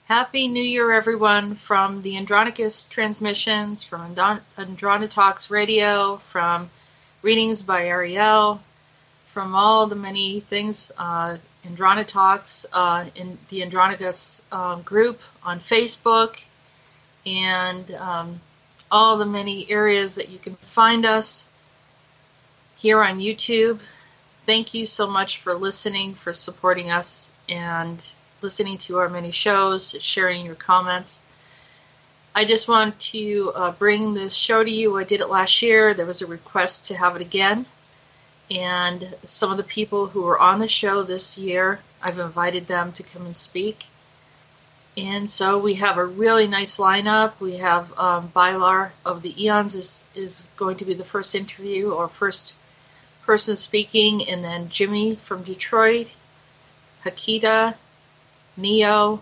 Happy New Year, everyone, from the Andronicus transmissions, from Andronitox Radio, from Readings by Ariel, from all the many things, Andronitox, in the Andronicus group on Facebook, and all the many areas that you can find us here on YouTube. Thank you so much for listening, for supporting us, and listening to our many shows, sharing your comments. I just want to bring this show to you. I did it last year. There was a request to have it again. And some of the people who were on the show this year, I've invited them to come and speak. And so we have a really nice lineup. We have Bilar of the Eons is going to be the first interview or first person speaking, and then Jimi from Detroit, Hakita, Neo,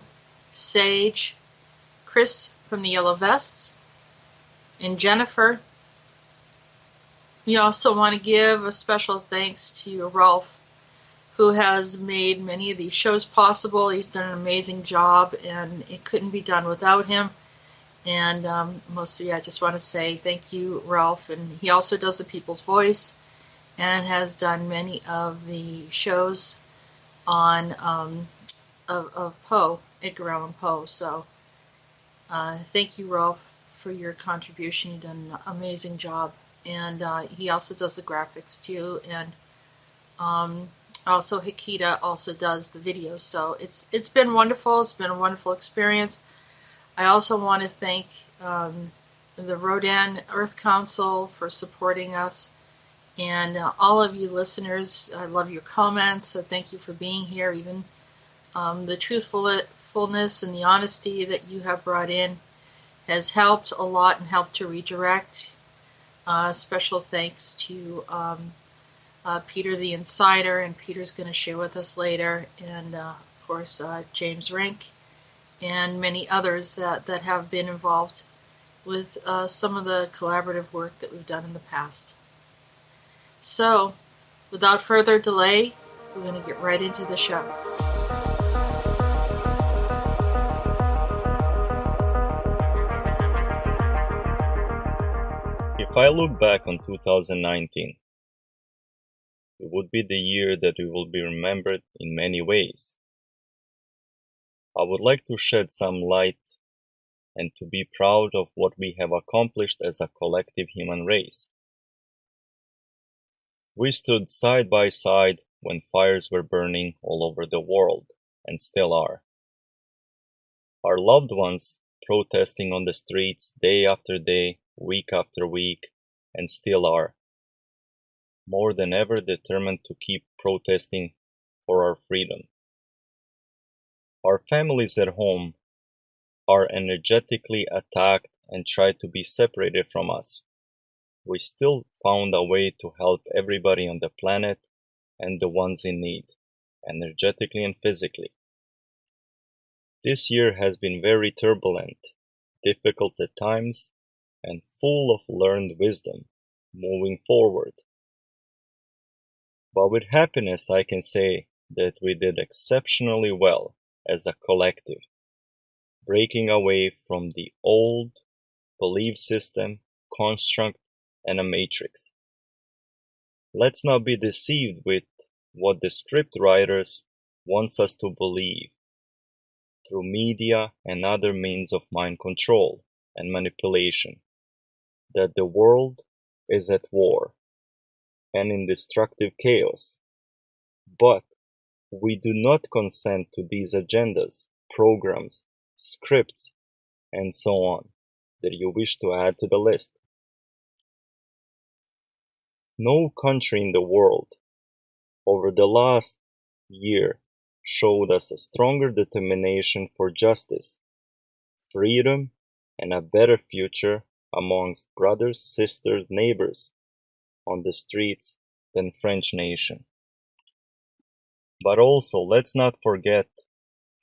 Sage, Chris from the Yellow Vests, and Jenifer. We also want to give a special thanks to Rolf, who has made many of these shows possible. He's done an amazing job, and it couldn't be done without him. And mostly I just want to say thank you, Rolf. And he also does the People's Voice and has done many of the shows on of Poe, Edgar Allan Poe. So thank you, Rolf, for your contribution. You've done an amazing job. And he also does the graphics too. And also Hakita also does the videos. So it's been wonderful. It's been a wonderful experience. I also want to thank the Rodan Earth Council for supporting us. And all of you listeners, I love your comments. So thank you for being here. Even the truthfulness and the honesty that you have brought in has helped a lot and helped to redirect. Special thanks to Peter the Insider, and Peter's going to share with us later, and of course James Rink, and many others that have been involved with some of the collaborative work that we've done in the past. So, without further delay, we're going to get right into the show. If I look back on 2019, it would be the year that we will be remembered in many ways. I would like to shed some light and to be proud of what we have accomplished as a collective human race. We stood side by side when fires were burning all over the world, and still are. Our loved ones protesting on the streets day after day, week after week, and still are. More than ever determined to keep protesting for our freedom. Our families at home are energetically attacked and try to be separated from us. We still found a way to help everybody on the planet and the ones in need, energetically and physically. This year has been very turbulent, difficult at times, and full of learned wisdom moving forward. But with happiness I can say that we did exceptionally well as a collective, breaking away from the old belief system, construct, and a matrix. Let's not be deceived with what the script writers wants us to believe through media and other means of mind control and manipulation, that the world is at war and in destructive chaos. But we do not consent to these agendas, programs, scripts, and so on that you wish to add to the list. No country in the world over the last year showed us a stronger determination for justice, freedom, and a better future amongst brothers, sisters, neighbors on the streets than French nation. But also, let's not forget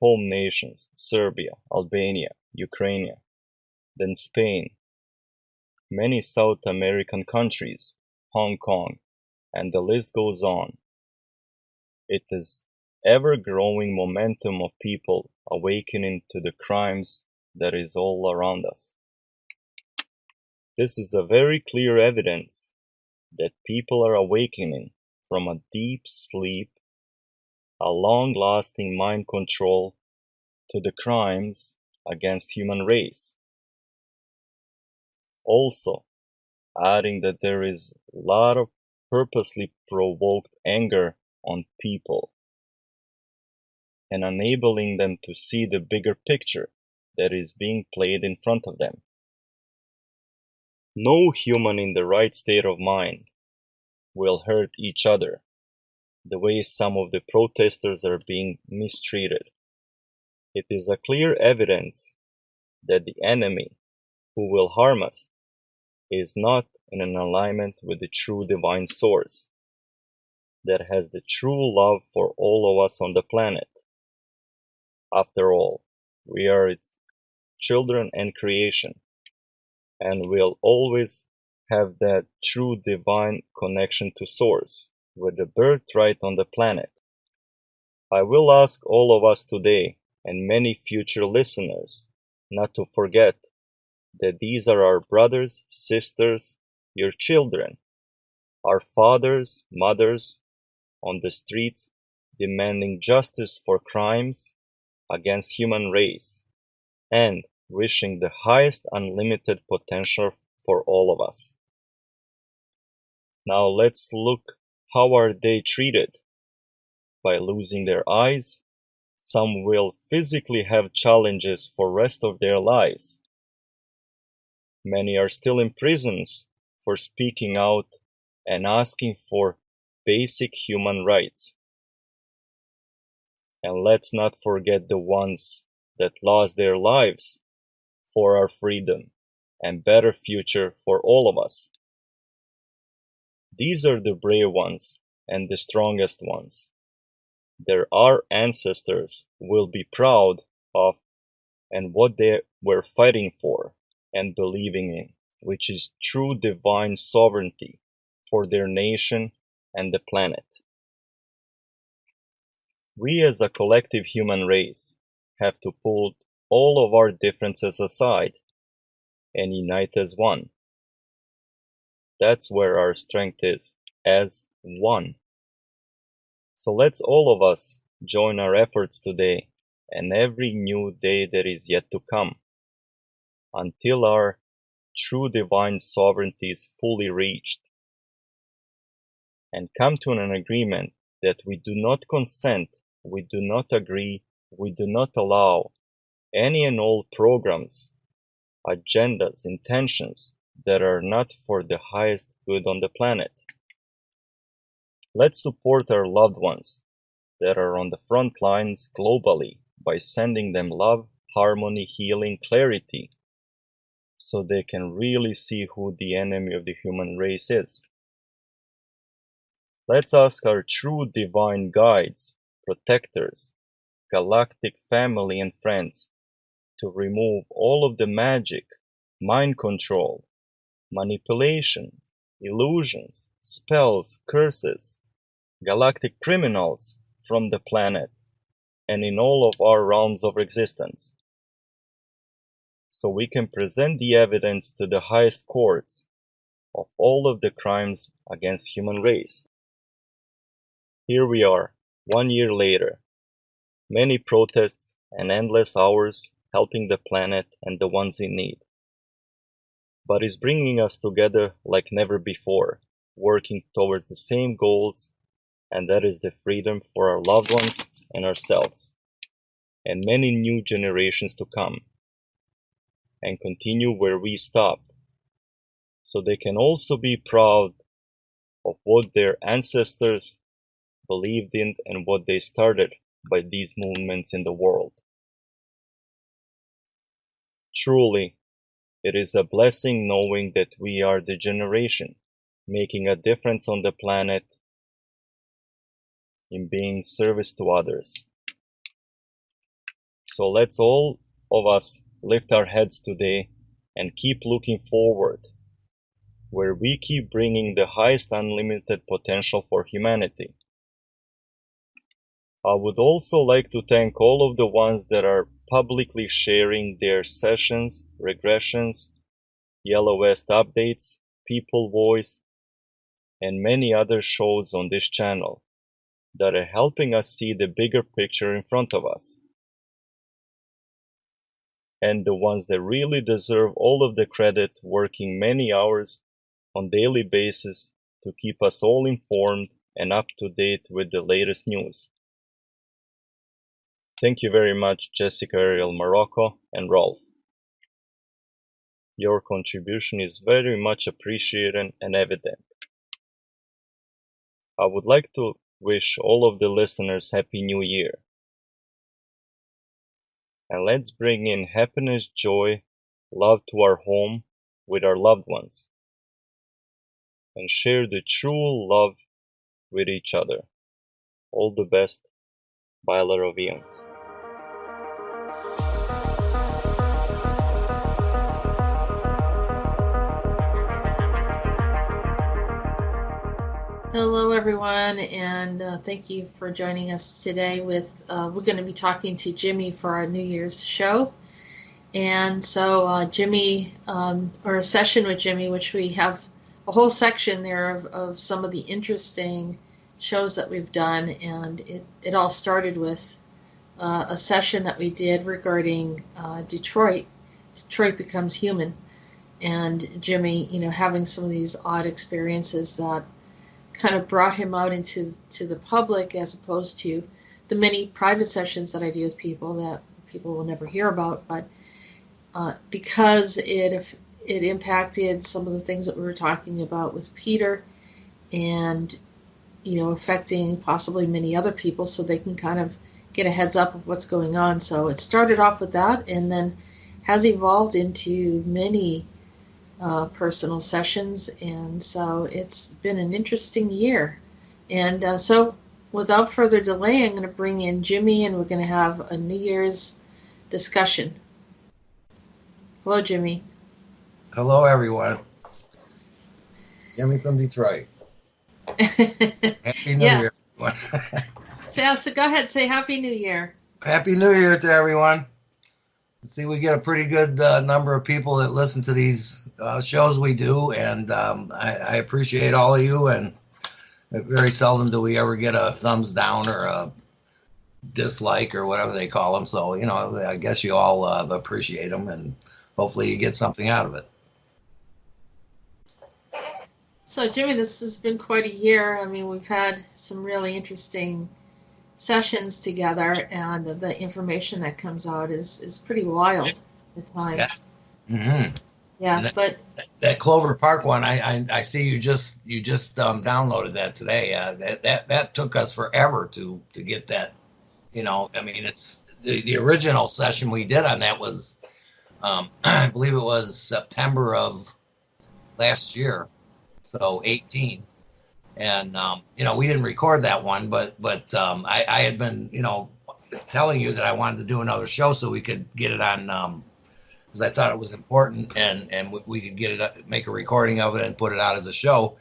home nations, Serbia, Albania, Ukraine, then Spain, many South American countries, Hong Kong, and the list goes on. It is ever-growing momentum of people awakening to the crimes that is all around us. This is a very clear evidence that people are awakening from a deep sleep, a long-lasting mind control to the crimes against human race. Also, adding that there is a lot of purposely provoked anger on people and enabling them to see the bigger picture that is being played in front of them. No human in the right state of mind will hurt each other the way some of the protesters are being mistreated. It is a clear evidence that the enemy who will harm us is not in an alignment with the true divine source that has the true love for all of us on the planet. After all, we are its children and creation, and will always have that true divine connection to source with the birthright on the planet. I will ask all of us today and many future listeners not to forget that these are our brothers, sisters, your children, our fathers, mothers on the streets demanding justice for crimes against human race and wishing the highest unlimited potential for all of us. Now let's look how are they treated. By losing their eyes, some will physically have challenges for rest of their lives. Many are still in prisons for speaking out and asking for basic human rights. And let's not forget the ones that lost their lives for our freedom and better future for all of us. These are the brave ones and the strongest ones. That our ancestors will be proud of and what they were fighting for and believing in, which is true divine sovereignty for their nation and the planet. We as a collective human race have to put all of our differences aside and unite as one. That's where our strength is, as one. So let's all of us join our efforts today and every new day that is yet to come, until our true divine sovereignty is fully reached, and come to an agreement that we do not consent, we do not agree, we do not allow any and all programs, agendas, intentions that are not for the highest good on the planet. Let's support our loved ones that are on the front lines globally by sending them love, harmony, healing, clarity, so they can really see who the enemy of the human race is. Let's ask our true divine guides, protectors, galactic family and friends to remove all of the magic, mind control, manipulations, illusions, spells, curses, galactic criminals from the planet and in all of our realms of existence, so we can present the evidence to the highest courts of all of the crimes against human race. Here we are, 1 year later, many protests and endless hours helping the planet and the ones in need. But it's bringing us together like never before, working towards the same goals, and that is the freedom for our loved ones and ourselves, and many new generations to come, and continue where we stop, so they can also be proud of what their ancestors believed in and what they started by these movements in the world. Truly, it is a blessing knowing that we are the generation making a difference on the planet in being service to others. So let's all of us lift our heads today and keep looking forward, where we keep bringing the highest unlimited potential for humanity. I would also like to thank all of the ones that are publicly sharing their sessions, regressions, Yellow West updates, People Voice, and many other shows on this channel that are helping us see the bigger picture in front of us. And the ones that really deserve all of the credit, working many hours on daily basis to keep us all informed and up to date with the latest news. Thank you very much, Jessica, Ariel, Morocco, and Rolf. Your contribution is very much appreciated and evident. I would like to wish all of the listeners Happy New Year. And let's bring in happiness, joy, love to our home with our loved ones. And share the true love with each other. All the best, Bilar of Eons. Hello, everyone, and thank you for joining us today. We're going to be talking to Jimi for our New Year's show. And so Jimi, or a session with Jimi, which we have a whole section there of some of the interesting shows that we've done. And it all started with a session that we did regarding Detroit Becomes Human. And Jimi, having some of these odd experiences that kind of brought him out into the public, as opposed to the many private sessions that I do with people that people will never hear about. But because it impacted some of the things that we were talking about with Peter, and affecting possibly many other people, so they can kind of get a heads up of what's going on. So it started off with that, and then has evolved into many personal sessions, and so it's been an interesting year. And so without further delay, I'm going to bring in Jimi, and we're going to have a New Year's discussion. Hello, Jimi. Hello, everyone. Jimi from Detroit. Happy New Year, everyone. So go ahead, say Happy New Year. Happy New Year to everyone. See, we get a pretty good number of people that listen to these shows we do, and I appreciate all of you, and very seldom do we ever get a thumbs down or a dislike or whatever they call them. So, I guess you all appreciate them, and hopefully you get something out of it. So, Jimi, this has been quite a year. I mean, we've had some really interesting sessions together, and the information that comes out is pretty wild at times. Yeah. Mm-hmm. Yeah, but that Clover Park one, I see you just downloaded that today. That took us forever to get that. I mean, it's the original session we did on that was, I believe it was September of last year, so 18. And, we didn't record that one, but I had been, telling you that I wanted to do another show so we could get it on, because I thought it was important, and we could get it, make a recording of it and put it out as a show.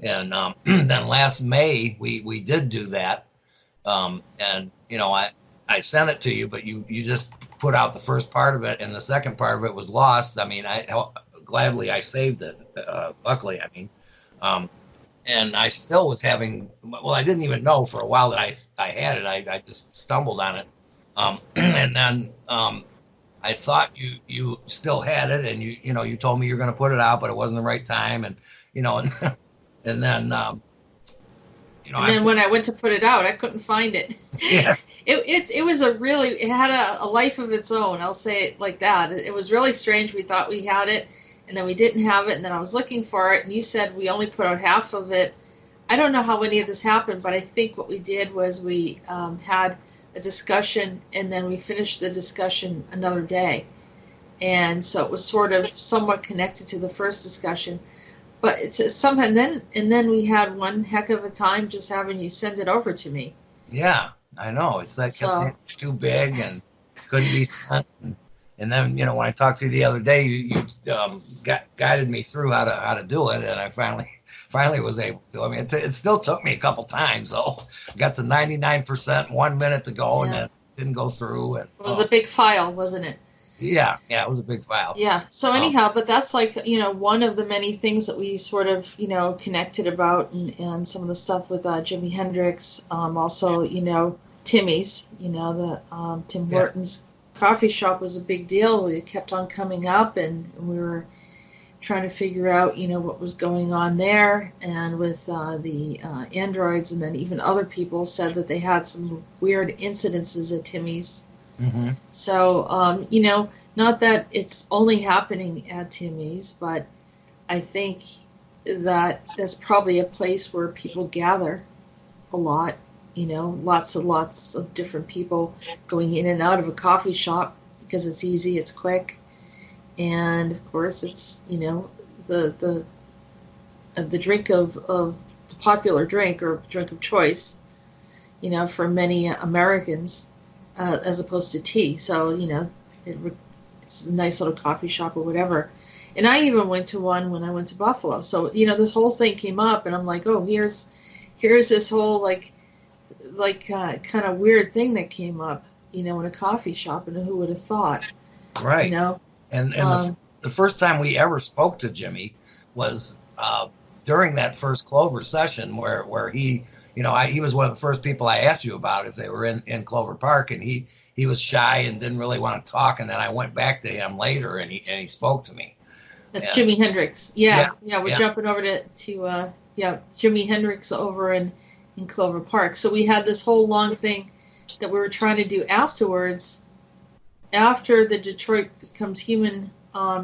And then last May, we did do that. And, I sent it to you, but you just put out the first part of it, and the second part of it was lost. I mean, gladly I saved it, luckily, I mean. And I still was having, I didn't even know for a while that I had it. I just stumbled on it. And then I thought you still had it, and you told me you were going to put it out, but it wasn't the right time. And, and then, and then when I went to put it out, I couldn't find it. Yeah. It was it had a life of its own. I'll say it like that. It was really strange. We thought we had it, and then we didn't have it, and then I was looking for it, and you said we only put out half of it. I don't know how any of this happened, but I think what we did was we had a discussion, and then we finished the discussion another day. And so it was sort of somewhat connected to the first discussion. But it's somehow, and then we had one heck of a time just having you send it over to me. Yeah, I know. It's like it's too big and couldn't be sent. And then, when I talked to you the other day, you guided me through how to do it, and I finally finally was able to. I mean, it still took me a couple times, though. I got to 99%, 1 minute to go, and Yeah. then it didn't go through. And It was a big file, wasn't it? yeah, it was a big file. Yeah. So anyhow, but that's like, one of the many things that we sort of, connected about, and some of the stuff with Jimi Hendrix, also, Timmy's, the Tim Yeah. Hortons coffee shop was a big deal. It kept on coming up, and we were trying to figure out, what was going on there, and with the androids, and then even other people said that they had some weird incidences at Timmy's. Mm-hmm. So, not that it's only happening at Timmy's, but I think that that's probably a place where people gather a lot, lots and lots of different people going in and out of a coffee shop because it's easy, it's quick, and of course it's, the drink of the popular drink or drink of choice, for many Americans, as opposed to tea. So, it's a nice little coffee shop or whatever. And I even went to one when I went to Buffalo. So, this whole thing came up, and I'm like, oh, here's this whole kind of weird thing that came up, in a coffee shop, and who would have thought, Right. And the first time we ever spoke to Jimmy was during that first Clover session where he, he was one of the first people I asked you about if they were in Clover Park, and he was shy and didn't really want to talk, and then I went back to him later, and he spoke to me. That's Jimi Hendrix. Yeah, we're Yeah. jumping over to Jimi Hendrix over in Clover Park. So we had this whole long thing that we were trying to do afterwards, after the Detroit Becomes Human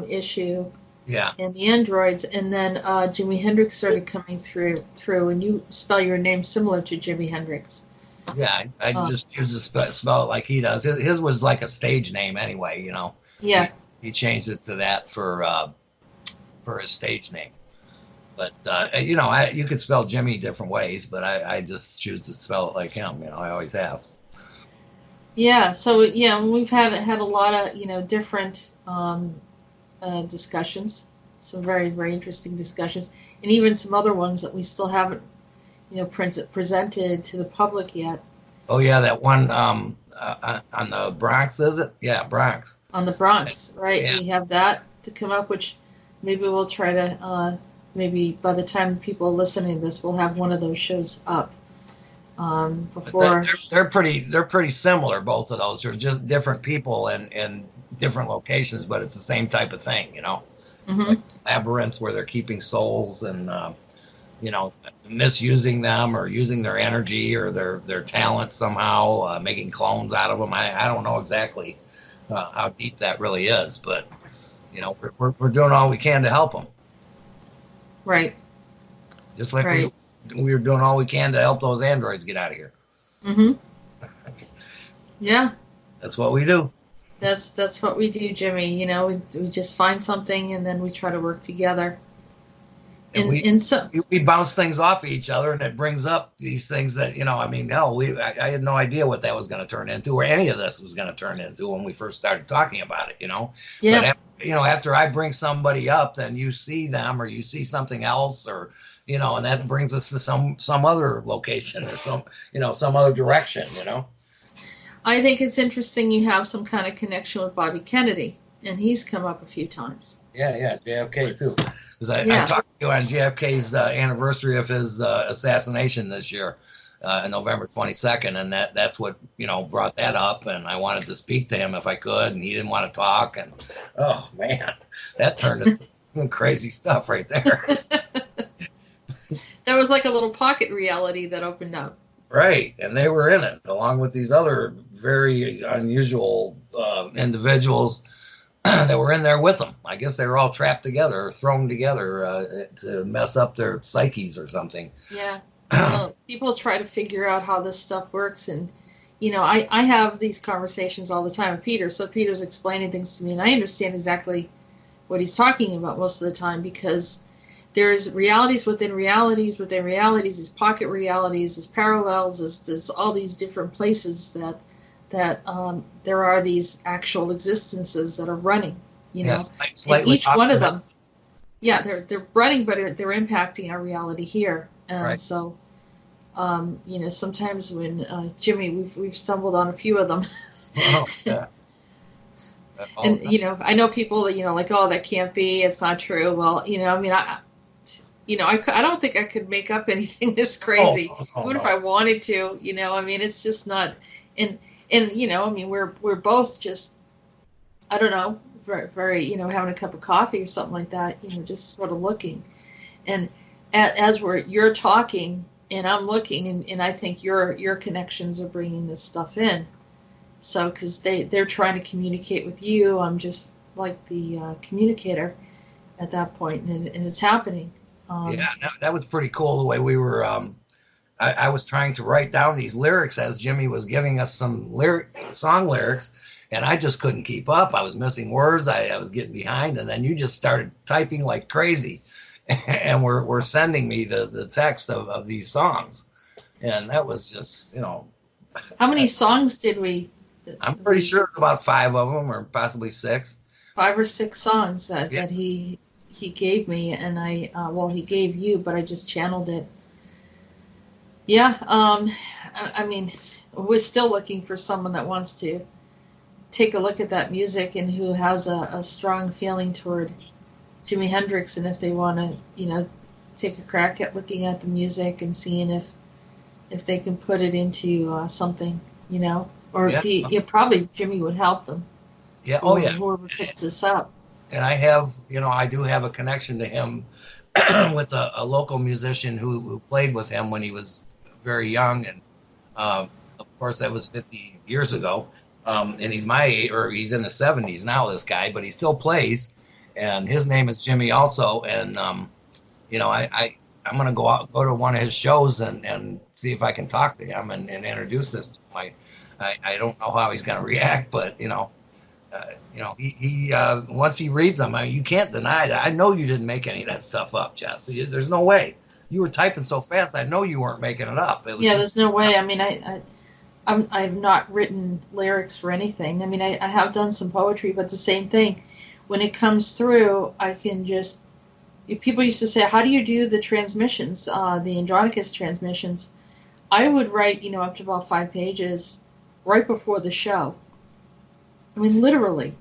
issue. Yeah. And the androids, and then Jimi Hendrix started coming through, and you spell your name similar to Jimi Hendrix. Yeah, I just used to spell it like he does. His was like a stage name anyway, Yeah. He changed it to that for his stage name. But you could spell Jimmy different ways, but I just choose to spell it like him. I always have. Yeah. So we've had a lot of different discussions, some very, very interesting discussions, and even some other ones that we still haven't presented to the public yet. Oh yeah, that one on the Bronx, is it? Yeah, Bronx. On the Bronx, right? Yeah. We have that to come up, which maybe we'll try to maybe by the time people listening to this, we'll have one of those shows up. Before they're pretty similar, both of those. They're just different people and different locations, but it's the same type of thing, Mm-hmm. Like labyrinths where they're keeping souls and misusing them or using their energy or their talent somehow, making clones out of them. I don't know exactly how deep that really is, but we're doing all we can to help them. Right. Just like Right. we were doing all we can to help those androids get out of here. Mm-hmm. Yeah. That's what we do. That's what we do, Jimmy. We just find something and then we try to work together. And we bounce things off each other, and it brings up these things that hell, I had no idea what that was going to turn into, or any of this was going to turn into when we first started talking about it. Yeah. But after I bring somebody up, then you see them, or you see something else, or and that brings us to some other location or some other direction. I think it's interesting you have some kind of connection with Bobby Kennedy, and he's come up a few times. Yeah, JFK too. Because I talked to you on JFK's anniversary of his assassination this year, November 22nd, and that's what brought that up. And I wanted to speak to him if I could, and he didn't want to talk. And oh man, that turned into some crazy stuff right there. That was like a little pocket reality that opened up. Right, and they were in it along with these other very unusual individuals that were in there with them. I guess they were all trapped together or thrown together to mess up their psyches or something. Yeah. Well, people try to figure out how this stuff works, and I have these conversations all the time with Peter. So Peter's explaining things to me, and I understand exactly what he's talking about most of the time, because there's realities within realities within realities, there's pocket realities, there's parallels, there's all these different places that there are these actual existences that are running, Yes, and each one of them. yeah, they're running, but they're impacting our reality here. And Right. so, sometimes when Jimi, we've stumbled on a few of them. Oh, yeah. Oh, And I know people that like, oh, that can't be, it's not true. Well, I mean, I don't think I could make up anything this no, crazy, no, even if no. I wanted to. I mean, it's just not. And I mean, we're both just, I don't know, very, very, having a cup of coffee or something like that. Just sort of looking. And as you're talking and I'm looking, and I think your connections are bringing this stuff in. So, because they're trying to communicate with you, I'm just like the communicator at that point, and it's happening. Yeah, Um, that was pretty cool the way we were. I was trying to write down these lyrics as Jimi was giving us some song lyrics, and I just couldn't keep up. I was missing words. I was getting behind, and then you just started typing like crazy, and we're sending me the text of these songs, and that was just how many songs did I'm pretty sure it's about five of them, or possibly six. 5 or 6 songs that Yeah, he gave me, and he gave you, but I just channeled it. Yeah. I mean, we're still looking for someone that wants to take a look at that music and who has a strong feeling toward Jimi Hendrix, and if they want to, take a crack at looking at the music and seeing if they can put it into something, or yeah, probably Jimi would help them, yeah. Oh yeah. whoever picks this up. And I do have a connection to him with a local musician who played with him when he was very young, and of course that was 50 years ago. And he's my age, or he's in the 70s now, this guy, but he still plays, and his name is Jimi also. And I'm gonna go to one of his shows and see if I can talk to him and introduce this to him. I don't know how he's gonna react, but he once he reads them, I mean, you can't deny that. I know you didn't make any of that stuff up, Jess. There's no way. You were typing so fast. I know you weren't making it up. It was Yeah, just there's no way. I mean, I've not written lyrics for anything. I mean, I have done some poetry, but the same thing. When it comes through, I can just. People used to say, "How do you do the transmissions, the Andronicus transmissions?" I would write, up to about 5 pages right before the show. I mean, literally.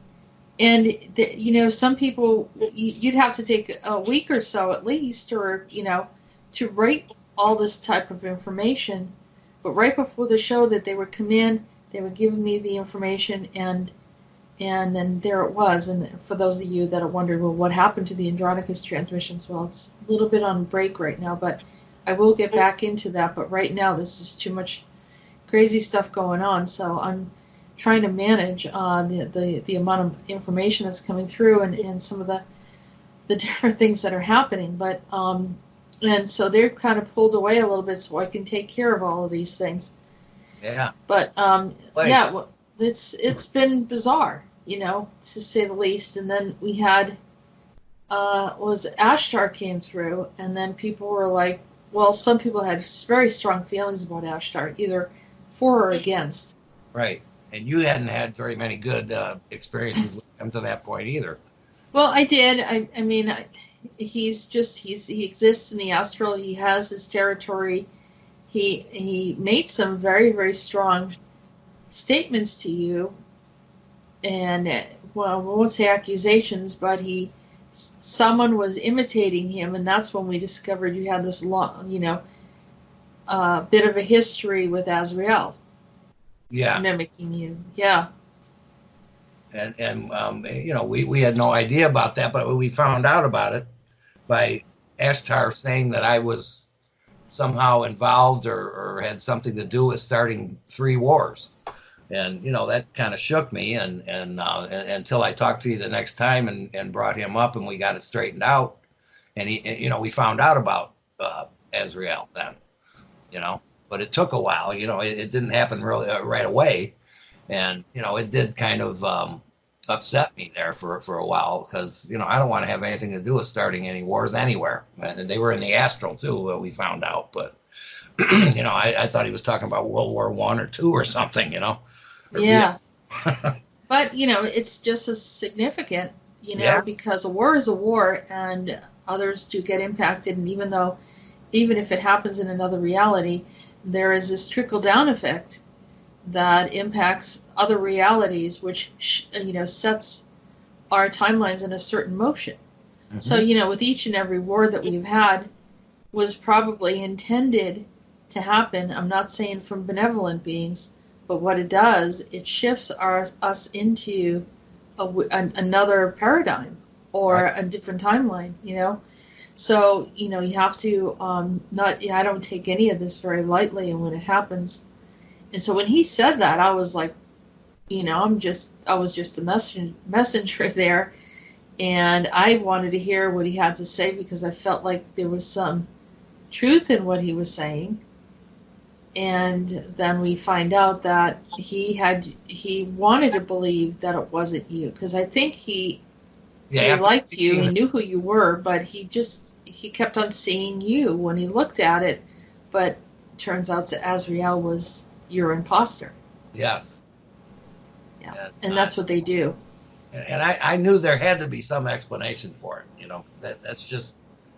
And some people, you'd have to take a week or so at least, or to write all this type of information. But right before the show, that they would come in, they would give me the information, and then there it was. And for those of you that are wondering, well, what happened to the Andronicus transmissions? Well, it's a little bit on break right now, but I will get back into that. But right now, there's just too much crazy stuff going on, so I'm trying to manage the amount of information that's coming through, and some of the different things that are happening. But and so they're kind of pulled away a little bit, so I can take care of all of these things. yeah. But Like yeah, well, it's been bizarre, to say the least. And then we had was Ashtar came through, and then people were like, well, some people had very strong feelings about Ashtar, either for or against. right, and you hadn't had very many good experiences with him to that point either. Well, I did. I mean, he exists in the astral. He has his territory. He made some very, very strong statements to you, and well, we won't say accusations, but someone was imitating him, and that's when we discovered you had this long, bit of a history with Azrael Yeah, mimicking you. Yeah. and we had no idea about that, but we found out about it by Ashtar saying that I was somehow involved or had something to do with starting 3 wars. And that kind of shook me, and until I talked to you the next time and brought him up and we got it straightened out, and we found out about Azrael then, but it took a while. It didn't happen really right away, and it did kind of upset me there for a while, because I don't want to have anything to do with starting any wars anywhere. And they were in the astral too. We found out, but I thought he was talking about World War I or II or something. Or Yeah. But, it's just as significant, Yeah, because a war is a war, and others do get impacted, and even if it happens in another reality, there is this trickle down effect that impacts other realities, which sets our timelines in a certain motion. Mm-hmm. So with each and every war that we've had was probably intended to happen. I'm not saying from benevolent beings, but what it does, it shifts us into another paradigm or right. a different timeline, So, you have to I don't take any of this very lightly, and when it happens. And so when he said that, I was like, I was just the messenger there, and I wanted to hear what he had to say because I felt like there was some truth in what he was saying. And then we find out that he wanted to believe that it wasn't you, because I think he liked you, he knew who you were, but he kept on seeing you when he looked at it. But it turns out that Azrael was your imposter. Yes. Yeah, and that's what they do. And I knew there had to be some explanation for it. That's just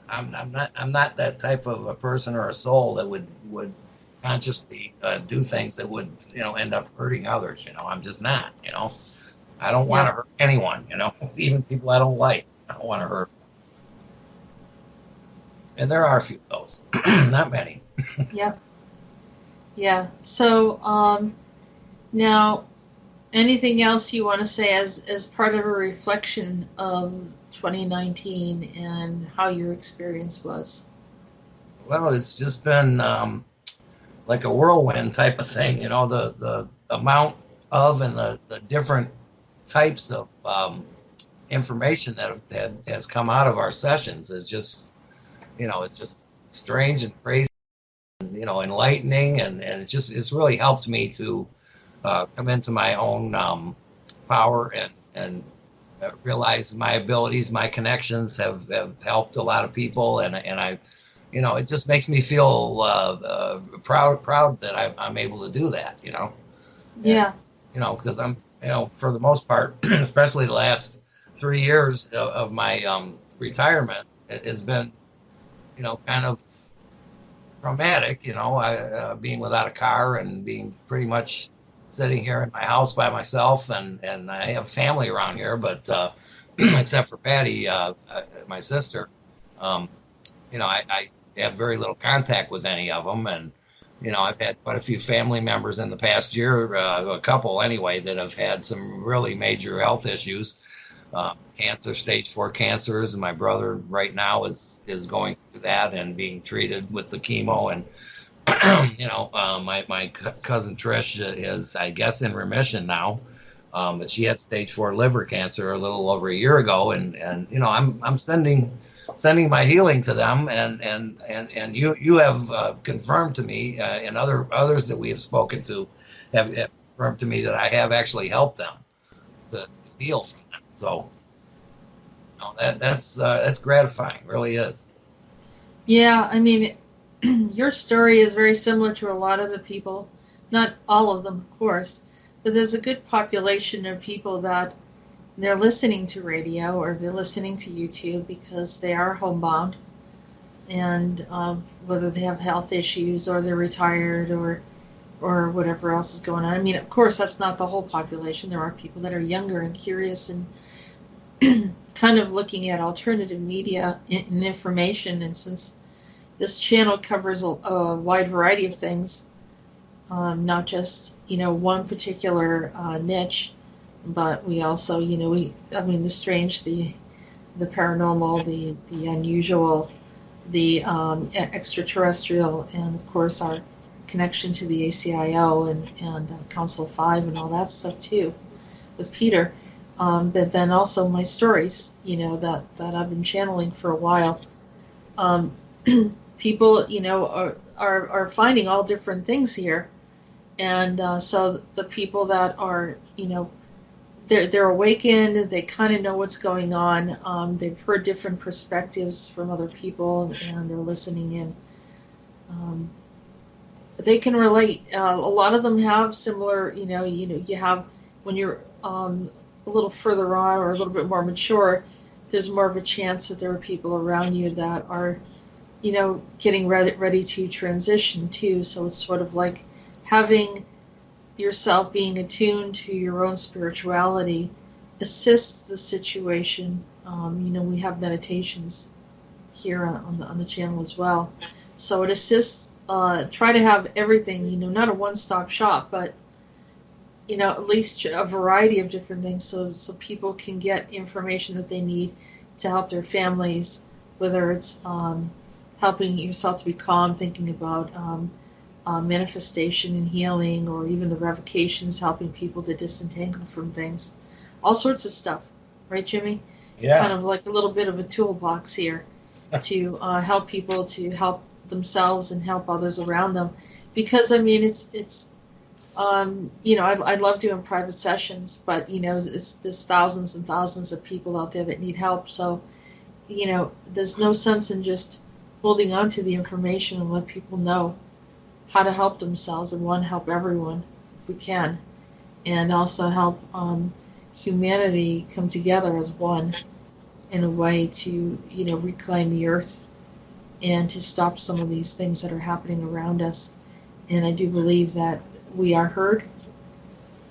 I'm not that type of a person or a soul that would consciously do things that would end up hurting others. I'm just not. I don't want to hurt anyone. Even people I don't like, I don't want to hurt. And there are a few of those, not many. Yep. Yeah. So now, anything else you want to say as part of a reflection of 2019 and how your experience was? Well, it's just been like a whirlwind type of thing. The amount of and the different types of information that has come out of our sessions is just, it's just strange and crazy, and, enlightening, and it's really helped me to come into my own power and realize my abilities, my connections have helped a lot of people, and I, it just makes me feel proud that I'm able to do that, Yeah. Because I'm, for the most part, especially the last 3 years of my retirement, it has been, kind of traumatic, being without a car and being pretty much sitting here in my house by myself, and I have family around here, but except for Patty, my sister, I have very little contact with any of them, and I've had quite a few family members in the past year, a couple anyway, that have had some really major health issues, cancer, stage 4 cancers, and my brother right now is going through that and being treated with the chemo, and my cousin Trish is, I guess, in remission now, but she had stage 4 liver cancer a little over a year ago, and I'm sending my healing to them, and you have confirmed to me, and others that we have spoken to have confirmed to me that I have actually helped them to heal from that. So that's gratifying, really is. Yeah, I mean, your story is very similar to a lot of the people, not all of them, of course, but there's a good population of people that they're listening to radio or they're listening to YouTube because they are homebound, and whether they have health issues or they're retired or whatever else is going on. I mean, of course, that's not the whole population. There are people that are younger and curious and kind of looking at alternative media and information, and since this channel covers a wide variety of things, not just one particular niche, but we also the strange, the paranormal, the unusual, the extraterrestrial, and of course our connection to the ACIO and Council 5 and all that stuff too with Peter. But then also my stories, that I've been channeling for a while. People, are finding all different things here, and so the people that are, they're awakened, they kind of know what's going on. They've heard different perspectives from other people, and they're listening in. They can relate. A lot of them have similar, you have when you're a little further on or a little bit more mature, there's more of a chance that there are people around you that are, getting ready to transition too. So it's sort of like having yourself being attuned to your own spirituality assists the situation. We have meditations here on the channel as well. So it assists, try to have everything, not a one-stop shop, but, at least a variety of different things so people can get information that they need to help their families, whether it's helping yourself to be calm, thinking about manifestation and healing, or even the revocations, helping people to disentangle from things. All sorts of stuff. Right, Jimmy? Yeah. Kind of like a little bit of a toolbox here to help people to help themselves and help others around them. Because, it's I'd love doing private sessions, but, there's thousands and thousands of people out there that need help. So, there's no sense in just holding on to the information and let people know how to help themselves and help everyone if we can. And also help humanity come together as one in a way to, reclaim the earth and to stop some of these things that are happening around us. And I do believe that we are heard.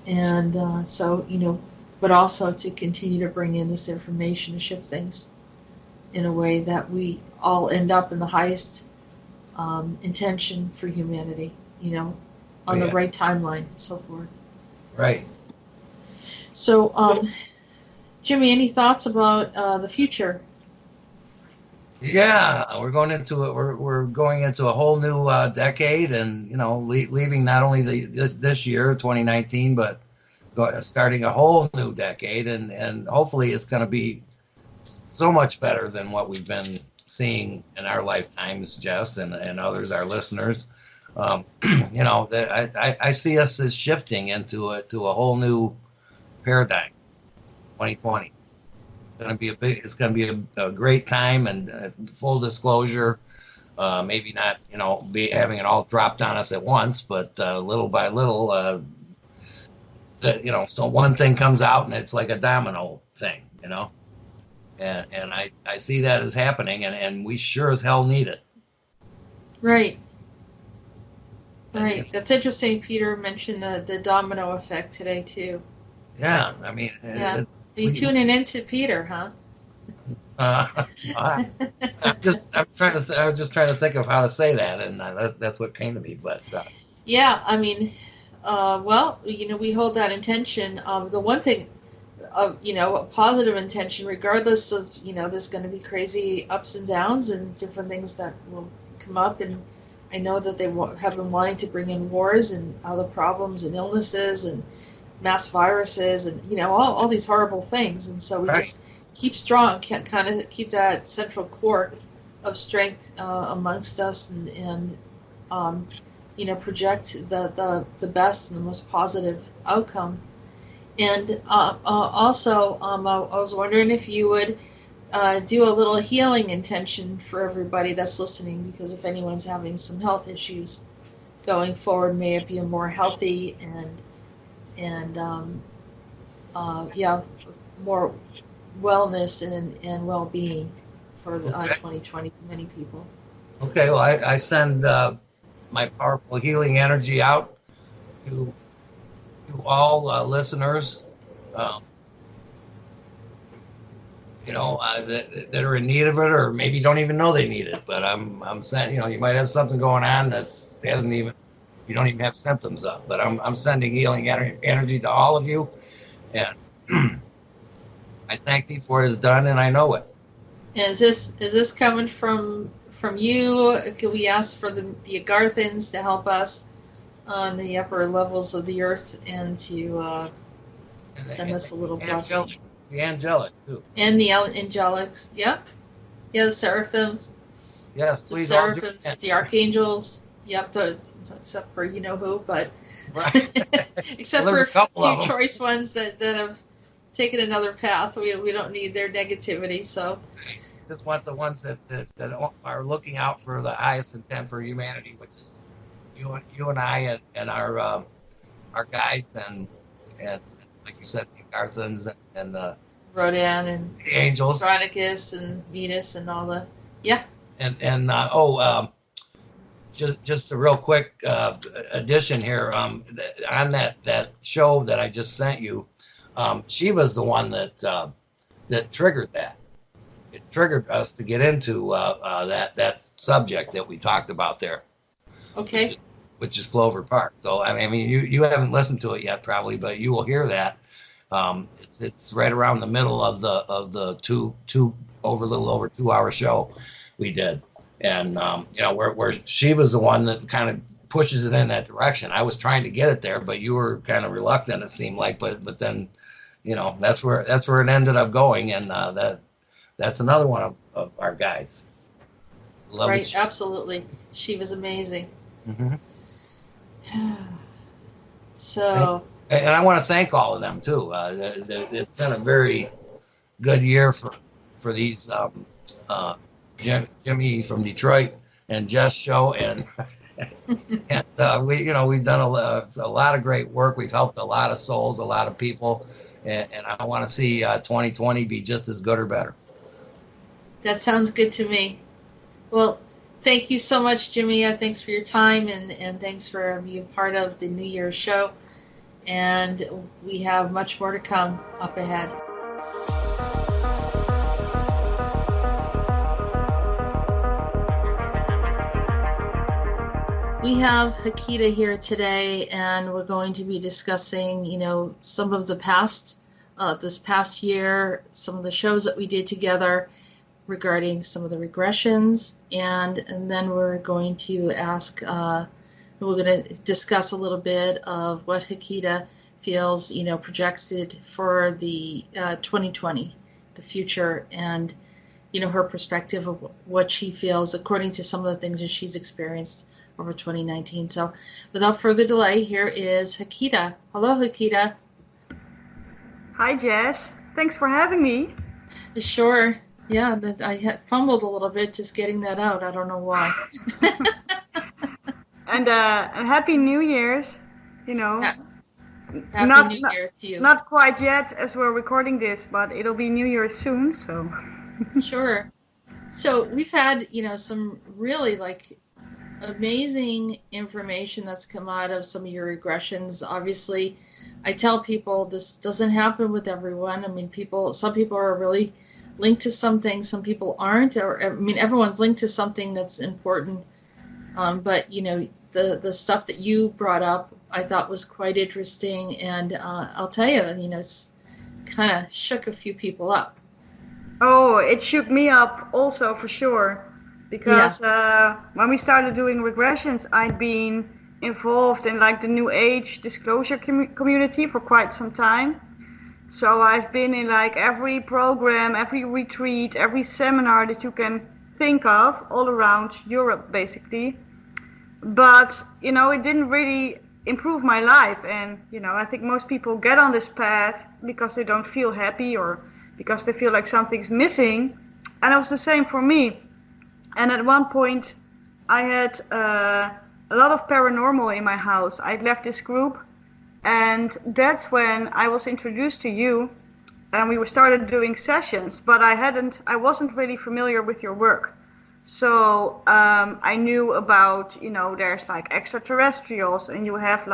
And but also to continue to bring in this information to shift things in a way that we all end up in the highest intention for humanity, on the right timeline and so forth. Right. So, Jimmy, any thoughts about the future? Yeah, we're going into it. We're going into a whole new decade, and leaving not only this year, 2019, but starting a whole new decade, and hopefully it's going to be so much better than what we've been seeing in our lifetimes, Jess, and others, our listeners. That I see us as shifting into a whole new paradigm. 2020. It's going to be a great time, and full disclosure, maybe not, be having it all dropped on us at once, but little by little, so one thing comes out and it's like a domino thing, and I see that as happening, and we sure as hell need it. Right. Right. That's interesting. Peter mentioned the domino effect today too. Yeah, yeah. Are you tuning into Peter, huh? I'm just trying to think of how to say that, and that's what came to me. But yeah, well, we hold that intention. The one thing, a positive intention, regardless of, there's going to be crazy ups and downs and different things that will come up, and I know that they have been wanting to bring in wars and other problems and illnesses and mass viruses and all these horrible things, and so we just keep strong, kind of keep that central core of strength amongst us, and project the best and the most positive outcome. And also, I was wondering if you would do a little healing intention for everybody that's listening, because if anyone's having some health issues going forward, may it be a more healthy and more wellness and well-being for 2020 for many people. Okay, well, I send my powerful healing energy out to all listeners, that are in need of it, or maybe don't even know they need it. But I'm saying, you might have something going on you don't even have symptoms of. But I'm sending healing energy to all of you, and I thank thee for it is done, and I know it. And is this coming from you? Can we ask for the Agarthans to help us on the upper levels of the earth and to send us a little blessing? The angelic too. And the angelics, yep. Yeah, the seraphims. Yes, please. The seraphims, the archangels. Yep, except for who, but except for a few choice ones that have taken another path. We don't need their negativity. So just want the ones that are looking out for the highest intent for humanity, which is you and I and our guides and like you said, the Garthans and the Rodan and the Angels. Andronicus and Venus and all the, yeah. And just a real quick addition here. On that show that I just sent you, she was the one that triggered that. It triggered us to get into that subject that we talked about there. Okay. Which is Clover Park. So I mean, you haven't listened to it yet probably, but you will hear that. It's right around the middle of the little over 2 hour show we did, and where she was the one that kind of pushes it in that direction. I was trying to get it there, but you were kind of reluctant, it seemed like. But then, that's where it ended up going, and that's another one of our guides. Love right, it. Absolutely. She was amazing. Mm-hmm. So. And I want to thank all of them too. It's been a very good year for these Jimmy from Detroit and Jess show, and we've done a lot of great work. We've helped a lot of souls, a lot of people, and I want to see 2020 be just as good or better. That sounds good to me. Well, thank you so much, Jimmy. Thanks for your time, and thanks for being part of the New Year's show. And we have much more to come up ahead. We have Hakita here today, and we're going to be discussing, some of the past, this past year, some of the shows that we did together regarding some of the regressions, and then we're going to ask. We're going to discuss a little bit of what Hakita feels, projected for the 2020, the future, and, her perspective of what she feels according to some of the things that she's experienced over 2019. So without further delay, here is Hakita. Hello, Hakita. Hi, Jess. Thanks for having me. Sure. Yeah, I had fumbled a little bit just getting that out. I don't know why. And Happy New Year's, Happy New Year to you. Not quite yet as we're recording this, but it'll be New Year's soon, so. Sure. So we've had, some really amazing information that's come out of some of your regressions. Obviously, I tell people this doesn't happen with everyone. I mean, some people are really linked to something, some people aren't, everyone's linked to something that's important. But the stuff that you brought up, I thought was quite interesting, and I'll tell you, it's kind of shook a few people up. Oh, it shook me up also for sure, because when we started doing regressions, I'd been involved in the New Age disclosure community for quite some time. So I've been in every program, every retreat, every seminar that you can think of all around Europe, basically. But, it didn't really improve my life. And, I think most people get on this path because they don't feel happy or because they feel like something's missing. And it was the same for me. And at one point, I had a lot of paranormal in my house. I'd left this group, and that's when I was introduced to you, and we started doing sessions, but I wasn't really familiar with your work. So I knew about, there's extraterrestrials, and you have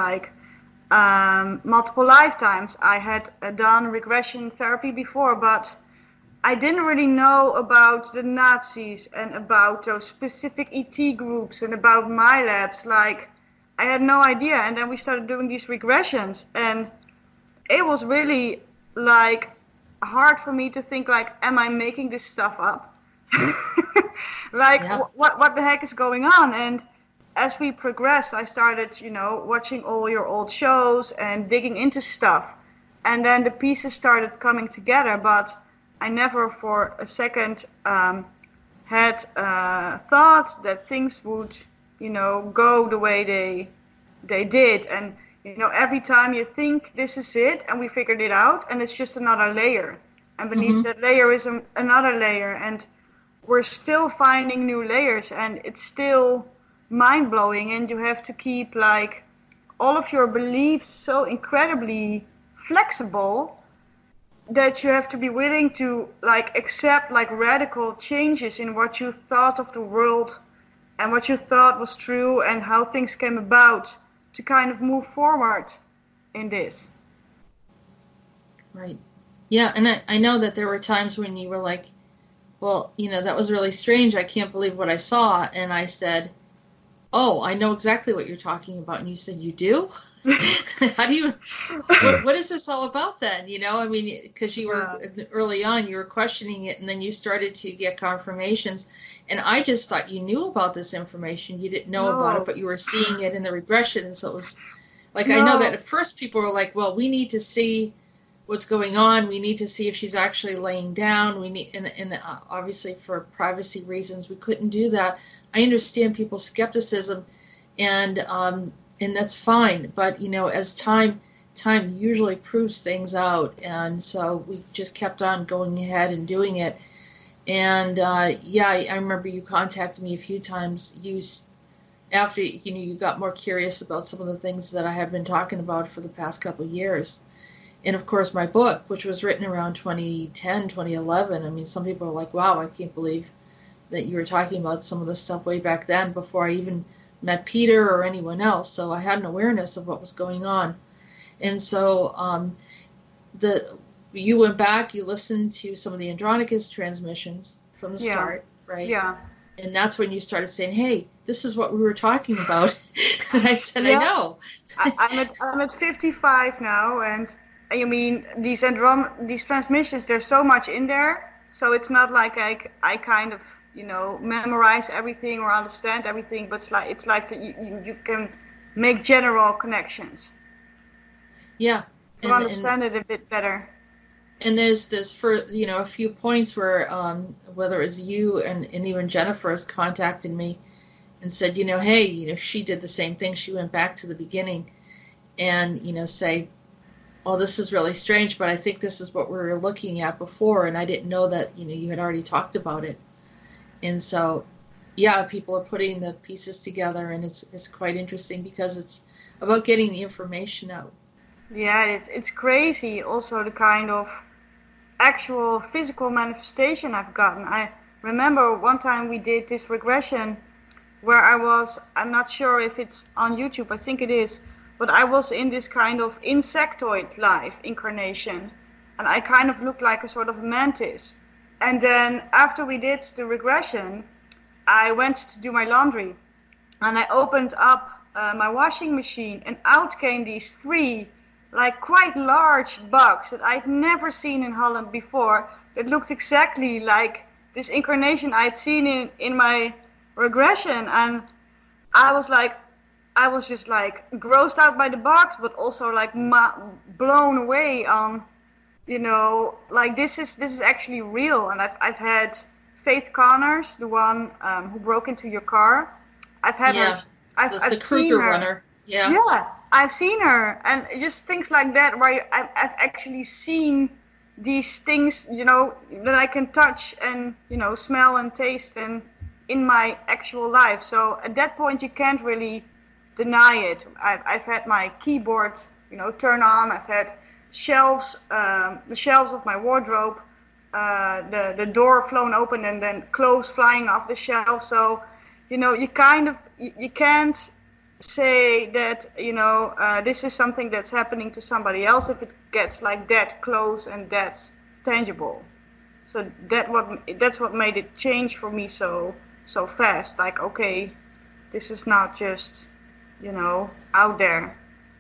multiple lifetimes. I had done regression therapy before, but I didn't really know about the Nazis and about those specific ET groups and about my labs. I had no idea. And then we started doing these regressions, and it was really hard for me to think am I making this stuff up? What the heck is going on? And as we progressed, I started, watching all your old shows and digging into stuff. And then the pieces started coming together, but I never for a second had thought that things would, go the way they did. And, every time you think this is it, and we figured it out, and it's just another layer. And beneath that layer is another layer. And we're still finding new layers, and it's still mind-blowing. And you have to keep all of your beliefs so incredibly flexible that you have to be willing to like accept like radical changes in what you thought of the world and what you thought was true and how things came about to kind of move forward in this. Right. Yeah, and I know that there were times when you were like, well, that was really strange. I can't believe what I saw. And I said, oh, I know exactly what you're talking about. And you said, you do? How do you, what is this all about then? I mean, because you were early on, you were questioning it, and then you started to get confirmations. And I just thought you knew about this information. You didn't know about it, but you were seeing it in the regression. So it was like, I know that at first people were like, well, we need to see what's going on. We need to see if she's actually laying down. We need, and obviously for privacy reasons, we couldn't do that. I understand people's skepticism, and that's fine. But as time usually proves things out, and so we just kept on going ahead and doing it. And I remember you contacted me a few times. After you got more curious about some of the things that I had been talking about for the past couple of years. And of course, my book, which was written around 2010, 2011. I mean, some people are like, wow, I can't believe that you were talking about some of this stuff way back then before I even met Peter or anyone else. So I had an awareness of what was going on. And so you went back, you listened to some of the Andronicus transmissions from the start, right? Yeah. And that's when you started saying, hey, this is what we were talking about. And I said, I know. I'm at 55 now, and I mean, these transmissions, there's so much in there, so it's not like I kind of, memorize everything or understand everything, but it's like that you can make general connections. Yeah. To understand it a bit better. And there's this for a few points where whether it's you and even Jenifer has contacted me and said, hey, she did the same thing. She went back to the beginning and say, oh, this is really strange, but I think this is what we were looking at before, and I didn't know that you had already talked about it. And so, people are putting the pieces together, and it's quite interesting because it's about getting the information out. Yeah, it's crazy. Also, the kind of actual physical manifestation I've gotten. I remember one time we did this regression where I'm not sure if it's on YouTube, I think it is, but I was in this kind of insectoid life incarnation, and I kind of looked like a sort of mantis. And then after we did the regression, I went to do my laundry, and I opened up my washing machine, and out came these 3 like quite large bugs that I'd never seen in Holland before. That looked exactly like this incarnation I'd seen in my regression, and I was just like grossed out by the bugs, but also like blown away on, like this is actually real. And I've had Faith Connors, the one who broke into your car. I've had her. I've the Kruger seen her. runner. Yeah. Yeah, I've seen her, and just things like that where I've actually seen these things, that I can touch and smell and taste and in my actual life. So at that point you can't really deny it. I've had my keyboard, turn on. I've had shelves, the shelves of my wardrobe, the door flown open and then clothes flying off the shelf. So, you can't say that, this is something that's happening to somebody else if it gets like that close and that's tangible. So that's what made it change for me so fast. Like, okay, this is not just, out there.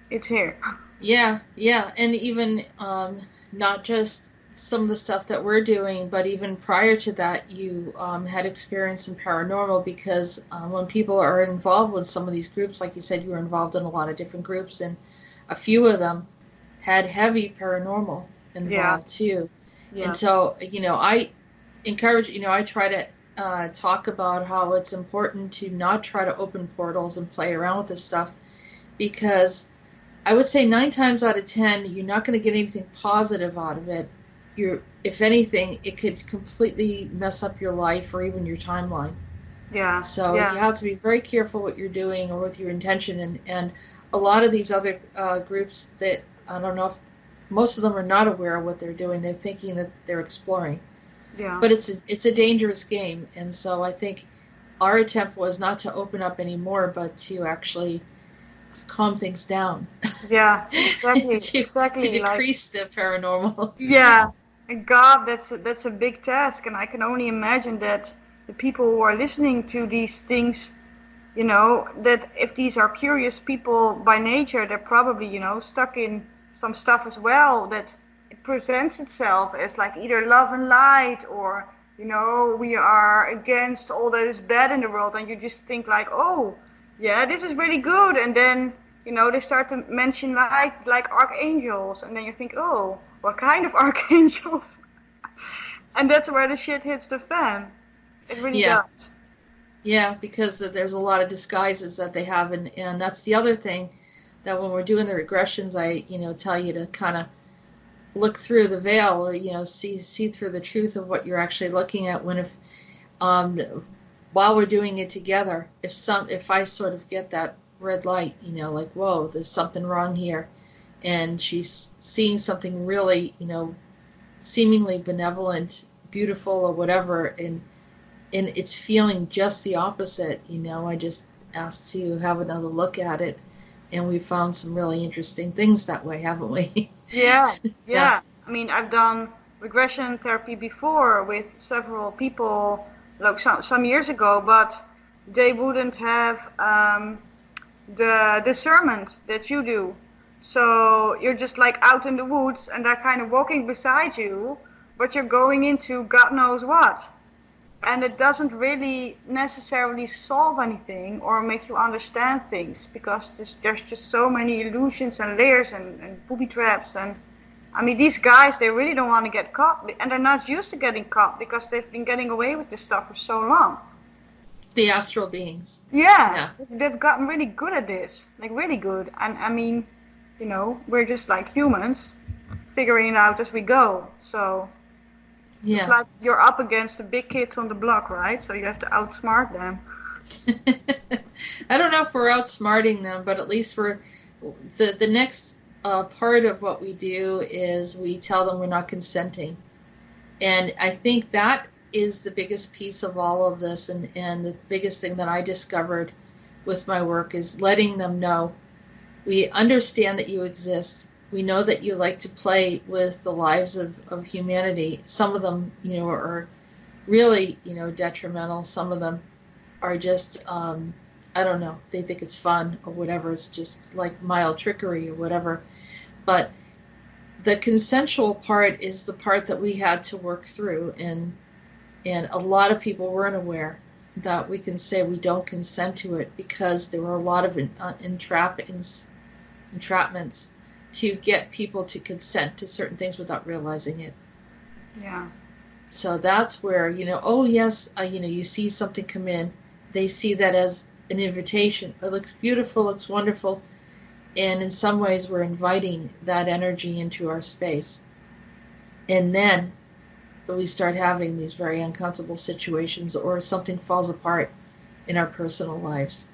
It's here. Yeah, and even not just some of the stuff that we're doing, but even prior to that, you had experience in paranormal, because when people are involved with some of these groups, like you said, you were involved in a lot of different groups, and a few of them had heavy paranormal involved too. Yeah. And so, I encourage, I try to talk about how it's important to not try to open portals and play around with this stuff, because I would say 9 times out of 10, you're not going to get anything positive out of it. If anything, it could completely mess up your life or even your timeline. Yeah. So you have to be very careful what you're doing or with your intention. And a lot of these other groups that, I don't know if most of them are not aware of what they're doing. They're thinking that they're exploring. Yeah. But it's a dangerous game, and so I think our attempt was not to open up anymore, but to actually calm things down. Yeah, exactly, to exactly. decrease the paranormal. Yeah, and God, that's a big task, and I can only imagine that the people who are listening to these things, that if these are curious people by nature, they're probably, stuck in some stuff as well, that it presents itself as like either love and light, or, we are against all that is bad in the world, and you just think like, oh, yeah, this is really good, and then, they start to mention like archangels, and then you think, oh, what kind of archangels? And that's where the shit hits the fan. It really Yeah. does. Yeah, because there's a lot of disguises that they have, and that's the other thing, that when we're doing the regressions, I tell you to kind of look through the veil, or see through the truth of what you're actually looking at. While we're doing it together, if I sort of get that red light, like, whoa, there's something wrong here, and she's seeing something really, seemingly benevolent, beautiful, or whatever, and it's feeling just the opposite, I just asked to have another look at it, and we found some really interesting things that way, haven't we? Yeah. I mean, I've done regression therapy before with several people, like some years ago, but they wouldn't have the discernment that you do. So you're just like out in the woods, and they're kind of walking beside you, but you're going into God knows what. And it doesn't really necessarily solve anything or make you understand things, because there's just so many illusions and layers and booby traps. And I mean, these guys, they really don't want to get caught, and they're not used to getting caught because they've been getting away with this stuff for so long. The astral beings. Yeah. They've gotten really good at this, like really good. And I mean, we're just like humans figuring it out as we go. So yeah. It's like you're up against the big kids on the block, right? So you have to outsmart them. I don't know if we're outsmarting them, but at least we're the next part of what we do is we tell them we're not consenting. And I think that is the biggest piece of all of this, and the biggest thing that I discovered with my work is letting them know we understand that you exist. We know that you like to play with the lives of humanity. Some of them, are really, detrimental. Some of them are just, I don't know, they think it's fun or whatever. It's just like mild trickery or whatever. But the consensual part is the part that we had to work through. And a lot of people weren't aware that we can say we don't consent to it, because there were a lot of entrapments to get people to consent to certain things without realizing it. Yeah. So that's where, oh yes, you see something come in, they see that as an invitation. It looks beautiful, looks wonderful, and in some ways we're inviting that energy into our space. And then we start having these very uncomfortable situations, or something falls apart in our personal lives.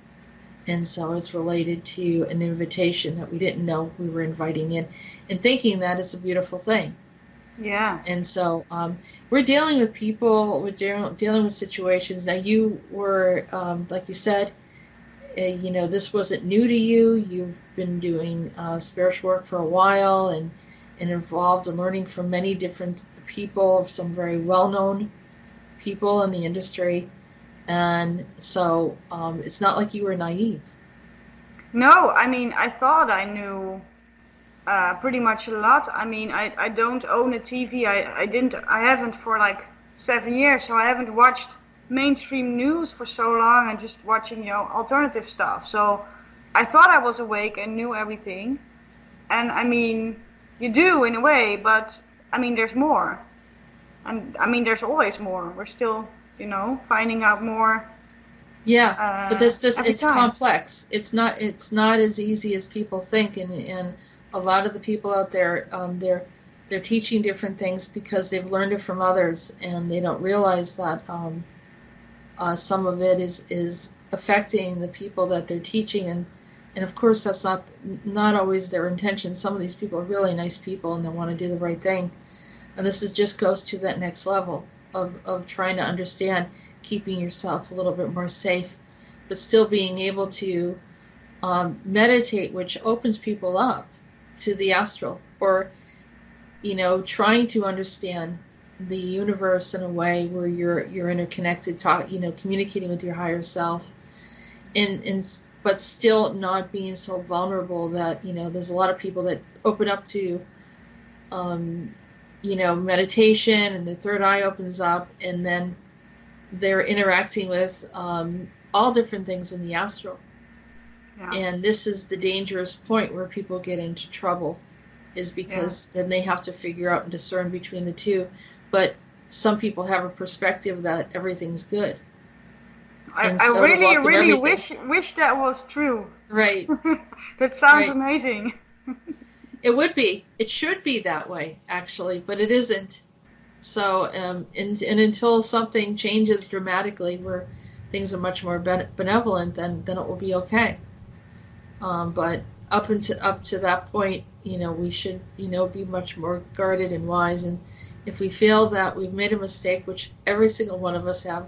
And so it's related to an invitation that we didn't know we were inviting in, and thinking that it's a beautiful thing. Yeah. And so we're dealing with people, we're dealing with situations. Now you were, like you said, this wasn't new to you. You've been doing spiritual work for a while, and involved in learning from many different people, some very well-known people in the industry. And so it's not like you were naive. No, I mean, I thought I knew pretty much a lot. I mean, I don't own a TV. I haven't for like 7 years, so I haven't watched mainstream news for so long, and just watching, alternative stuff. So I thought I was awake and knew everything. And I mean, you do in a way, but I mean, there's more. And I mean, there's always more. We're still, finding out more. Yeah, but it's time. complex. It's not as easy as people think, and a lot of the people out there, they're teaching different things because they've learned it from others, and they don't realize that some of it is affecting the people that they're teaching, and And of course, that's not always their intention. Some of these people are really nice people and they want to do the right thing. And this just goes to that next level of trying to understand, keeping yourself a little bit more safe, but still being able to meditate, which opens people up to the astral, or trying to understand the universe in a way where you're interconnected, communicating with your higher self, and but still not being so vulnerable that there's a lot of people that open up to meditation, and the third eye opens up, and then they're interacting with all different things in the astral. Yeah. And this is the dangerous point where people get into trouble, is because then they have to figure out and discern between the two. But some people have a perspective that everything's good. I really wish that was true. Right. That sounds amazing. It would be. It should be that way, actually, but it isn't. So, and until something changes dramatically, where things are much more benevolent, then it will be okay. But up to that point, we should, be much more guarded and wise. And if we feel that we've made a mistake, which every single one of us have,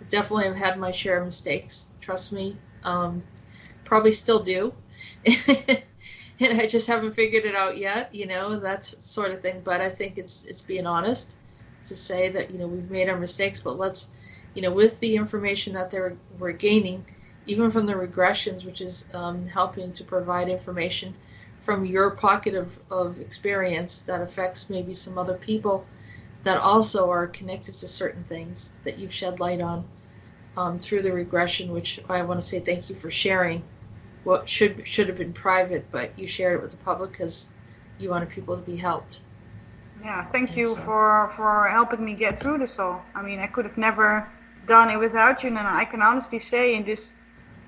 I definitely have had my share of mistakes. Trust me, probably still do. And I just haven't figured it out yet, that sort of thing. But I think it's being honest to say that, we've made our mistakes, but let's, with the information that we're gaining, even from the regressions, which is helping to provide information from your pocket of experience that affects maybe some other people that also are connected to certain things that you've shed light on through the regression, which I want to say thank you for sharing. What should have been private, but you shared it with the public because you wanted people to be helped. Yeah, thank you for helping me get through this all. I mean, I could have never done it without you, and I can honestly say in this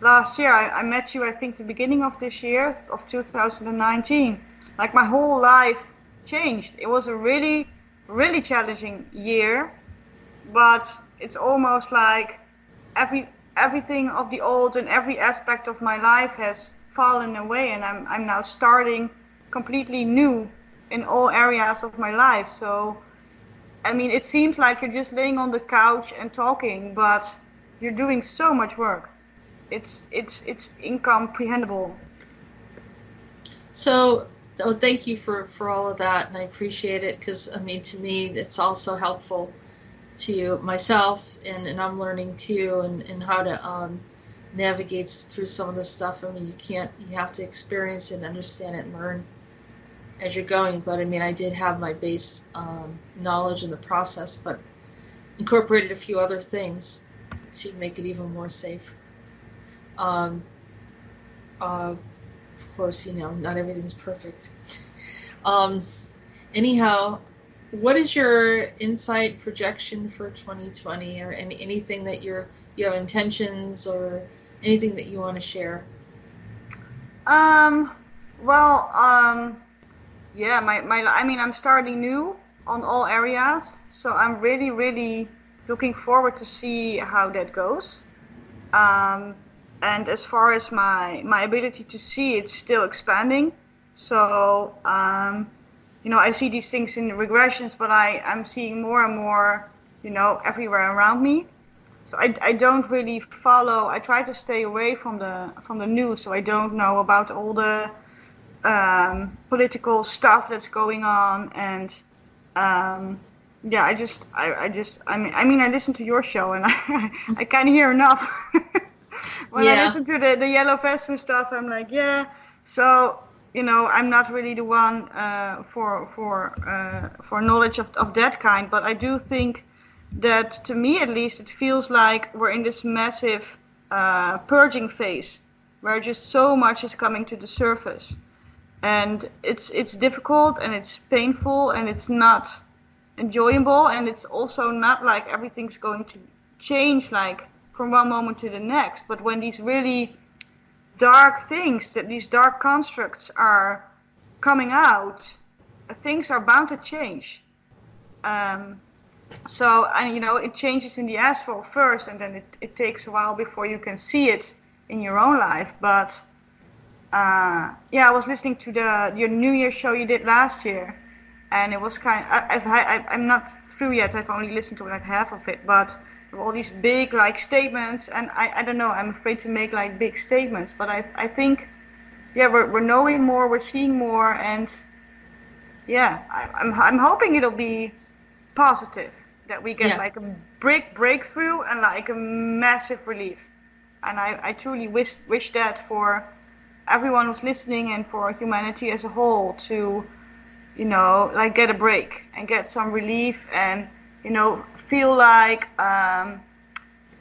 last year, I met you, I think, the beginning of this year, of 2019. Like, my whole life changed. It was a really, really challenging year, but it's almost like everything of the old and every aspect of my life has fallen away, and I'm now starting completely new in all areas of my life. So, I mean, it seems like you're just laying on the couch and talking, but you're doing so much work. It's incomprehensible. So, thank you for all of that, and I appreciate it, because I mean, to me, it's also helpful to myself, and I'm learning too, and how to navigate through some of this stuff. I mean, you have to experience it and understand it and learn as you're going. But I mean, I did have my base knowledge in the process, but incorporated a few other things to make it even more safe. Of course, not everything's perfect. Anyhow, what is your insight projection for 2020, or anything that you have intentions, or anything that you want to share? Yeah, I mean, I'm starting new on all areas, so I'm really, really looking forward to see how that goes. And as far as my ability to see, it's still expanding. So, I see these things in the regressions, but I'm seeing more and more, everywhere around me. So I don't really follow. I try to stay away from the news, so I don't know about all the political stuff that's going on. And I listen to your show, and I can't hear enough. When I listen to the yellow vest and stuff, I'm like, yeah. So, I'm not really the one for knowledge of that kind, but I do think that, to me at least, it feels like we're in this massive purging phase, where just so much is coming to the surface, and it's difficult, and it's painful, and it's not enjoyable, and it's also not like everything's going to change like from one moment to the next. But when these really dark things, that these dark constructs are coming out, things are bound to change. It changes in the astral first, and then it takes a while before you can see it in your own life. But I was listening to your New Year show you did last year, and it was I'm not through yet. I've only listened to like half of it, but there were all these big like statements, and I don't know. I'm afraid to make like big statements, but I think we're knowing more, we're seeing more, and I'm hoping it'll be positive, that we get like a breakthrough and like a massive relief. And I truly wish that for everyone who's listening and for humanity as a whole to, like get a break and get some relief and, feel like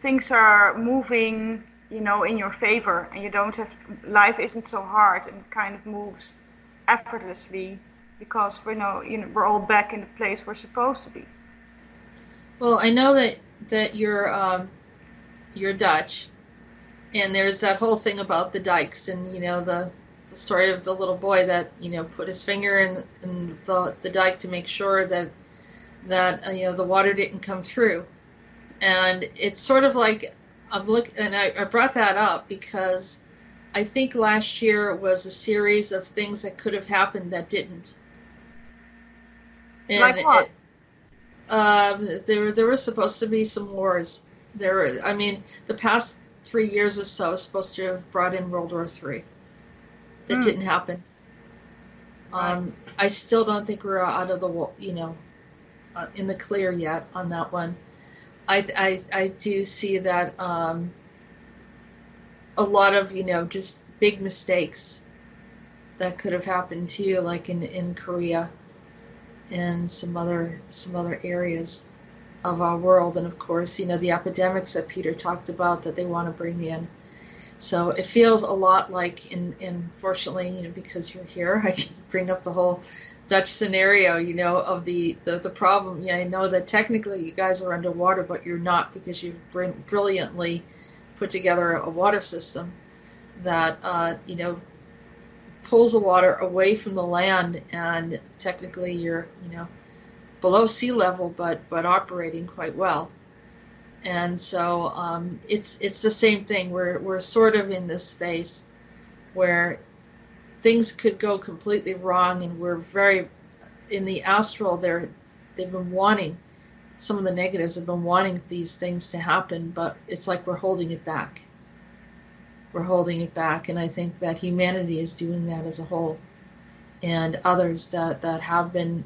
things are moving, in your favor, and you don't have, life isn't so hard and it kind of moves effortlessly because we're all back in the place we're supposed to be. Well, I know that you're Dutch, and there's that whole thing about the dikes, and the story of the little boy that put his finger in the dike to make sure that the water didn't come through, and it's sort of like and I brought that up because I think last year was a series of things that could have happened that didn't. And like what? There were supposed to be some wars. The past 3 years or so is supposed to have brought in World War III. That didn't happen. I still don't think we're out of the in the clear yet on that one. I do see that a lot of just big mistakes that could have happened to you, like in Korea and some other areas of our world, and of course the epidemics that Peter talked about that they want to bring in. So it feels a lot like fortunately because you're here, I can bring up the whole Dutch scenario of the problem. I know that technically you guys are underwater, but you're not, because you've brilliantly put together a water system that pulls the water away from the land, and technically you're below sea level, but operating quite well. And so it's the same thing. We're sort of in this space where things could go completely wrong, and we're very in the astral. They've been wanting, some of the negatives have been wanting these things to happen, but it's like we're holding it back. We're holding it back, and I think that humanity is doing that as a whole, and others that have been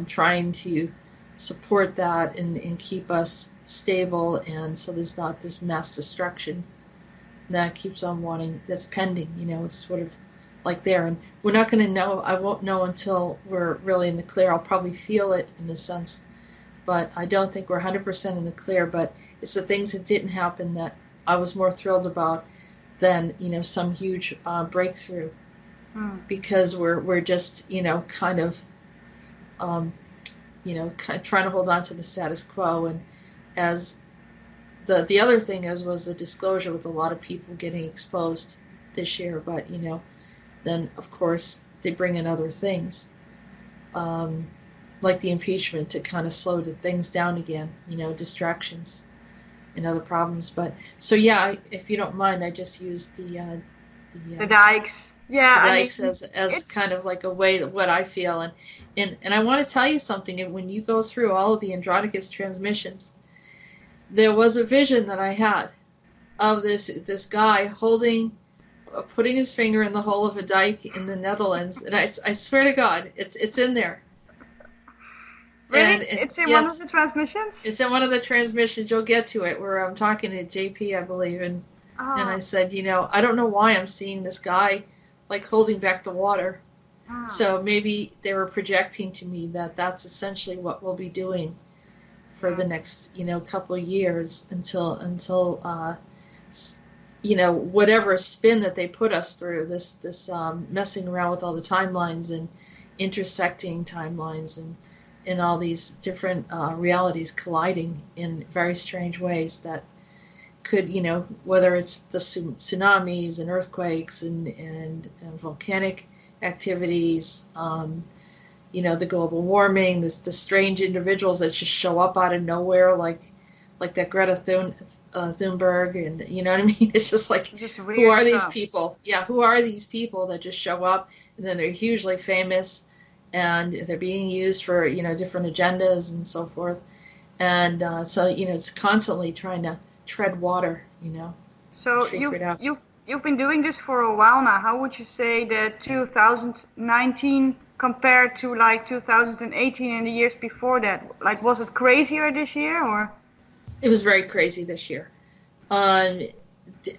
trying to support that and keep us stable, and so there's not this mass destruction that keeps on wanting, that's pending. It's sort of like there, and we're not going to know. I won't know until we're really in the clear. I'll probably feel it in a sense, but I don't think we're 100% in the clear. But it's the things that didn't happen that I was more thrilled about than some huge breakthrough, because we're just kind of trying to hold on to the status quo. And as the other thing was the disclosure with a lot of people getting exposed this year, but then of course they bring in other things, like the impeachment, to kind of slow the things down again, distractions and other problems. But so if you don't mind, I just used the dikes. Yeah, the dikes as kind of like a way that what I feel, and I want to tell you something. And when you go through all of the Andronicus transmissions, there was a vision that I had of this guy putting his finger in the hole of a dike in the Netherlands, and I swear to God, it's in there. Really? It's in one of the transmissions? It's in one of the transmissions. You'll get to it where I'm talking to JP, I believe, and I said, I don't know why I'm seeing this guy like holding back the water. So maybe they were projecting to me that that's essentially what we'll be doing for the next couple of years until whatever spin that they put us through, this messing around with all the timelines and intersecting timelines and all these different realities colliding in very strange ways that could, whether it's the tsunamis and earthquakes and volcanic activities, the global warming, the strange individuals that just show up out of nowhere, like like that Thunberg, and you know what I mean? It's just like, Just who are weird these stuff. people? Yeah, who are these people that just show up and then they're hugely famous and they're being used for, different agendas and so forth. And so, it's constantly trying to tread water, So figure it out. you've been doing this for a while now. How would you say that 2019 compared to like 2018 and the years before that? Like, was it crazier this year or? It was very crazy this year. Um,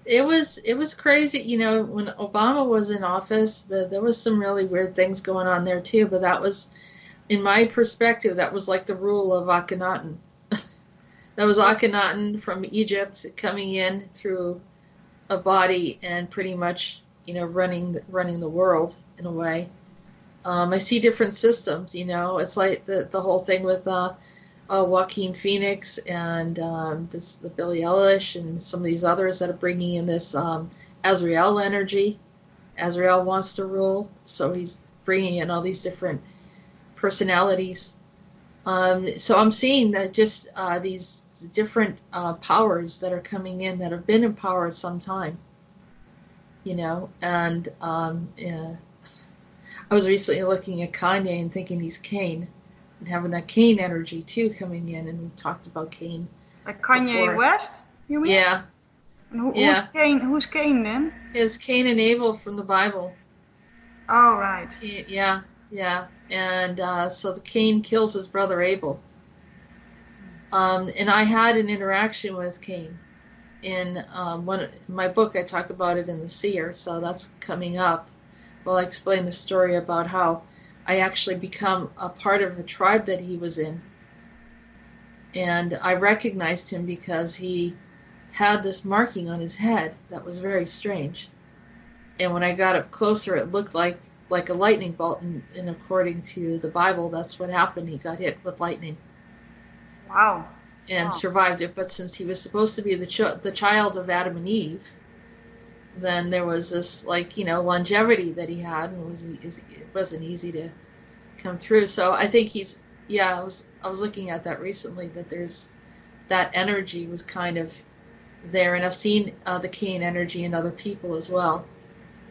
it was crazy, when Obama was in office, there was some really weird things going on there too, but that was, in my perspective, that was like the rule of Akhenaten. That was Akhenaten from Egypt coming in through a body and pretty much, running the world in a way. I see different systems, it's like the whole thing with Joaquin Phoenix and the Billie Eilish and some of these others that are bringing in this Azrael energy. Azrael wants to rule, so he's bringing in all these different personalities. So I'm seeing that just these different powers that are coming in that have been in power some time, and yeah. I was recently looking at Kanye and thinking he's Cain, and having that Cain energy too coming in, and we talked about Cain Like Kanye before. West, you mean? Yeah, And yeah. who's Cain? Who's Cain then? It's Cain and Abel from the Bible. Oh, right. Yeah, yeah. And so the Cain kills his brother Abel. And I had an interaction with Cain in my book. I talk about it in The Seer, so that's coming up. Well, I explain the story about how I actually become a part of a tribe that he was in. And I recognized him because he had this marking on his head that was very strange. And when I got up closer, it looked like a lightning bolt. And according to the Bible, that's what happened. He got hit with lightning. Wow. And survived it. But since he was supposed to be the child of Adam and Eve, then there was this longevity that he had, and it wasn't easy to come through. So I think I was looking at that recently, that there's that energy was kind of there, and I've seen the Cain energy in other people as well,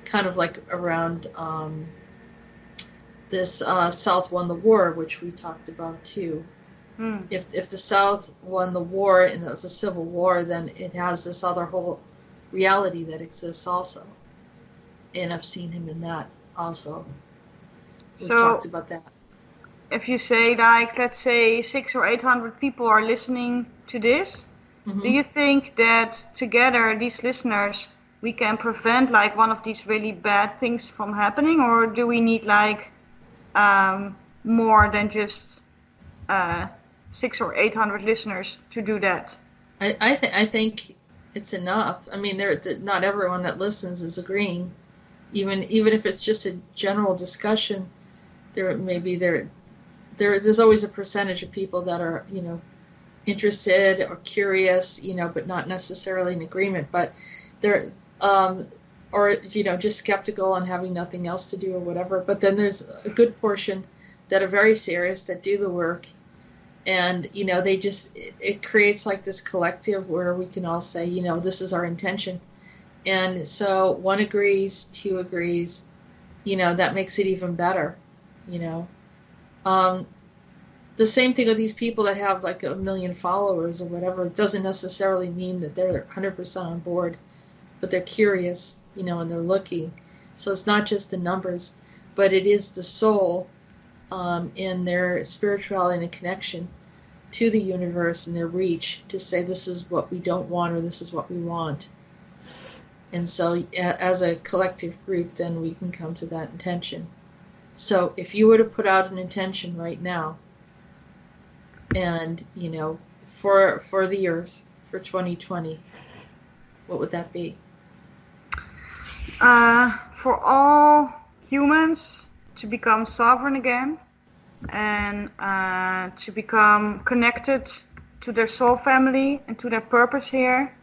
kind of like around this South won the war, which we talked about too. If the South won the war and it was a civil war, then it has this other whole reality that exists also, and I've seen him in that also. We've talked about that. If you say, like, let's say 600 or 800 people are listening to this, do you think that together, these listeners, we can prevent like one of these really bad things from happening, or do we need like more than just 600 or 800 listeners to do that? I think it's enough. I mean, not everyone that listens is agreeing. Even if it's just a general discussion, there's always a percentage of people that are interested or curious, but not necessarily in agreement. But they're or just skeptical and having nothing else to do or whatever. But then there's a good portion that are very serious, that do the work. And, it creates like this collective where we can all say, this is our intention. And so one agrees, two agrees, that makes it even better, The same thing with these people that have like 1 million followers or whatever. It doesn't necessarily mean that they're 100% on board, but they're curious, and they're looking. So it's not just the numbers, but it is the soul in their spirituality and connection to the universe and their reach to say, this is what we don't want, or this is what we want. And so as a collective group, then we can come to that intention. So if you were to put out an intention right now, and for the earth for 2020, what would that be? For all humans to become sovereign again, and to become connected to their soul family and to their purpose here,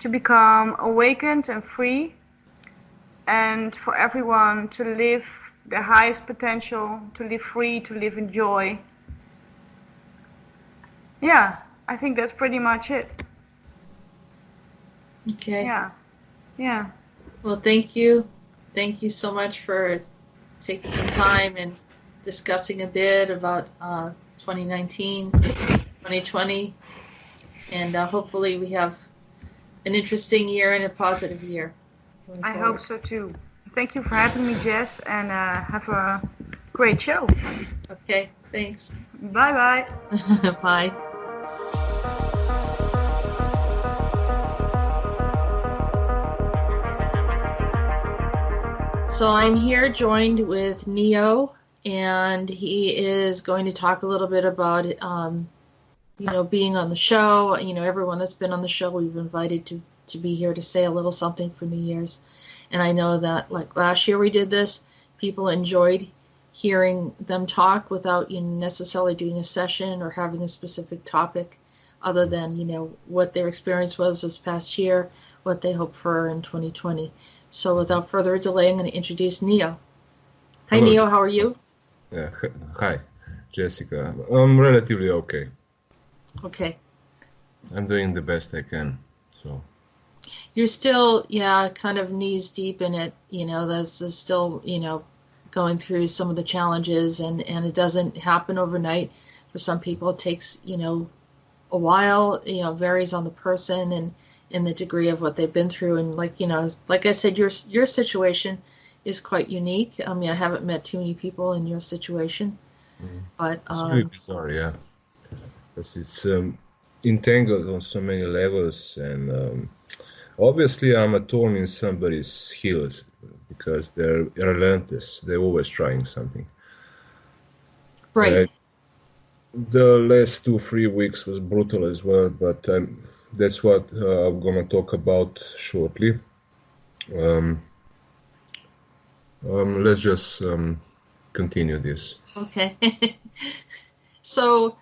to become awakened and free, and for everyone to live their highest potential, to live free, to live in joy. Yeah, I think that's pretty much it. Okay. Yeah. Well, thank you. Thank you so much for taking some time and discussing a bit about 2019, 2020, and hopefully we have an interesting year and a positive year. I hope so too. Thank you for having me, Jess, and have a great show. Okay, thanks. Bye-bye. Bye. So I'm here joined with Neo, and he is going to talk a little bit about, being on the show. Everyone that's been on the show, we've invited to be here to say a little something for New Year's. And I know that, like last year we did this, people enjoyed hearing them talk without necessarily doing a session or having a specific topic other than, what their experience was this past year, what they hope for in 2020. So without further delay, I'm going to introduce Neo. Hi, Hello. Neo. How are you? Yeah. Hi, Jessica. I'm relatively okay. Okay. I'm doing the best I can. So. You're still, kind of knees deep in it. That's still, going through some of the challenges, and it doesn't happen overnight. For some people, it takes, a while. Varies on the person and the degree of what they've been through. And like I said, your situation is quite unique. I mean, I haven't met too many people in your situation, but it's really bizarre, yeah. Because it's entangled on so many levels, and obviously I'm a thorn in somebody's heels because they're relentless. They're always trying something. Right. The last 2-3 weeks was brutal as well, but that's what I'm gonna talk about shortly. Let's just continue this. Okay. So,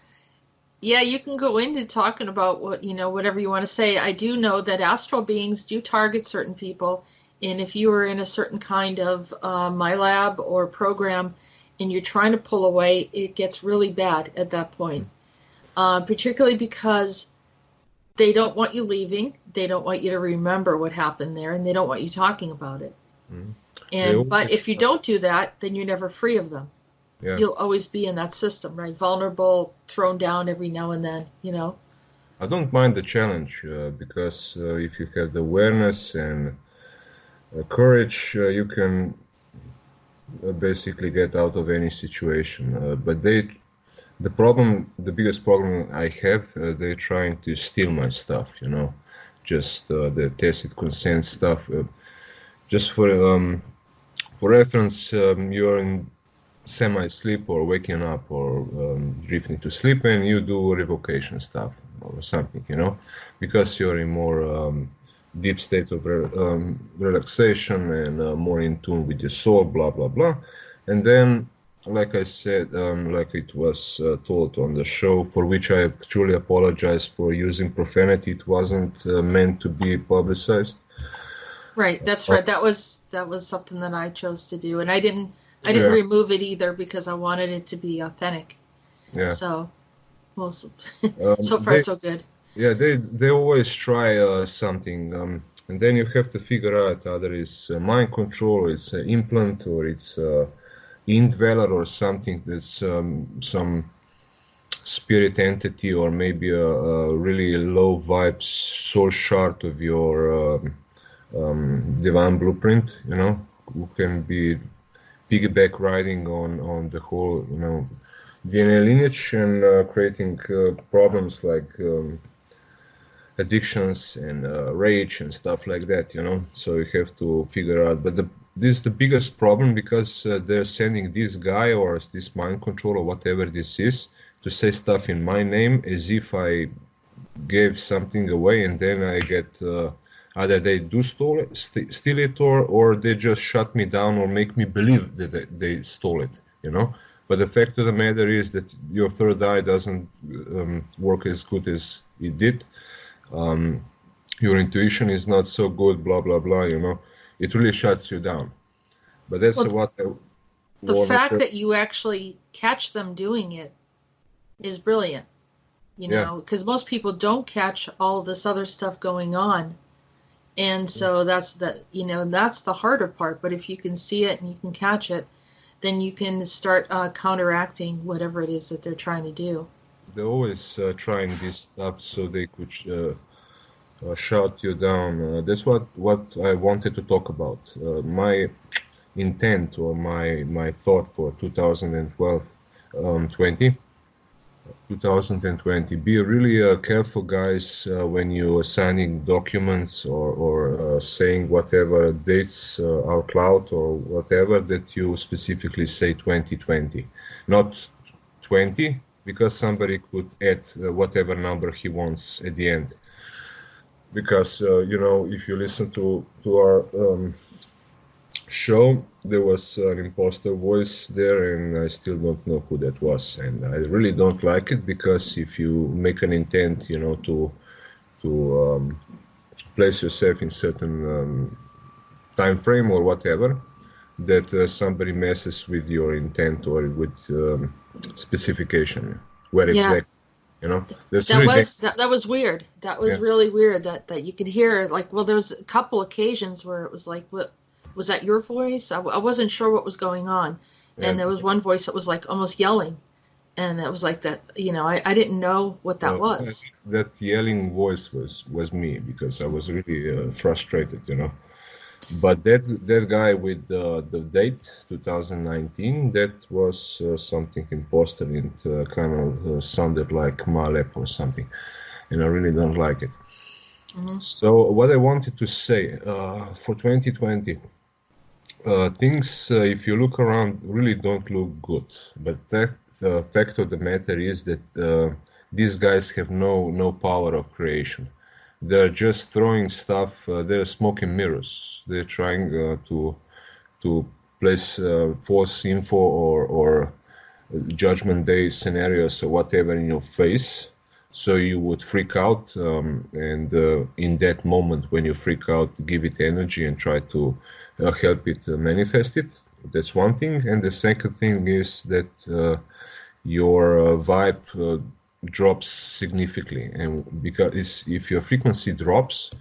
yeah, you can go into talking about what, whatever you want to say. I do know that astral beings do target certain people, and if you are in a certain kind of MyLab or program and you're trying to pull away, it gets really bad at that point, particularly because they don't want you leaving, they don't want you to remember what happened there, and they don't want you talking about it. But if you don't do that, then you're never free of them. Yeah. You'll always be in that system, right? Vulnerable, thrown down every now and then, I don't mind the challenge because if you have the awareness and courage, you can basically get out of any situation. But the biggest problem I have, they're trying to steal my stuff, just the tacit consent stuff. Just for reference, you're in semi-sleep or waking up or drifting to sleep, and you do revocation stuff or something, because you're in more deep state of relaxation and more in tune with your soul, blah, blah, blah. And then, like I said, like it was told on the show, for which I truly apologize for using profanity. It wasn't meant to be publicized. Right, that's right. That was something that I chose to do, and I didn't remove it either because I wanted it to be authentic. Yeah. So, well, so far so good. Yeah, they always try something, and then you have to figure out either it's mind control, or it's an implant, or it's indweller, or something that's some spirit entity, or maybe a really low vibe soul shard of your divine blueprint, who can be piggyback riding on the whole, DNA lineage and creating problems like addictions and rage and stuff like that, So you have to figure out. But this is the biggest problem because they're sending this guy or this mind control or whatever this is to say stuff in my name as if I gave something away, and then I get either they do steal it, or they just shut me down or make me believe that they stole it, But the fact of the matter is that your third eye doesn't work as good as it did. Your intuition is not so good, blah, blah, blah, It really shuts you down. But that's what the fact that you actually catch them doing it is brilliant. Yeah. because most people don't catch all this other stuff going on. And so that's the harder part. But if you can see it and you can catch it, then you can start counteracting whatever it is that they're trying to do. They're always trying this stuff so they could shut you down. That's what I wanted to talk about. My intent or my thought for 2012, 2020. Be really careful, guys, when you are signing documents or saying whatever dates out loud or whatever, that you specifically say 2020, not 20, because somebody could add whatever number he wants at the end. Because if you listen to our show, there was an imposter voice there, and I still don't know who that was, and I really don't like it, because if you make an intent, to place yourself in certain time frame or whatever, that somebody messes with your intent or with specification, where exactly. That was weird. That was really weird. That you could hear, like, well, there was a couple occasions where it was like, what was that, your voice? I wasn't sure what was going on, and there was one voice that was like almost yelling, and it was like that. I didn't know what that was. That yelling voice was me, because I was really frustrated, But that guy with the date 2019, that was something imposter. It kind of sounded like Malep or something, and I really don't like it. Mm-hmm. So what I wanted to say for 2020, things, if you look around, really don't look good. But the fact of the matter is that these guys have no power of creation. They're just throwing stuff. They're smoking mirrors. They're trying to place false info or judgment day scenarios or whatever in your face, so you would freak out. And in that moment, when you freak out, give it energy and try to help it manifest it. That's one thing. And the second thing is that your vibe drops significantly, and because if your frequency drops,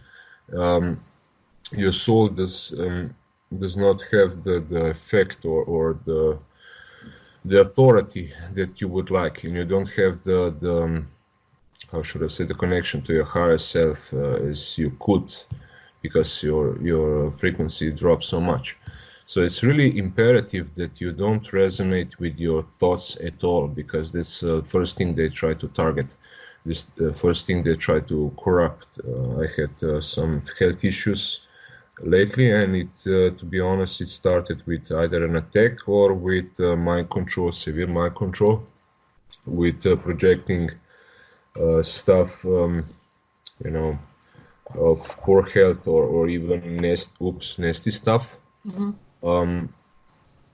your soul does not have the effect or the authority that you would like, and you don't have the how should I say, the connection to your higher self as you could, because your frequency drops so much. So it's really imperative that you don't resonate with your thoughts at all, because that's the first thing they try to target. This the first thing they try to corrupt. I had some health issues lately, and it, to be honest, it started with either an attack or with mind control, severe mind control, with projecting stuff, of poor health or even nasty stuff. Mm-hmm.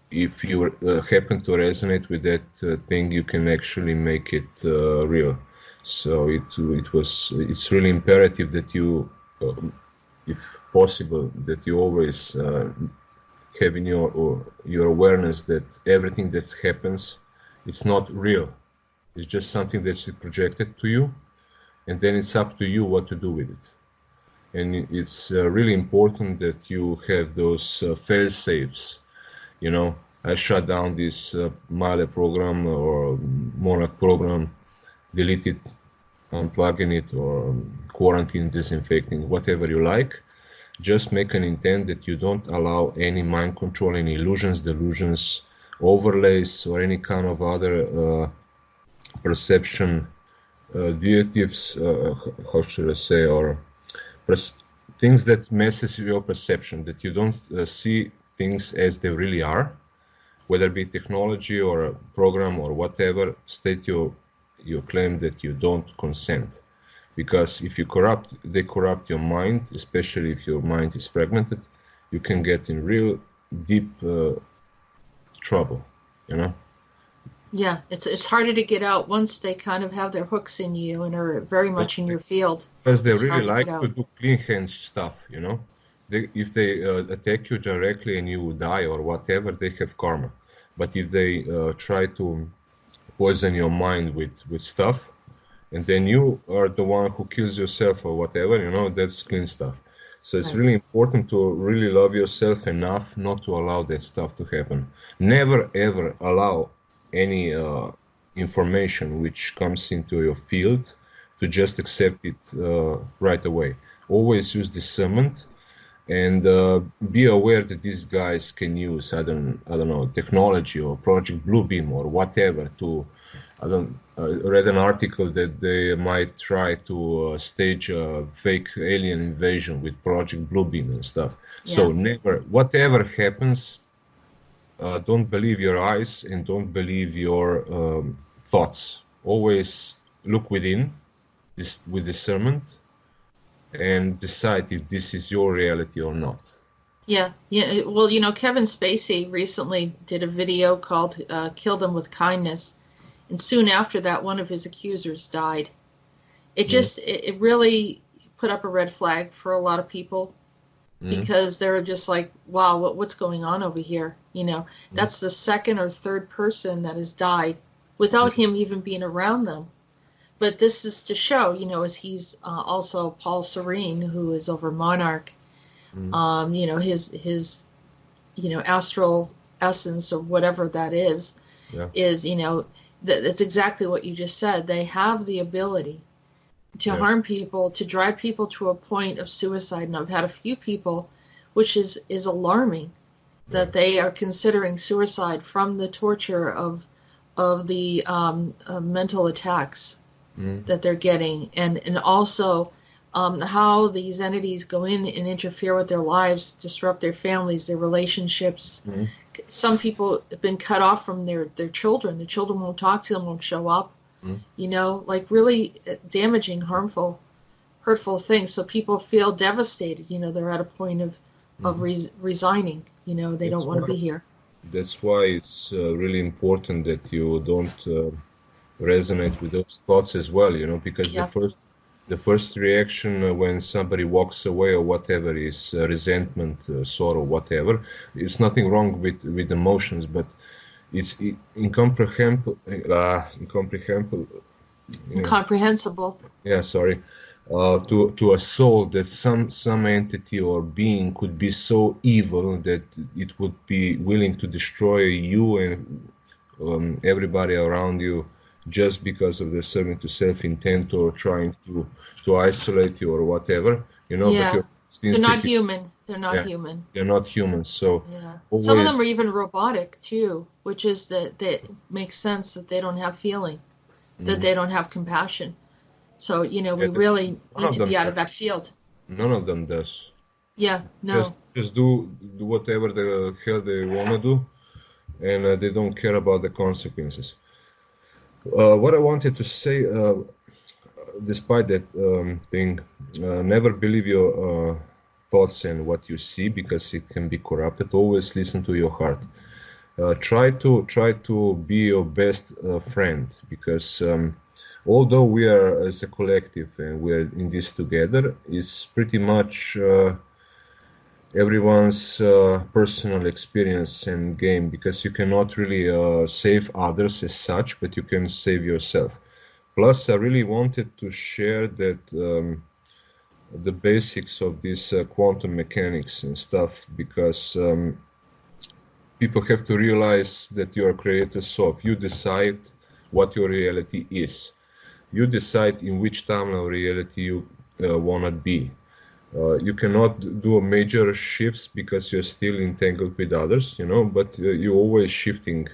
If you happen to resonate with that thing, you can actually make it real. So it's really imperative that you, if possible, that you always have in your awareness that everything that happens, it's not real. It's just something that's projected to you, and then it's up to you what to do with it. And it's really important that you have those fail safes. I shut down this Male program or Monarch program, delete it, unplugging it, or quarantine, disinfecting, whatever you like. Just make an intent that you don't allow any mind control, any illusions, delusions, overlays, or any kind of other perception derivatives, how should I say, or things that messes with your perception, that you don't see things as they really are, whether it be technology or a program or whatever. State your claim that you don't consent, because if they corrupt your mind, especially if your mind is fragmented, you can get in real deep trouble. Yeah, it's harder to get out once they kind of have their hooks in you and are very much in your field. Because they really like to do clean hands stuff, if they attack you directly and you die or whatever, they have karma. But if they try to poison your mind with stuff, and then you are the one who kills yourself or whatever, that's clean stuff. So it's Right. really important to really love yourself enough not to allow that stuff to happen. Never ever allow any information which comes into your field to just accept it right away. Always use discernment and be aware that these guys can use I don't know, technology or Project Bluebeam or whatever to read an article that they might try to stage a fake alien invasion with Project Bluebeam and stuff. Yeah. So never, whatever happens, don't believe your eyes and don't believe your thoughts. Always look within with discernment and decide if this is your reality or not. Yeah. Well, Kevin Spacey recently did a video called "Kill Them with Kindness," and soon after that, one of his accusers died. It just it really put up a red flag for a lot of people because they're just like, wow, what's going on over here? That's the second or third person that has died without him even being around them. But this is to show, as he's also Paul Serene, who is over Monarch, his astral essence or whatever that is that's exactly what you just said. They have the ability to harm people, to drive people to a point of suicide. And I've had a few people, which is alarming, that they are considering suicide from the torture of the mental attacks that they're getting, and also how these entities go in and interfere with their lives, disrupt their families, their relationships. Some people have been cut off from their children. The children won't talk to them, won't show up. Like really damaging, harmful, hurtful things. So people feel devastated. They're at a point of resigning. They don't want to be here. That's why it's really important that you don't resonate with those thoughts as well, because the first reaction when somebody walks away or whatever is resentment, sorrow, whatever. It's nothing wrong with emotions, but it's incomprehensible. Incomprehensible. Yeah, sorry. To a soul that some entity or being could be so evil that it would be willing to destroy you and everybody around you just because of their serving to self intent or trying to isolate you or whatever, but they're not human. They're not human. They're not human. So some of them are even robotic too, which is that makes sense that they don't have feeling, that they don't have compassion. So we really need to be out of that field. None of them does. Yeah, no. Just do whatever the hell they want to do, and they don't care about the consequences. What I wanted to say, despite that thing, never believe your thoughts and what you see because it can be corrupted. Always listen to your heart. Try to be your best friend, because although we are as a collective and we are in this together, it's pretty much everyone's personal experience and game, because you cannot really save others as such, but you can save yourself. Plus, I really wanted to share that the basics of this quantum mechanics and stuff, because people have to realize that you are creators of. You decide what your reality is. You decide in which timeline of reality you want to be. You cannot do a major shifts because you're still entangled with others, but you're always shifting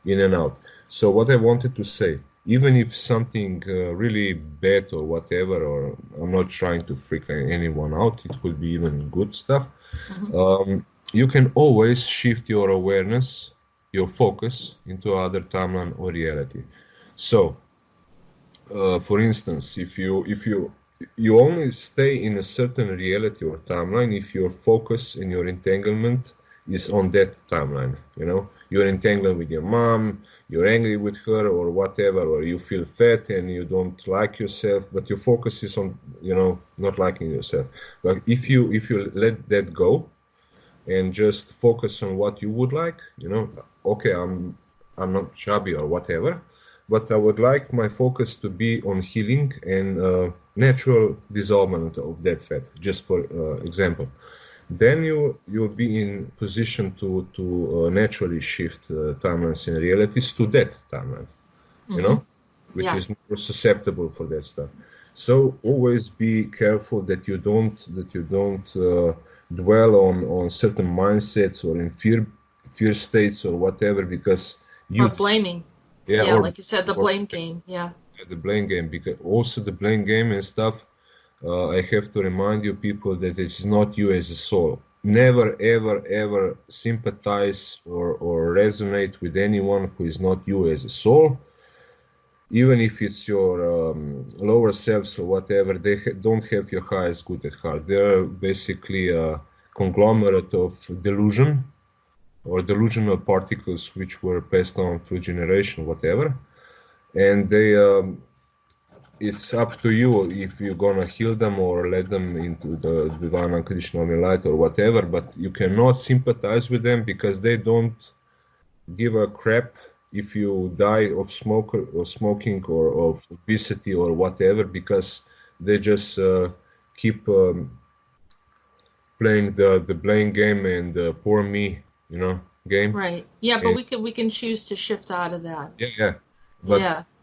in and out. So what I wanted to say, even if something really bad or whatever, or I'm not trying to freak anyone out, it could be even good stuff, you can always shift your awareness, your focus into other timeline or reality. So, for instance, if you only stay in a certain reality or timeline if your focus and your entanglement is on that timeline. You're entangled with your mom, you're angry with her or whatever, or you feel fat and you don't like yourself, but your focus is on not liking yourself. But if you let that go and just focus on what you would like, okay, I'm not chubby or whatever, but I would like my focus to be on healing and natural dissolvement of that fat, just for example. Then you'll be in position to naturally shift timelines and realities to that timeline, you know, which is more susceptible for that stuff. So always be careful that you don't dwell on certain mindsets or in fear states or whatever, because or blaming. Yeah, or, like you said, the blame game. Yeah. The blame game, because also the blame game and stuff. I have to remind you people that it's not you as a soul. Never, ever, ever sympathize or resonate with anyone who is not you as a soul. Even if it's your lower selves or whatever, they don't have your highest good at heart. They're basically a conglomerate of delusion or delusional particles which were passed on through generation, whatever. And they it's up to you if you're gonna heal them or let them into the divine unconditional light or whatever, but you cannot sympathize with them because they don't give a crap if you die of smoking or of obesity or whatever, because they just keep playing the blame game and poor me, game. Right. Yeah, but we can choose to shift out of that. Yeah.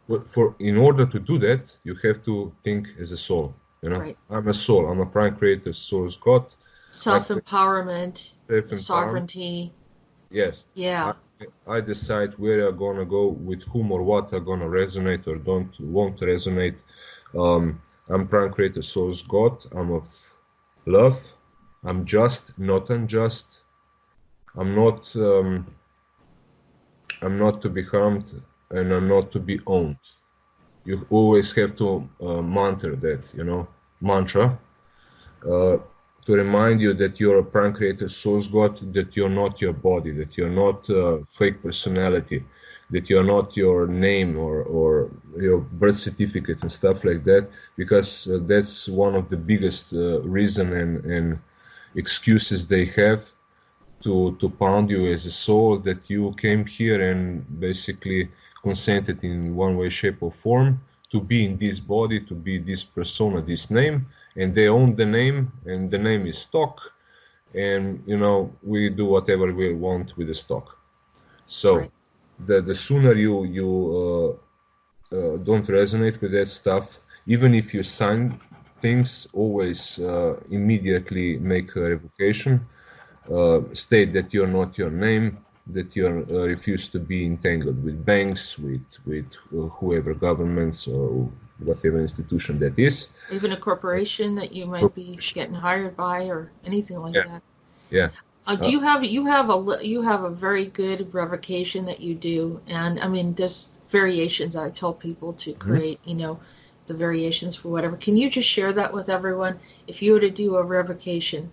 But in order to do that, you have to think as a soul. Right. I'm a soul. I'm a prime creator. Soul is God. Self-empowerment, sovereignty. Yes. Yeah. I decide where I'm gonna go, with whom or what are gonna resonate or won't resonate. I'm prime creator. Soul is God. I'm of love. I'm just, not unjust. I'm not to be harmed, and I'm not to be owned. You always have to mantra that, mantra, to remind you that you're a prime creator source God, that you're not your body, that you're not fake personality, that you're not your name or your birth certificate and stuff like that, because that's one of the biggest reason and excuses they have to pound you as a soul, that you came here and basically consented in one way, shape or form to be in this body, to be this persona, this name, and they own the name, and the name is stock, and we do whatever we want with the stock. So right. the sooner you don't resonate with that stuff, even if you sign things, always immediately make a revocation. State that you're not your name, that you refuse to be entangled with banks, with whoever, governments or whatever institution that is. Even a corporation that you might be getting hired by, or anything like that. Yeah. Do you have a very good revocation that you do? And I mean, there's variations. I tell people to create, the variations for whatever. Can you just share that with everyone? If you were to do a revocation,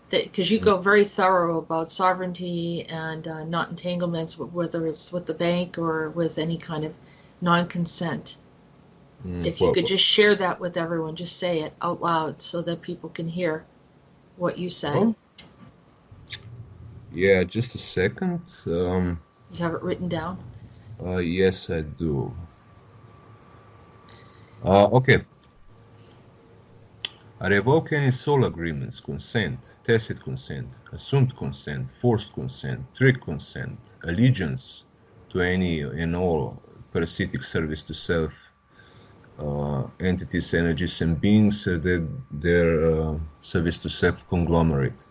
because you go very thorough about sovereignty and not entanglements, whether it's with the bank or with any kind of non-consent. If you could just share that with everyone, just say it out loud so that people can hear what you say. Yeah, just a second. You have it written down? Yes, I do. Okay. I revoke any soul agreements, consent, tacit consent, assumed consent, forced consent, trick consent, allegiance to any and all parasitic service to self, entities, energies, and beings, their service to self conglomerate.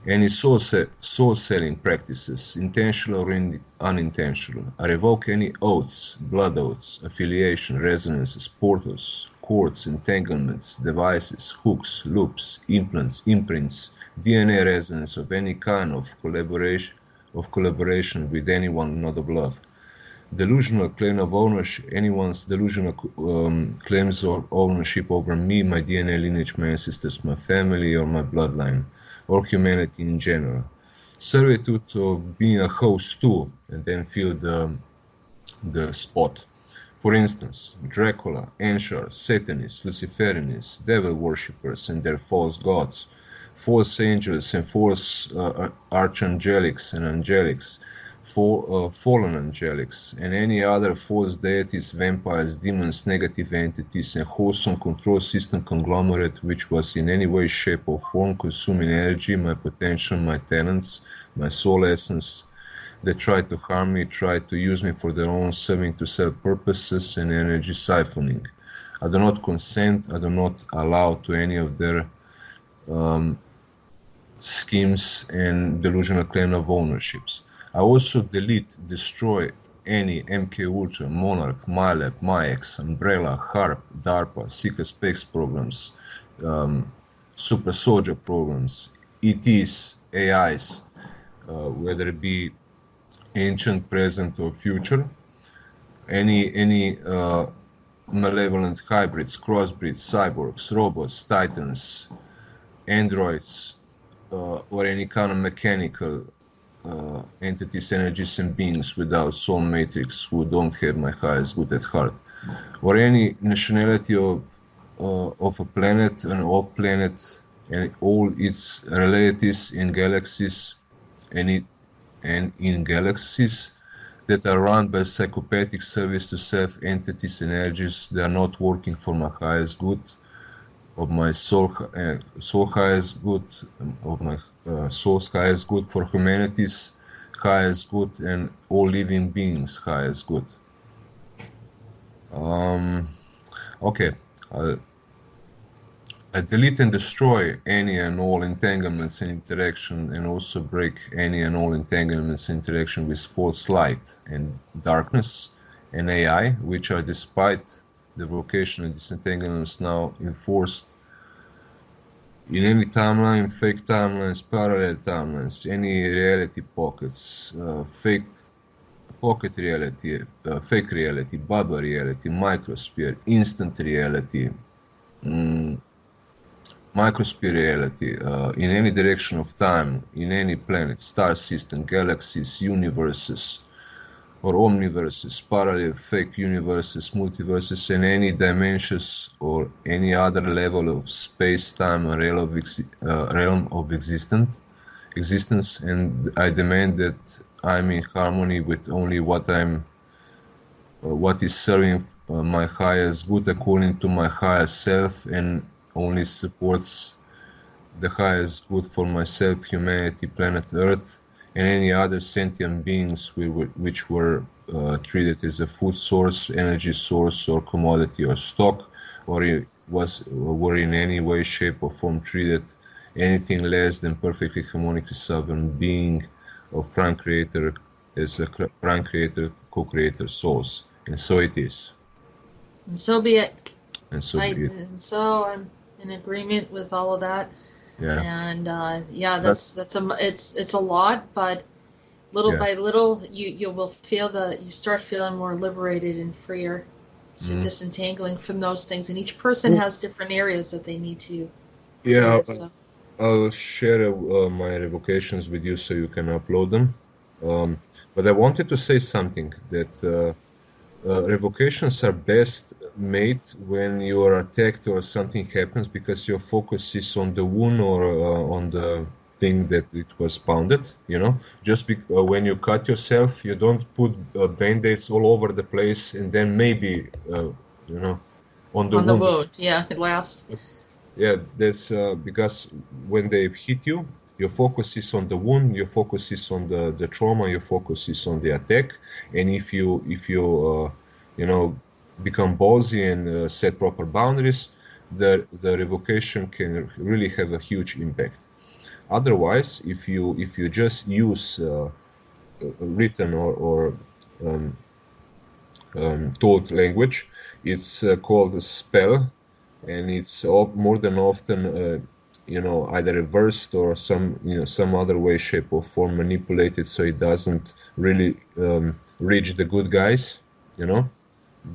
Any soul-selling practices, intentional or unintentional. I revoke any oaths, blood oaths, affiliation, resonances, portals, cords, entanglements, devices, hooks, loops, implants, imprints, DNA resonance of any kind of collaboration with anyone not of love. Delusional claim of ownership, anyone's delusional claims of ownership over me, my DNA lineage, my ancestors, my family, or my bloodline, or humanity in general. Servitude of being a host too, and then fill the spot. For instance, Dracula, Enshar, Satanists, Luciferianists, devil worshippers and their false gods, false angels and false archangelics and angelics, fallen angelics, and any other false deities, vampires, demons, negative entities, and wholesome control system conglomerate which was in any way, shape, or form consuming energy, my potential, my talents, my soul essence. They try to harm me, try to use me for their own serving to self purposes and energy siphoning. I do not consent, I do not allow to any of their schemes and delusional claim of ownerships. I also delete, destroy any MK Ultra, Monarch, MyLab, MyX, Umbrella, HARP, DARPA, Secret Space programs, Super Soldier programs, ETs, AIs, whether it be ancient, present, or future, any malevolent hybrids, crossbreeds, cyborgs, robots, titans, androids, or any kind of mechanical entities, energies, and beings without soul matrix who don't have my highest good at heart, or any nationality of a planet, an off planet, and all its relatives in galaxies, and in galaxies that are run by psychopathic service to self entities and energies that are not working for my highest good, of my soul highest good, of my soul's highest good, for humanity's highest good, and all living beings' highest good. Okay, I delete and destroy any and all entanglements and interaction, and also break any and all entanglements and interaction with false light and darkness and AI, which are, despite the vocation and disentanglements, now enforced in any timeline, fake timelines, parallel timelines, any reality pockets, fake pocket reality, fake reality, bubble reality, microsphere, instant reality, microsphere reality, in any direction of time, in any planet, star system, galaxies, universes, or omniverses, parallel fake universes, multiverses, and any dimensions or any other level of space-time or realm of existence, and I demand that I'm in harmony with only what is serving my highest good according to my highest self, and only supports the highest good for myself, humanity, planet Earth, and any other sentient beings which were treated as a food source, energy source, or commodity or stock, or were in any way, shape, or form treated anything less than perfectly harmonically sovereign being of Prime Creator as a Prime Creator, co-creator souls. And so it is. And so be it. And so be it. And so I'm in agreement with all of that. Yeah. And it's a lot, but little by little you will feel you start feeling more liberated and freer, disentangling from those things. And each person has different areas that they need to. Yeah. Clear, so. I'll share my revocations with you so you can upload them. But I wanted to say something, that revocations are best made when you are attacked or something happens, because your focus is on the wound or on the thing that it was pounded, just when you cut yourself, you don't put band-aids all over the place, and then maybe on the wound. Yeah, it lasts. Yeah, that's because when they hit you, your focus is on the wound, your focus is on the trauma, your focus is on the attack. And if you become ballsy and set proper boundaries, the revocation can really have a huge impact. Otherwise, if you just use written or taught language, it's called a spell, and it's more than often either reversed or some other way, shape, or form manipulated, so it doesn't really reach the good guys,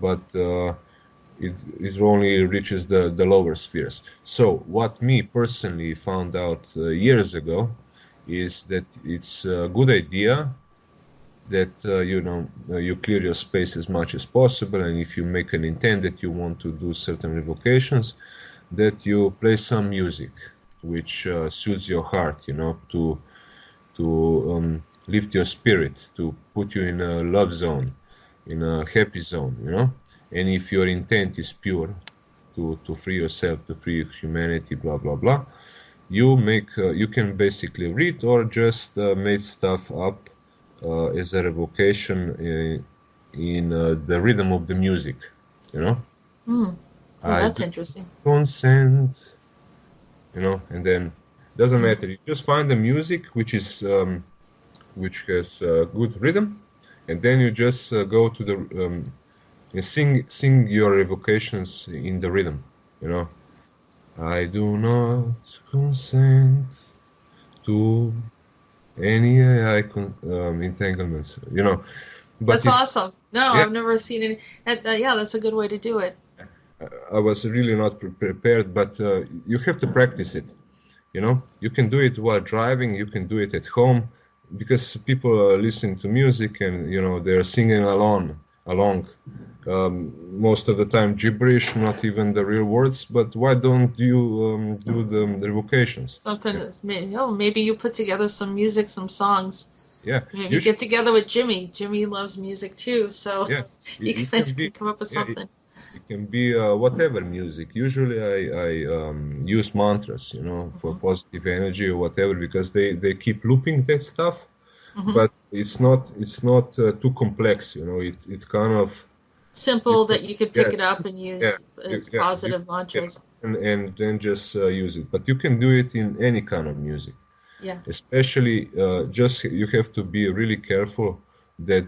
but it only reaches the lower spheres. So what me personally found out years ago is that it's a good idea that you clear your space as much as possible, and if you make an intent that you want to do certain revocations, that you play some music which suits your heart, to lift your spirit, to put you in a love zone, in a happy zone, you know. And if your intent is pure, to free yourself, to free humanity, blah blah blah, you can basically read or just make stuff up as a revocation in the rhythm of the music, you know. Oh, I that's do interesting. consent, you know, and then doesn't Mhm. matter. You just find the music which is which has good rhythm, and then you just go to the and sing your evocations in the rhythm, you know. I do not consent to any AI entanglements, you know. But That's it, awesome. No, yeah, I've never seen any. Yeah, that's a good way to do it. I was really not prepared, but you have to practice it. You know, you can do it while driving, you can do it at home, because people are listening to music and you know they're singing along. Most of the time gibberish, not even the real words. But why don't you do the revocations? Something Yeah, that's maybe you put together some music, some songs. yeah. Maybe You get should, together with Jimmy. Jimmy loves music too, so yeah. you It guys can can be, come up with yeah. something. It can be whatever music. Usually, I use mantras, you know, for Hmm. positive energy or whatever, because they keep looping that stuff. Hmm. But it's not too complex, you know. It's kind of you Simple can, that you could yeah, pick it up and yeah, use you, as yeah, you positive can, mantras. and then just use it. But you can do it in any kind of music. Yeah, Especially, just you have to be really careful that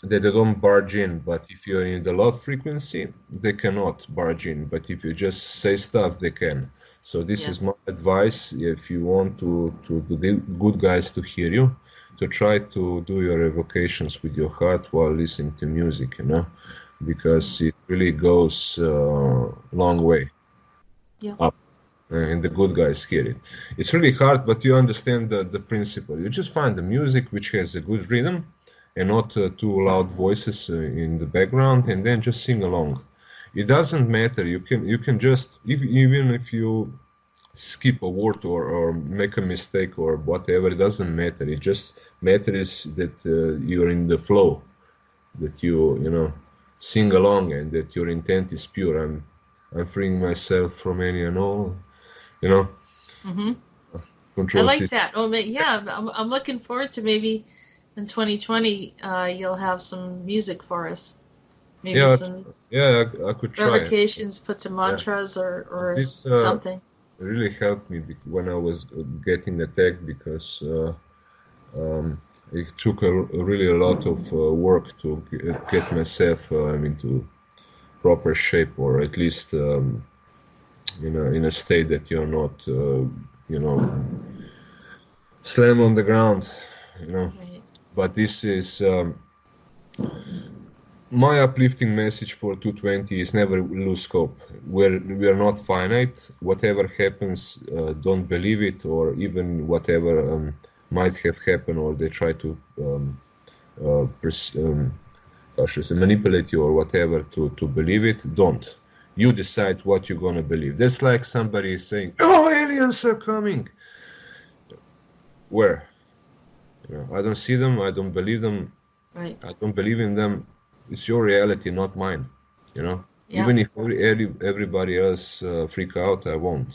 that they don't barge in. But if you're in the love frequency, they cannot barge in. But if you just say stuff, they can. So this yeah, is my advice. If you want to the good guys to hear you, to try to do your evocations with your heart while listening to music, you know, because it really goes long way yeah. up. And the good guys hear it. It's really hard, but you understand the principle. You just find the music which has a good rhythm and not too loud voices in the background, and then just sing along. It doesn't matter. You can just even if you skip a word or make a mistake or whatever, it doesn't matter. It just matters that you're in the flow, that you know sing along, and that your intent is pure. I'm freeing myself from any and all, you know, Hmm. I control like system. that. Oh, yeah, I'm looking forward to maybe in 2020 you'll have some music for us. Maybe Yeah, some yeah, I could try it. revocations put to Yeah, mantras or this something. really helped me when I was getting attacked, because it took really a lot of work to get myself into proper shape, or at least in a state that you're not, you know, slam on the ground, you know. Right. But this is my uplifting message for 220 is never lose hope. We are not finite. Whatever happens, don't believe it, or even whatever might have happened, or they try to how should I say, manipulate you or whatever to believe it. Don't. You decide what you're gonna believe. That's like somebody is saying, "Oh, aliens are coming." Where? You know, I don't see them. I don't believe them. Right. I don't believe in them. It's your reality, not mine. You know, Yeah. even if everybody else freak out, I won't.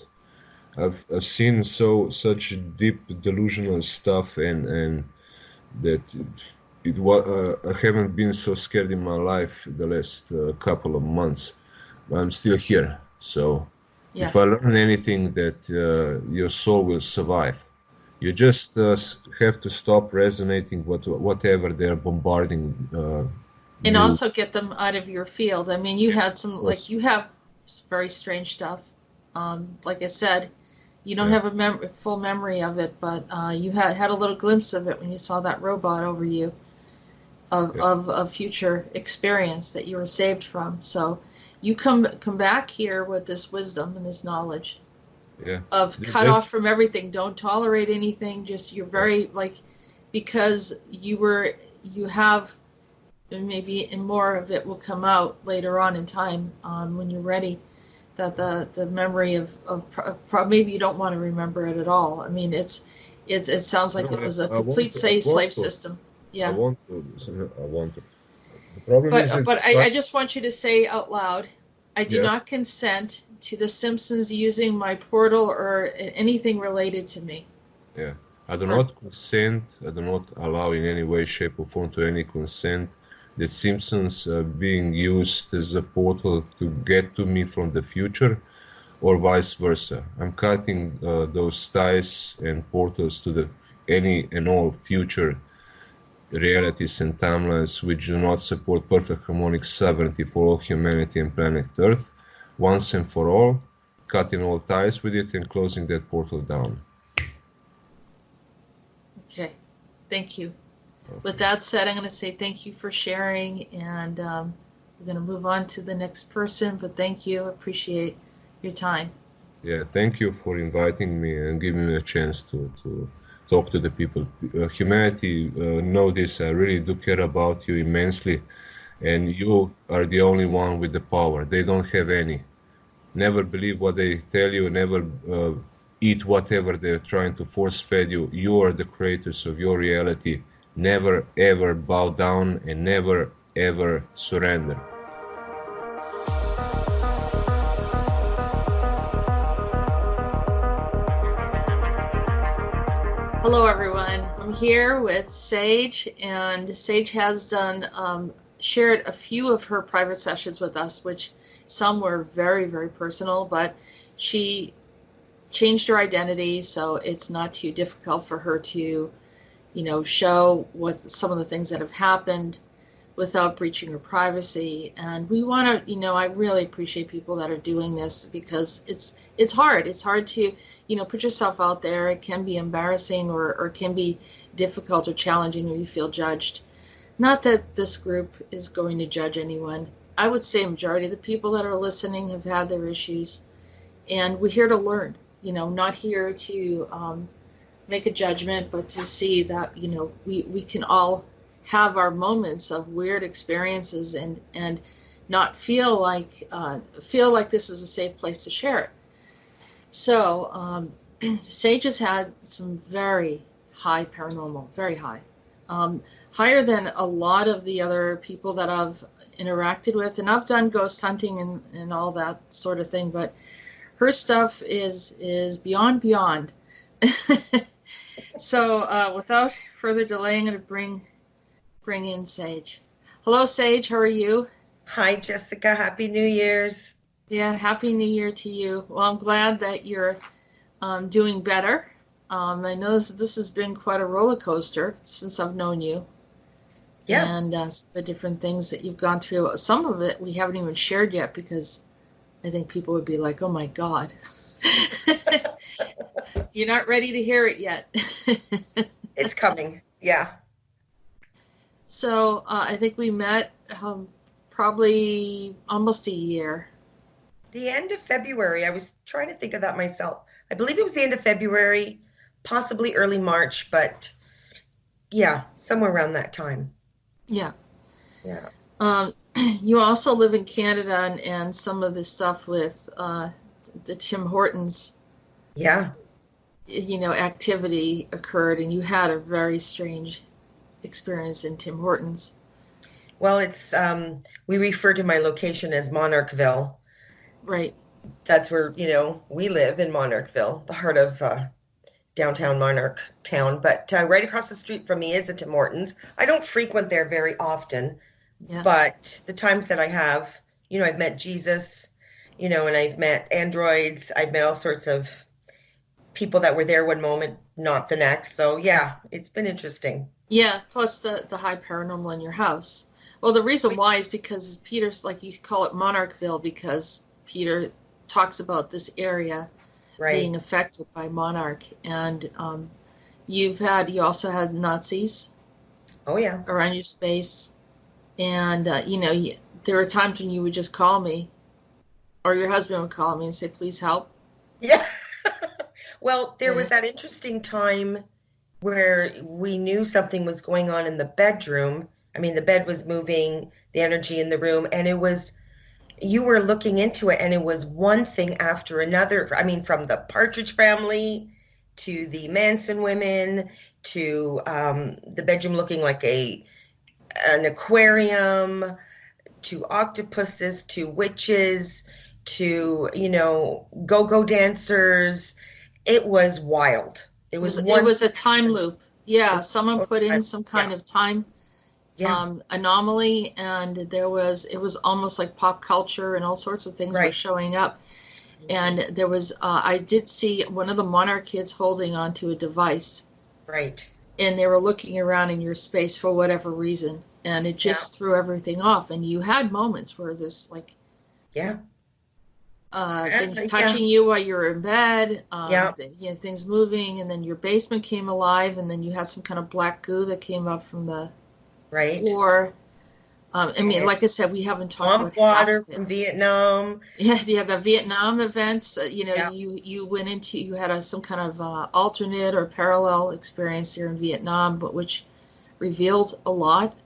I've seen such deep delusional stuff, and that it was I haven't been so scared in my life the last couple of months. I'm still here. So Yeah. if I learn anything, that your soul will survive. You just have to stop resonating whatever they're bombarding And you. also get them out of your field. I mean, you had some, Of like, course. you have very strange stuff. Like I said, you don't Yeah. have a full memory of it, but you had a little glimpse of it when you saw that robot over you Yeah. of a future experience that you were saved from. So you come back here with this wisdom and this knowledge Yeah. of cut That's off from everything, don't tolerate anything, just you're yeah. very like, because you have, and maybe and more of it will come out later on in time, when you're ready, that the memory of maybe you don't want to remember it at all. I mean, It sounds like No, it was a I want complete to. I want slave to. system. I Yeah. want to. I want to. The problem is that But I just want you to say out loud, I do yeah, not consent to the Simpsons using my portal or anything related to me. yeah. I do For not consent. I do not allow in any way, shape, or form to any consent that Simpsons being used as a portal to get to me from the future, or vice versa. I'm cutting those ties and portals to the any and all future realities and timelines which do not support perfect harmonic sovereignty for all humanity and planet Earth, once and for all, cutting all ties with it and closing that portal down. Okay, thank you. Okay. With that said, I'm going to say thank you for sharing, and we're going to move on to the next person. But thank you, appreciate your time. Yeah, thank you for inviting me and giving me a chance to talk to the people. Humanity, know this, I really do care about you immensely, and you are the only one with the power. They don't have any. Never believe what they tell you, never eat whatever they're trying to force feed you. You are the creators of your reality. Never ever bow down and never ever surrender. Hello, everyone. I'm here with Sage, and Sage has done shared a few of her private sessions with us, which some were very, very personal, but she changed her identity, so it's not too difficult for her to, show what some of the things that have happened without breaching her privacy. And we want to, I really appreciate people that are doing this, because it's hard. It's hard to, put yourself out there. It can be embarrassing, or can be difficult or challenging, or you feel judged. Not that this group is going to judge anyone. I would say a majority of the people that are listening have had their issues, and we're here to learn, not here to make a judgment, but to see that, we can all have our moments of weird experiences, and not feel like this is a safe place to share it. So Sage has had some very high paranormal, very high, higher than a lot of the other people that I've interacted with, and I've done ghost hunting and all that sort of thing, but her stuff is beyond. So without further delay, I'm going to bring in Sage. Hello, Sage. How are you? Hi, Jessica. Happy New Year's. Yeah, Happy New Year to you. Well, I'm glad that you're doing better. I know this has been quite a roller coaster since I've known you. Yeah. And the different things that you've gone through. Some of it we haven't even shared yet, because I think people would be like, oh my God. You're not ready to hear it yet. It's coming. Yeah. So I think we met probably almost a year. The end of February. I was trying to think of that myself. I believe it was the end of February, possibly early March, but yeah, somewhere around that time. Yeah. Yeah. You also live in Canada, and some of the stuff with the Tim Hortons, Yeah. Activity occurred, and you had a very strange experience in Tim Hortons. Well, it's we refer to my location as Monarchville. Right. That's where, we live in Monarchville, the heart of downtown Monarch town. But right across the street from me is a Tim Hortons. I don't frequent there very often, Yeah. but the times that I have, I've met Jesus, and I've met androids. I've met all sorts of people that were there one moment, not the next. So yeah, it's been interesting. Yeah, plus the high paranormal in your house. Well, the reason why is because Peter's, like, you call it Monarchville, because Peter talks about this area Right. being affected by Monarch. And you also had Nazis Oh yeah. around your space. And, there were times when you would just call me, or your husband would call me and say, please help. Yeah. Well, there was that interesting time where we knew something was going on in the bedroom. I mean, the bed was moving, the energy in the room, and you were looking into it, and it was one thing after another. I mean, from the Partridge Family, to the Manson women, to the bedroom looking like an aquarium, to octopuses, to witches, to, go-go dancers. It was wild. It was a time loop. Yeah, someone put in some kind of time anomaly, and it was almost like pop culture, and all sorts of things were showing up. And there was, I did see one of the Monarch kids holding onto a device. Right. And they were looking around in your space for whatever reason, and it just threw everything off. And you had moments where there's like, things touching you while you were in bed, things moving, and then your basement came alive, and then you had some kind of black goo that came up from the floor. I mean, like I said, we haven't talked about water from Vietnam. Yeah, the Vietnam events. You went into, you had some kind of alternate or parallel experience here in Vietnam, but which revealed a lot.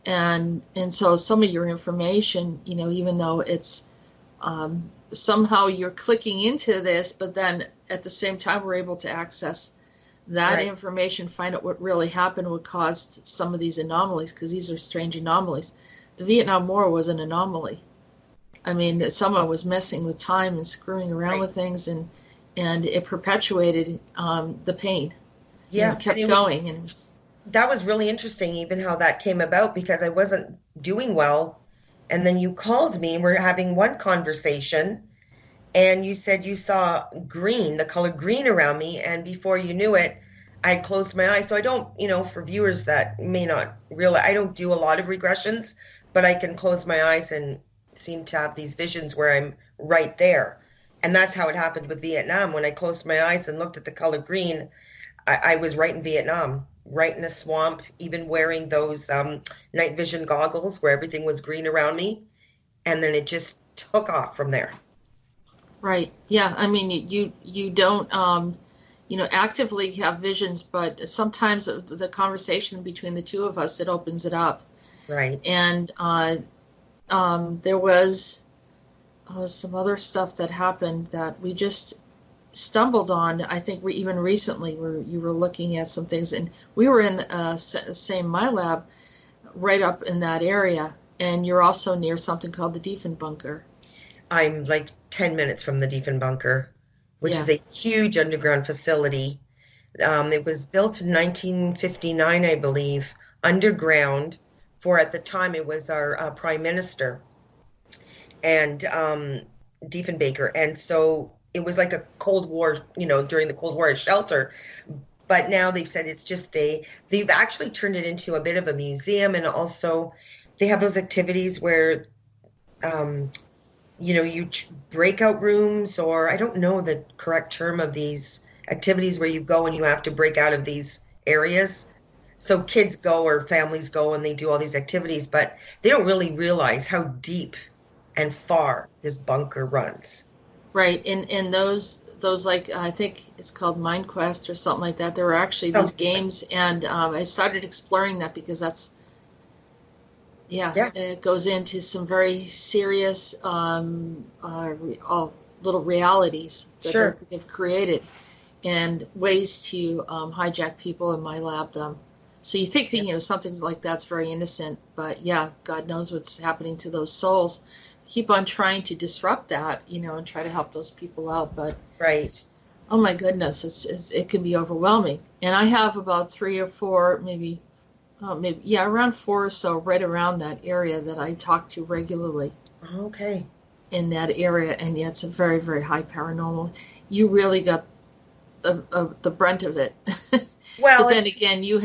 And so some of your information, even though it's somehow you're clicking into this, but then at the same time we're able to access that information, find out what really happened, what caused some of these anomalies, because these are strange anomalies. The Vietnam War was an anomaly. I mean, that someone was messing with time and screwing around with things, and it perpetuated the pain. Yeah, it kept going. That was really interesting, even how that came about, because I wasn't doing well, and then you called me, and we're having one conversation, and you said you saw green, the color green around me, and before you knew it, I closed my eyes. So I don't, for viewers that may not realize, I don't do a lot of regressions, but I can close my eyes and seem to have these visions where I'm right there. And that's how it happened with Vietnam. When I closed my eyes and looked at the color green, I was right in Vietnam, right in a swamp, even wearing those night vision goggles where everything was green around me. And then it just took off from there. Right. Yeah. I mean, you don't, actively have visions, but sometimes the conversation between the two of us, it opens it up. Right. And there was some other stuff that happened that we just stumbled on. I think even recently, where you were looking at some things, and we were in the same My Lab, right up in that area, and you're also near something called the Diefen Bunker. I'm like 10 minutes from the Diefen Bunker, which is a huge underground facility. It was built in 1959, I believe, underground for, at the time, it was our prime minister, and Diefenbaker. And so it was like a Cold War, during the Cold War, a shelter. But now they've said it's just they've actually turned it into a bit of a museum, and also they have those activities where, you breakout rooms, or I don't know the correct term of these activities where you go and you have to break out of these areas. So kids go, or families go, and they do all these activities, but they don't really realize how deep and far this bunker runs. Right. And those like, I think it's called Mind Quest or something like that. There were actually these games, and I started exploring that because that's, it goes into some very serious little realities that they've created, and ways to hijack people in my lab. So you think that, something like that's very innocent, but God knows what's happening to those souls. Keep on trying to disrupt that, and try to help those people out. But oh my goodness, it can be overwhelming. And I have about 3 or 4, around 4 or so, right around that area that I talk to regularly. Okay. In that area, and it's a very, very high paranormal. You really got the brunt of it. Well, but then again, you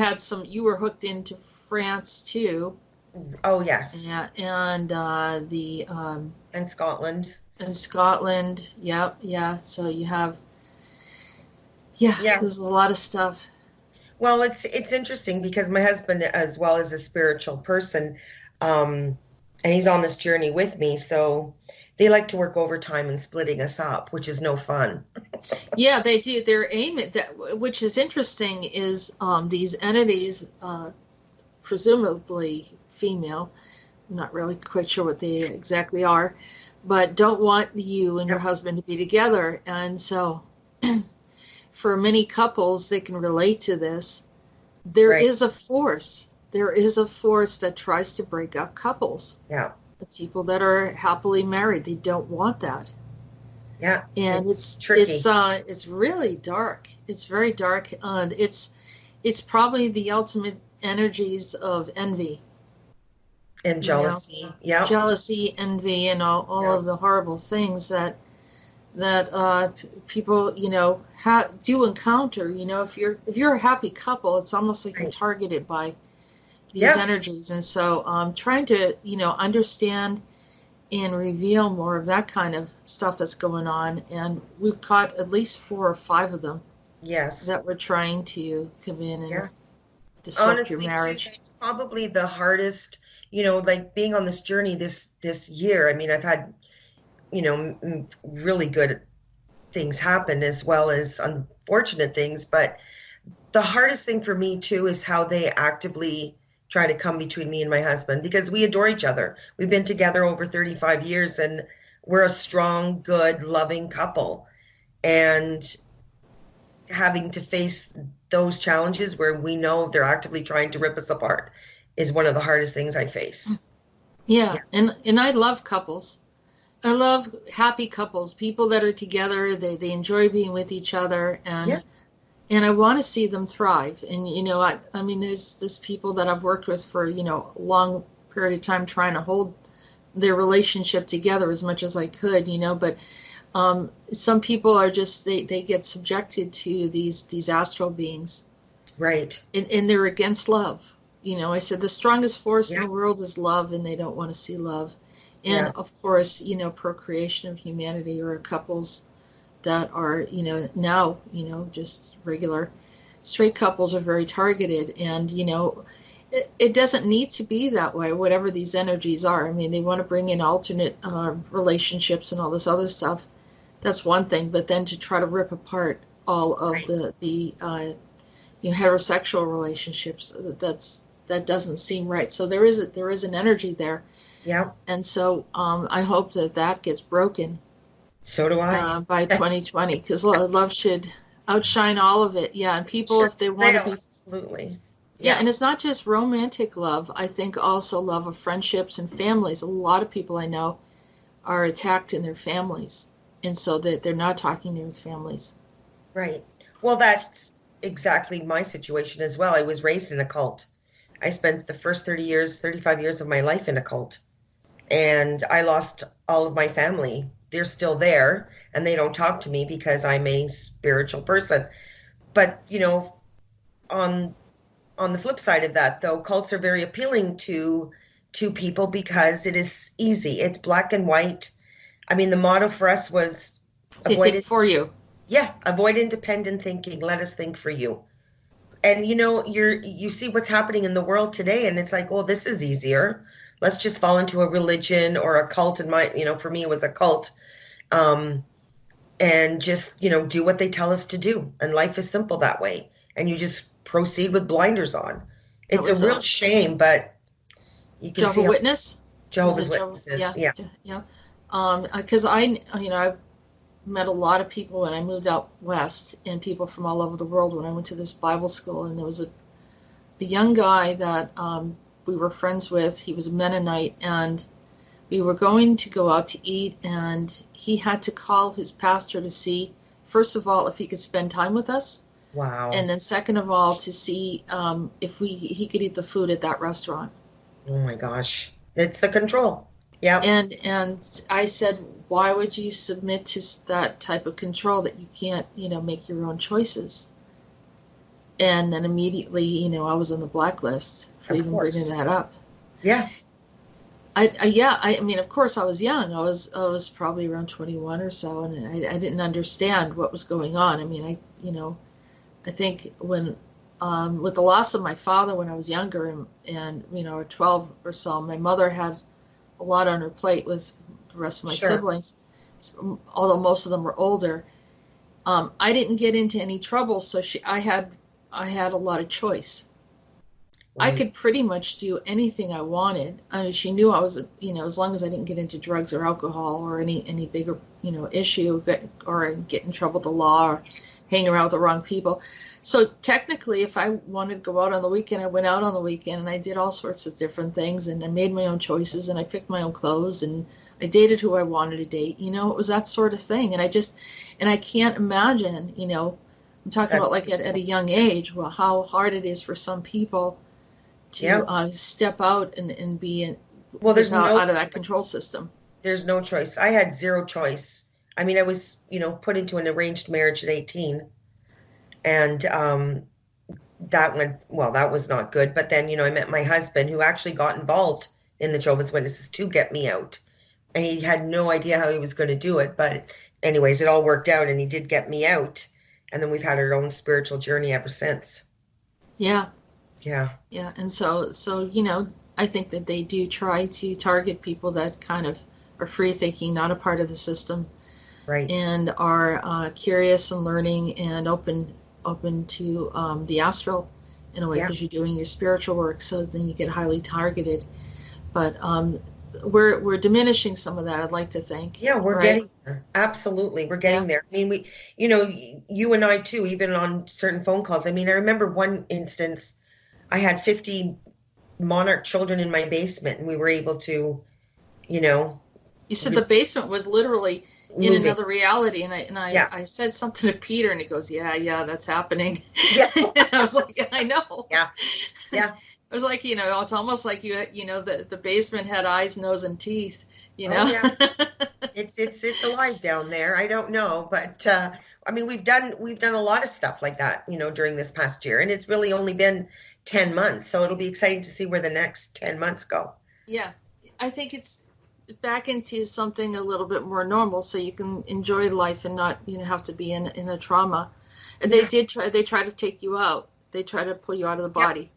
were hooked into France too. Oh yes. Yeah, and and Scotland. And Scotland, yeah. So you have, there's a lot of stuff. Well, it's interesting because my husband, as well, is a spiritual person, and he's on this journey with me. So they like to work overtime and splitting us up, which is no fun. Yeah, they do. Their aim at that, which is interesting, is these entities, presumably female, I'm not really quite sure what they exactly are, but don't want you and your husband to be together. And so for many couples, they can relate to this. There Right. is a force. There is a force that tries to break up couples. Yeah. The people that are happily married, they don't want that. Yeah. And tricky. it's really dark. It's very dark. It's probably the ultimate energies of envy. And jealousy. Yeah. Jealousy, envy, and all of the horrible things that people, do encounter. If you're a happy couple, it's almost like you're targeted by these energies. And so trying to, understand and reveal more of that kind of stuff that's going on. And we've caught at least 4 or 5 of them. Yes. That were trying to come in and disrupt Honestly, your marriage. too, it's probably the hardest, like being on this journey this year. I mean, I've had, really good things happen as well as unfortunate things. But the hardest thing for me, too, is how they actively try to come between me and my husband, because we adore each other. We've been together over 35 years, and we're a strong, good, loving couple. And having to face those challenges where we know they're actively trying to rip us apart is one of the hardest things I face. Yeah. And I love couples. I love happy couples, people that are together, they enjoy being with each other, and I want to see them thrive. And I mean, there's people that I've worked with for a long period of time trying to hold their relationship together as much as I could, but some people are just they get subjected to these astral beings, right? And they're against love. I said the strongest force in the world is love, and they don't want to see love. And of course, procreation of humanity, or couples that are now just regular straight couples are very targeted. And it doesn't need to be that way, whatever these energies are. I mean, they want to bring in alternate relationships and all this other stuff. That's one thing, but then to try to rip apart all of the heterosexual relationships, that doesn't seem right. So there is an energy there. Yeah. And so I hope that gets broken. So do I. By 2020, because love should outshine all of it. Yeah, and people, if they want to be, absolutely. Yeah, and it's not just romantic love. I think also love of friendships and families. A lot of people I know are attacked in their families, and so that they're not talking to their families. Right. Well, that's exactly my situation as well. I was raised in a cult. I spent the first 35 years of my life in a cult, and I lost all of my family. They're still there, and they don't talk to me because I'm a spiritual person. But, on the flip side of that, though, cults are very appealing to people because it is easy. It's black and white. I mean, the motto for us was think for you. Yeah, avoid independent thinking. Let us think for you. And you see what's happening in the world today, and it's like, well, this is easier. Let's just fall into a religion or a cult. And for me, it was a cult, and just do what they tell us to do. And life is simple that way. And you just proceed with blinders on. It's a real shame, but you can see Jehovah's Witnesses. Yeah. Because I've met a lot of people when I moved out west, and people from all over the world when I went to this Bible school. And there was a young guy that we were friends with. He was a Mennonite, and we were going to go out to eat, and he had to call his pastor to see, first of all, if he could spend time with us. Wow. And then second of all, to see if he could eat the food at that restaurant. Oh my gosh. It's the control. Yeah. And I said, why would you submit to that type of control that you can't, make your own choices? And then immediately, I was on the blacklist for even bringing that up. Yeah. I mean, of course, I was young. I was probably around 21 or so, and I didn't understand what was going on. I mean, I think when with the loss of my father when I was younger and 12 or so, my mother had a lot on her plate with the rest of my siblings, although most of them were older. I didn't get into any trouble, so I had a lot of choice. I could pretty much do anything I wanted. I mean, she knew I was, as long as I didn't get into drugs or alcohol or any bigger, issue or get in trouble with the law or hanging around with the wrong people. So technically, if I wanted to go out on the weekend, I went out on the weekend, and I did all sorts of different things, and I made my own choices, and I picked my own clothes, and I dated who I wanted to date. You know, it was that sort of thing. And I can't imagine, you know, I'm talking about like at a young age, well, how hard it is for some people to step out and be out of that control system. There's no choice. I had zero choice. I mean, I was, you know, put into an arranged marriage at 18, and that was not good. But then, you know, I met my husband, who actually got involved in the Jehovah's Witnesses to get me out, and he had no idea how he was going to do it. But anyways, it all worked out, and he did get me out, and then we've had our own spiritual journey ever since. Yeah. Yeah. Yeah. And so, you know, I think that they do try to target people that kind of are free thinking, not a part of the system. Right. And are curious and learning and open to the astral in a way, because you're doing your spiritual work. So then you get highly targeted. But we're diminishing some of that, I'd like to think. Yeah, we're getting there. Absolutely, we're getting there. I mean, you know, you and I too, even on certain phone calls. I mean, I remember one instance, I had 50 monarch children in my basement, and we were able to, you know. You said the basement was literally in another reality, and I said something to Peter, and he goes, yeah, that's happening. Yeah. And I was like, I know. Yeah. It was like, you know, it's almost like you know, the basement had eyes, nose, and teeth, you know. Oh, yeah. It's alive down there. I don't know, but I mean, we've done a lot of stuff like that, you know, during this past year, and it's really only been 10 months, so it'll be exciting to see where the next 10 months go. Yeah, I think it's back into something a little bit more normal, so you can enjoy life and not, you know, have to be in a trauma. And they try to take you out. They try to pull you out of the body.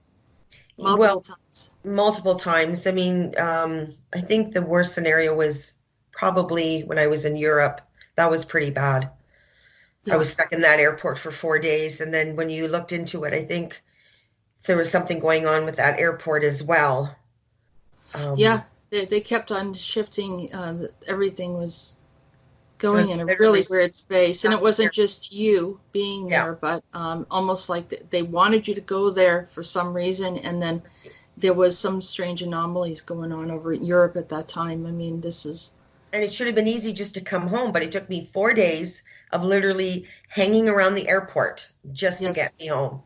Multiple times. I mean, I think the worst scenario was probably when I was in Europe. That was pretty bad. Yeah. I was stuck in that airport for 4 days, and then when you looked into it, I think there was something going on with that airport as well. They kept on shifting. Everything was going in a really weird space, and it wasn't just you being there, but almost like they wanted you to go there for some reason, and then there was some strange anomalies going on over in Europe at that time. I mean, and it should have been easy just to come home, but it took me 4 days of literally hanging around the airport just to get me home.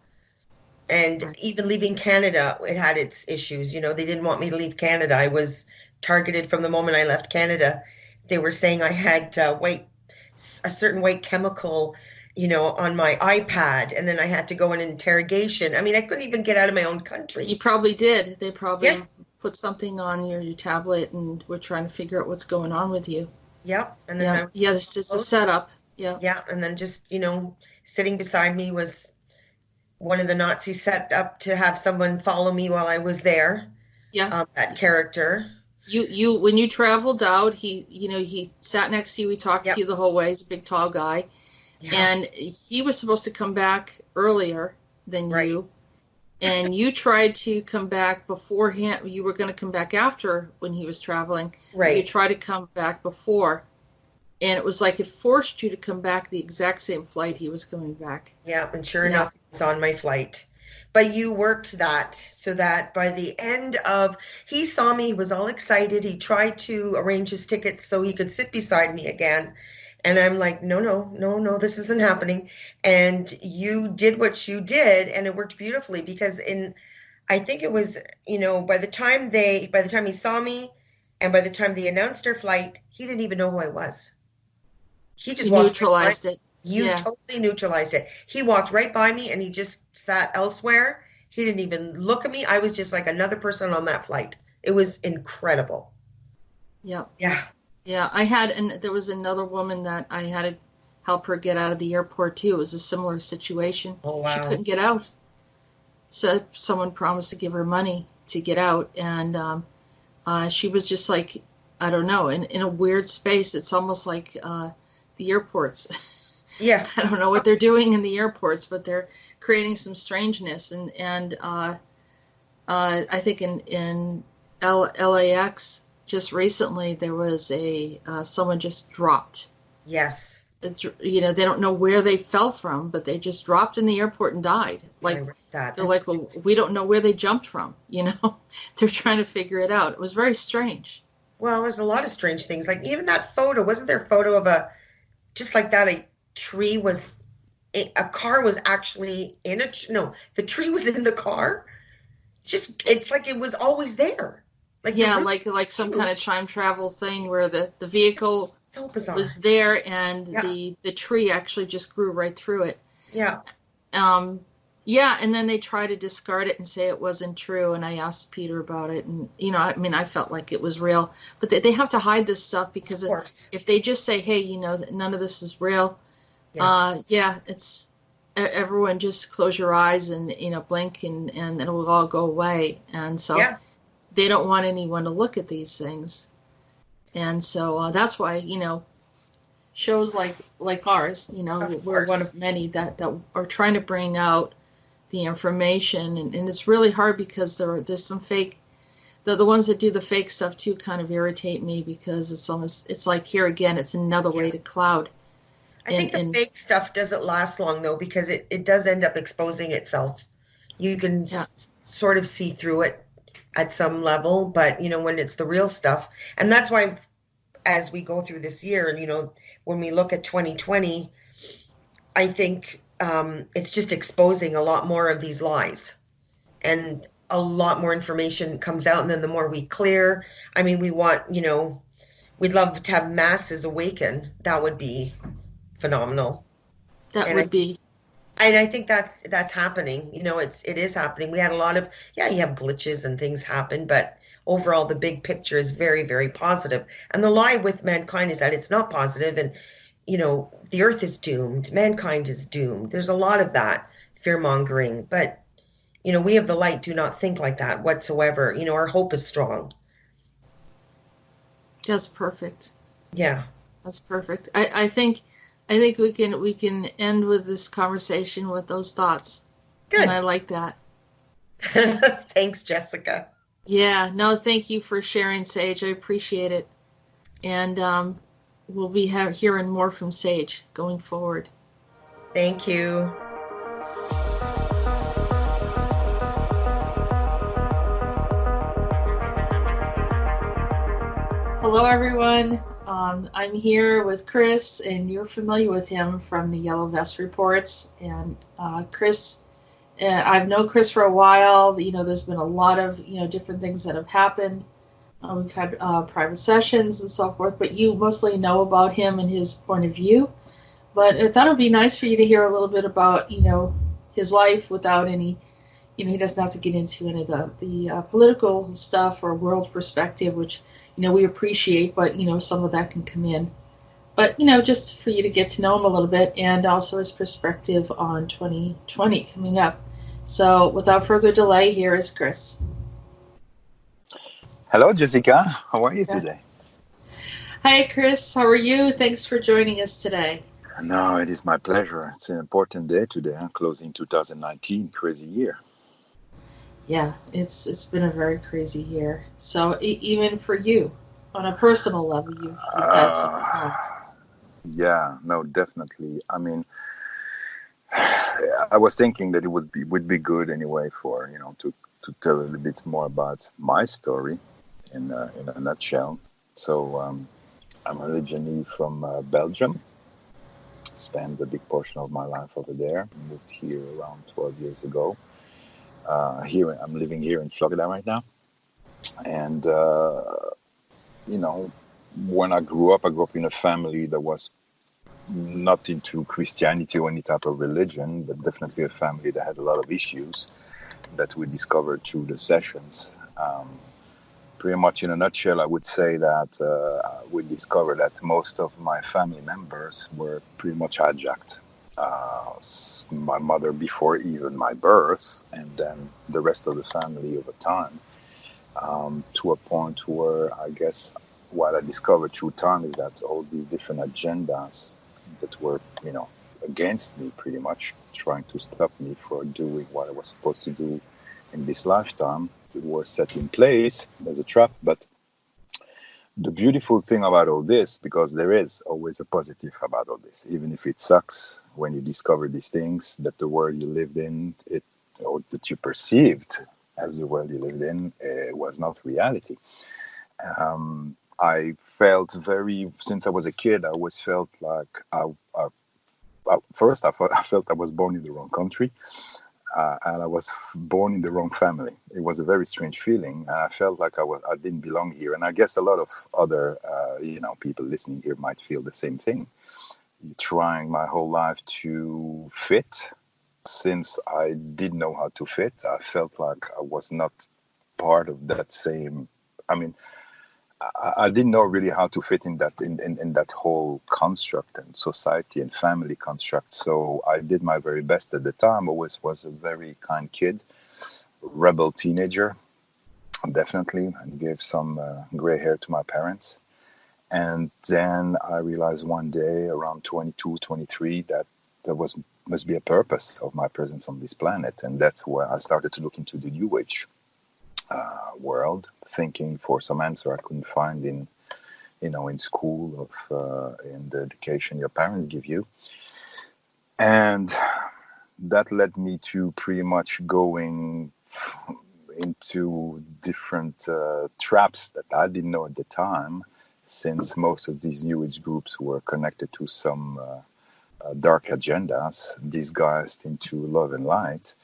And even leaving Canada, it had its issues. You know, they didn't want me to leave Canada. I was targeted from the moment I left Canada. They were saying I had a certain white chemical, you know, on my iPad, and then I had to go in an interrogation. I mean, I couldn't even get out of my own country. You probably did. They probably put something on your tablet, and were trying to figure out what's going on with you. Yeah. And then it's a setup. Yeah. Yeah, and then just, you know, sitting beside me was one of the Nazis set up to have someone follow me while I was there. Yeah. That character. You when you traveled out, he sat next to you. He talked to you the whole way. He's a big, tall guy, and he was supposed to come back earlier than you, and you tried to come back beforehand. You were going to come back after when he was traveling. Right. You tried to come back before, and it was like it forced you to come back the exact same flight he was coming back. Yeah, and sure enough, it was on my flight. But you worked that so that by the end of, he saw me, he was all excited. He tried to arrange his tickets so he could sit beside me again. And I'm like, no, this isn't happening. And you did what you did, and it worked beautifully, because I think it was, you know, by the time he saw me, and by the time they announced our flight, he didn't even know who I was. He just neutralized it. You totally neutralized it. He walked right by me, and he just sat elsewhere. He didn't even look at me. I was just like another person on that flight. It was incredible. Yeah. Yeah. Yeah. There was another woman that I had to help her get out of the airport too. It was a similar situation. Oh, wow. She couldn't get out. So someone promised to give her money to get out, and she was just like, I don't know, in a weird space. It's almost like the airports. Yeah. I don't know what they're doing in the airports, but they're creating some strangeness. And I think in LAX just recently there was someone just dropped. Yes. they don't know where they fell from, but they just dropped in the airport and died. Like, they're like, well, we don't know where they jumped from. They're trying to figure it out. It was very strange. Well, there's a lot of strange things. Like even that photo, wasn't there a photo of a tree was, a car was actually in no, the tree was in the car. It's like it was always there. Like like some kind of time travel thing where the vehicle so bizarre. Was there, and the tree actually just grew right through it. Yeah. And then they try to discard it and say it wasn't true, and I asked Peter about it, and I felt like it was real, but they have to hide this stuff because if they just say, hey, none of this is real, it's everyone just close your eyes and blink and it will all go away, and so they don't want anyone to look at these things. And so that's why, shows like ours, we're one of many that are trying to bring out the information. And it's really hard because there's some fake, the ones that do the fake stuff too kind of irritate me because it's like here again, it's another way to cloud. I think the fake stuff doesn't last long though, because it does end up exposing itself. You can sort of see through it at some level, but when it's the real stuff, and that's why as we go through this year and when we look at 2020, I think it's just exposing a lot more of these lies, and a lot more information comes out, and then the more we clear, we want, we'd love to have masses awaken. That would be phenomenal. And I think that's happening. It is happening. We had a lot of, you have glitches and things happen, but overall the big picture is very, very positive. And the lie with mankind is that it's not positive, and the earth is doomed, mankind is doomed. There's a lot of that fear mongering, but we of the light do not think like that whatsoever. Our hope is strong. That's perfect. Yeah, that's perfect. I think we can end with this conversation with those thoughts. Good. And I like that. Thanks, Jessica. Yeah, no, thank you for sharing, Sage. I appreciate it. And we'll be hearing more from Sage going forward. Thank you. Hello, everyone. I'm here with Chris, and you're familiar with him from the Yellow Vest Reports. And Chris, I've known Chris for a while. There's been a lot of different things that have happened. We've had private sessions and so forth, but you mostly know about him and his point of view. But I thought it would be nice for you to hear a little bit about his life without any. He doesn't have to get into any of the political stuff or world perspective, which we appreciate, but some of that can come in. But just for you to get to know him a little bit, and also his perspective on 2020 coming up. So without further delay, here is Chris. Hello, Jessica. How are you today? Hi, Chris. How are you? Thanks for joining us today. No, it is my pleasure. It's an important day today. I'm closing 2019, crazy year. Yeah, it's been a very crazy year. So even for you, on a personal level, you've had some time. Yeah, no, definitely. I was thinking that it would be good anyway for to tell a little bit more about my story in a nutshell. So I'm originally from Belgium. Spent a big portion of my life over there. Moved here around 12 years ago. I'm living here in Florida right now, and when I grew up in a family that was not into Christianity or any type of religion, but definitely a family that had a lot of issues that we discovered through the sessions. Pretty much in a nutshell, I would say that we discovered that most of my family members were pretty much hijacked. My mother before even my birth, and then the rest of the family over time, to a point where I guess what I discovered through time is that all these different agendas that were, against me pretty much, trying to stop me for doing what I was supposed to do in this lifetime, were set in place as a trap. But the beautiful thing about all this, because there is always a positive about all this, even if it sucks when you discover these things, that the world you lived in, or that you perceived as the world you lived in, was not reality. I felt since I was a kid, I always felt like first I felt I was born in the wrong country. And I was born in the wrong family. It was a very strange feeling. I felt like I didn't belong here. And I guess a lot of other, people listening here might feel the same thing. Trying my whole life to fit. Since I didn't know how to fit, I felt like I was not part of that same. I mean, I didn't know really how to fit in that whole construct and society and family construct. So I did my very best at the time. Always was a very kind kid, rebel teenager, definitely, and gave some gray hair to my parents. And then I realized one day around 22, 23 that there must be a purpose of my presence on this planet. And that's where I started to look into the New Age world, thinking for some answer I couldn't find in school in the education your parents give you. And that led me to pretty much going into different traps that I didn't know at the time, since most of these New Age groups were connected to some dark agendas disguised into love and light.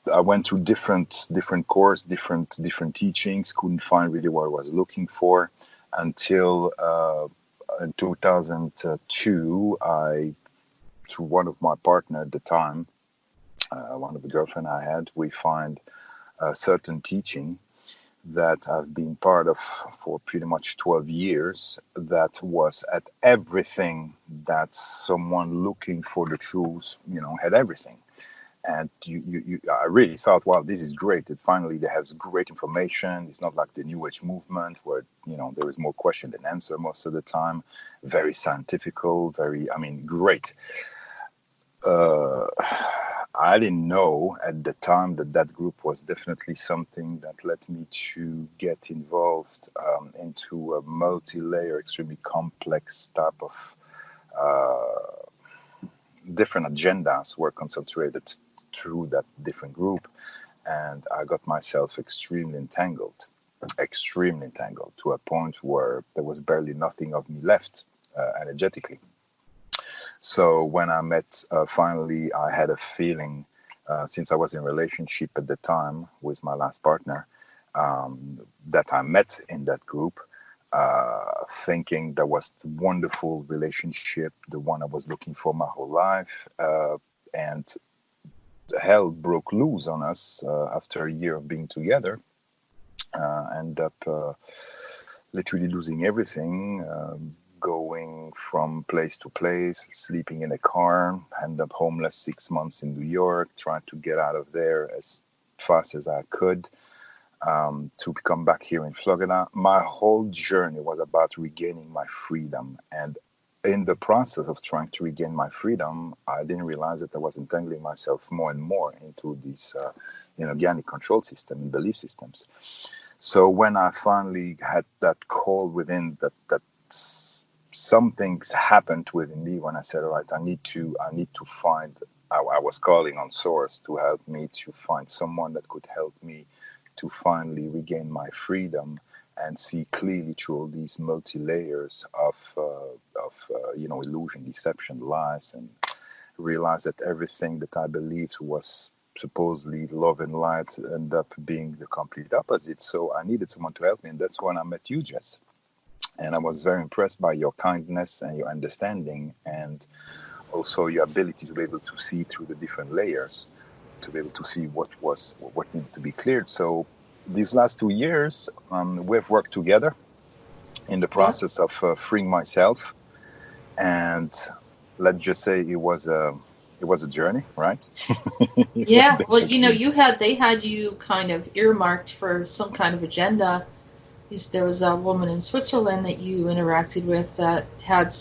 I went through different courses, different teachings, couldn't find really what I was looking for until in 2002, through one of my partner at the time, one of the girlfriend I had, we find a certain teaching that I've been part of for pretty much 12 years that was at everything that someone looking for the truth, had everything. And I really thought, wow, this is great. It finally they have great information. It's not like the New Age movement where, there is more question than answer most of the time. Very scientifical, great. I didn't know at the time that group was definitely something that led me to get involved into a multi-layer, extremely complex type of different agendas were concentrated through that different group, and I got myself extremely entangled to a point where there was barely nothing of me left energetically. So when I met, finally, I had a feeling, since I was in a relationship at the time with my last partner, that I met in that group, thinking that was the wonderful relationship, the one I was looking for my whole life, and hell broke loose on us after a year of being together. End up literally losing everything, going from place to place, sleeping in a car, end up homeless 6 months in New York, trying to get out of there as fast as I could, to come back here in Florida. My whole journey was about regaining my freedom, and in the process of trying to regain my freedom, I didn't realize that I was entangling myself more and more into this organic control system and belief systems. So when I finally had that call within, that some things happened within me when I said, all right, I need to find, I was calling on Source to help me to find someone that could help me to finally regain my freedom and see clearly through all these multi-layers of illusion, deception, lies, and realize that everything that I believed was supposedly love and light ended up being the complete opposite. So I needed someone to help me, and that's when I met you, Jess. And I was very impressed by your kindness and your understanding, and also your ability to be able to see through the different layers, to be able to see what needed to be cleared. So these last 2 years, we've worked together in the process of freeing myself, and let's just say it was a journey, right? Yeah, well, they had you kind of earmarked for some kind of agenda. There was a woman in Switzerland that you interacted with that had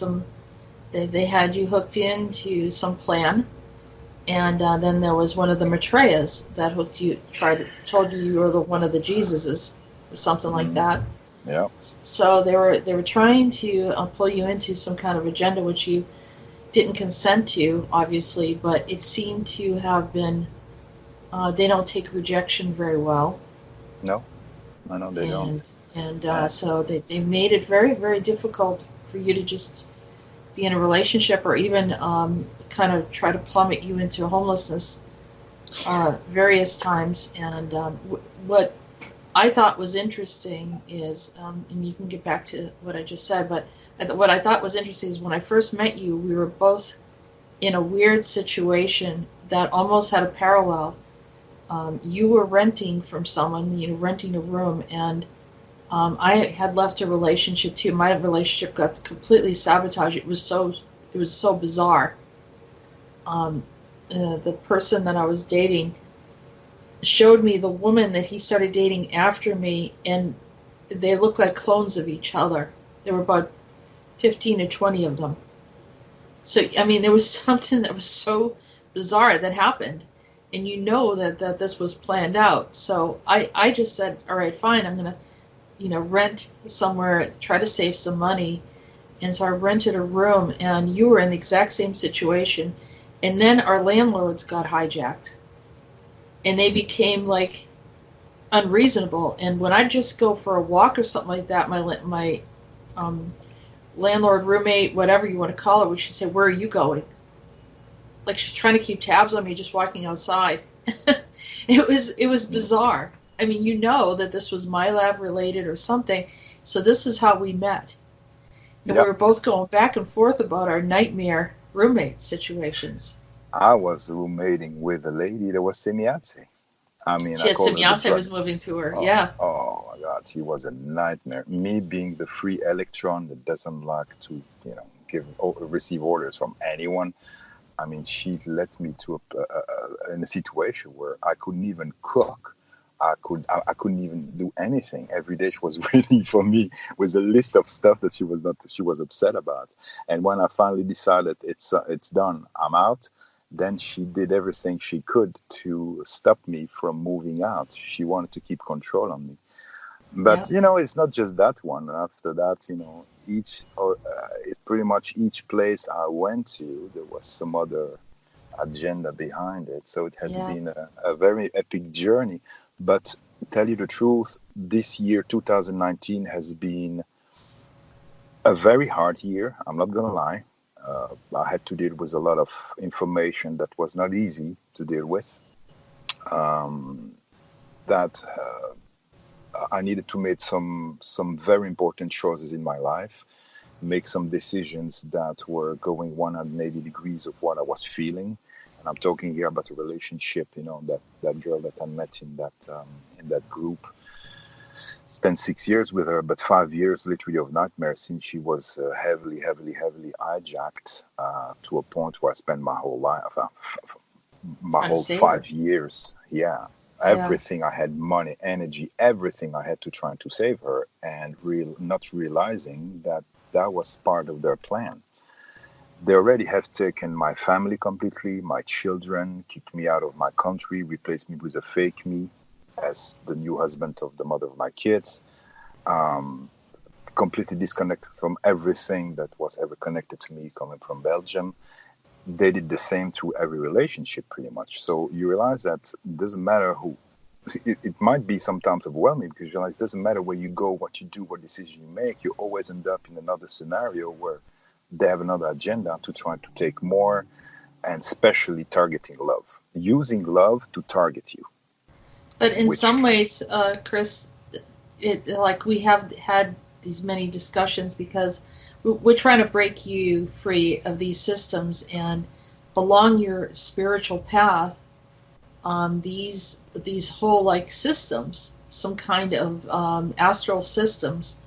they had you hooked into some plan. And then there was one of the Maitreya's that hooked you, told you were one of the Jesuses. or something like that. Yeah. So they were trying to pull you into some kind of agenda which you didn't consent to, obviously, but it seemed to have been. They don't take rejection very well. No, I know they don't. And so they made it very, very difficult for you to just be in a relationship or even kind of try to plummet you into homelessness various times. And what I thought was interesting is, and you can get back to what I just said, but what I thought was interesting is when I first met you, we were both in a weird situation that almost had a parallel. You were renting from someone, renting a room, and I had left a relationship too. My relationship got completely sabotaged. It was so bizarre. The person that I was dating showed me the woman that he started dating after me, and they looked like clones of each other. There were about 15 or 20 of them. So, I mean, there was something that was so bizarre that happened. And you know that this was planned out. So I just said, all right, fine, I'm going to, rent somewhere, try to save some money. And so I rented a room, and you were in the exact same situation. And then our landlords got hijacked. And they became, like, unreasonable. And when I just go for a walk or something like that, my landlord, roommate, whatever you want to call it, would say, where are you going? Like she's trying to keep tabs on me just walking outside. It was bizarre. I mean, you know that this was my lab related or something. So this is how we met. And we were both going back and forth about our nightmare roommate situations. I was roommating with a lady that was Semiatse. I mean, she had Semiatse was moving to her. Yeah. Oh my God, she was a nightmare. Me being the free electron that doesn't like to, receive orders from anyone. I mean, she led me to in a situation where I couldn't even cook. I couldn't even do anything. Every day she was waiting for me with a list of stuff that she was upset about. And when I finally decided it's done, I'm out, then she did everything she could to stop me from moving out. She wanted to keep control on me. But it's not just that one. After that, it's pretty much each place I went to, there was some other agenda behind it. So it has been a very epic journey. But tell you the truth, this year, 2019, has been a very hard year. I'm not gonna lie. I had to deal with a lot of information that was not easy to deal with. I needed to make some very important choices in my life, make some decisions that were going 180 degrees of what I was feeling. And I'm talking here about a relationship, that girl that I met in that group. Spent 6 years with her, but 5 years literally of nightmares since she was heavily hijacked to a point where I spent my whole life, my whole 5 years. Yeah. Everything I had, money, energy, everything I had to try to save her, and not realizing that was part of their plan. They already have taken my family completely, my children, kicked me out of my country, replaced me with a fake me as the new husband of the mother of my kids, completely disconnected from everything that was ever connected to me coming from Belgium. They did the same to every relationship pretty much. So you realize that it doesn't matter who, it might be sometimes overwhelming because you realize it doesn't matter where you go, what you do, what decision you make, you always end up in another scenario where they have another agenda to try to take more, and especially targeting love, using love to target you. But in some ways, Chris, we have had these many discussions because we're trying to break you free of these systems, and along your spiritual path, these whole systems, some kind of astral systems,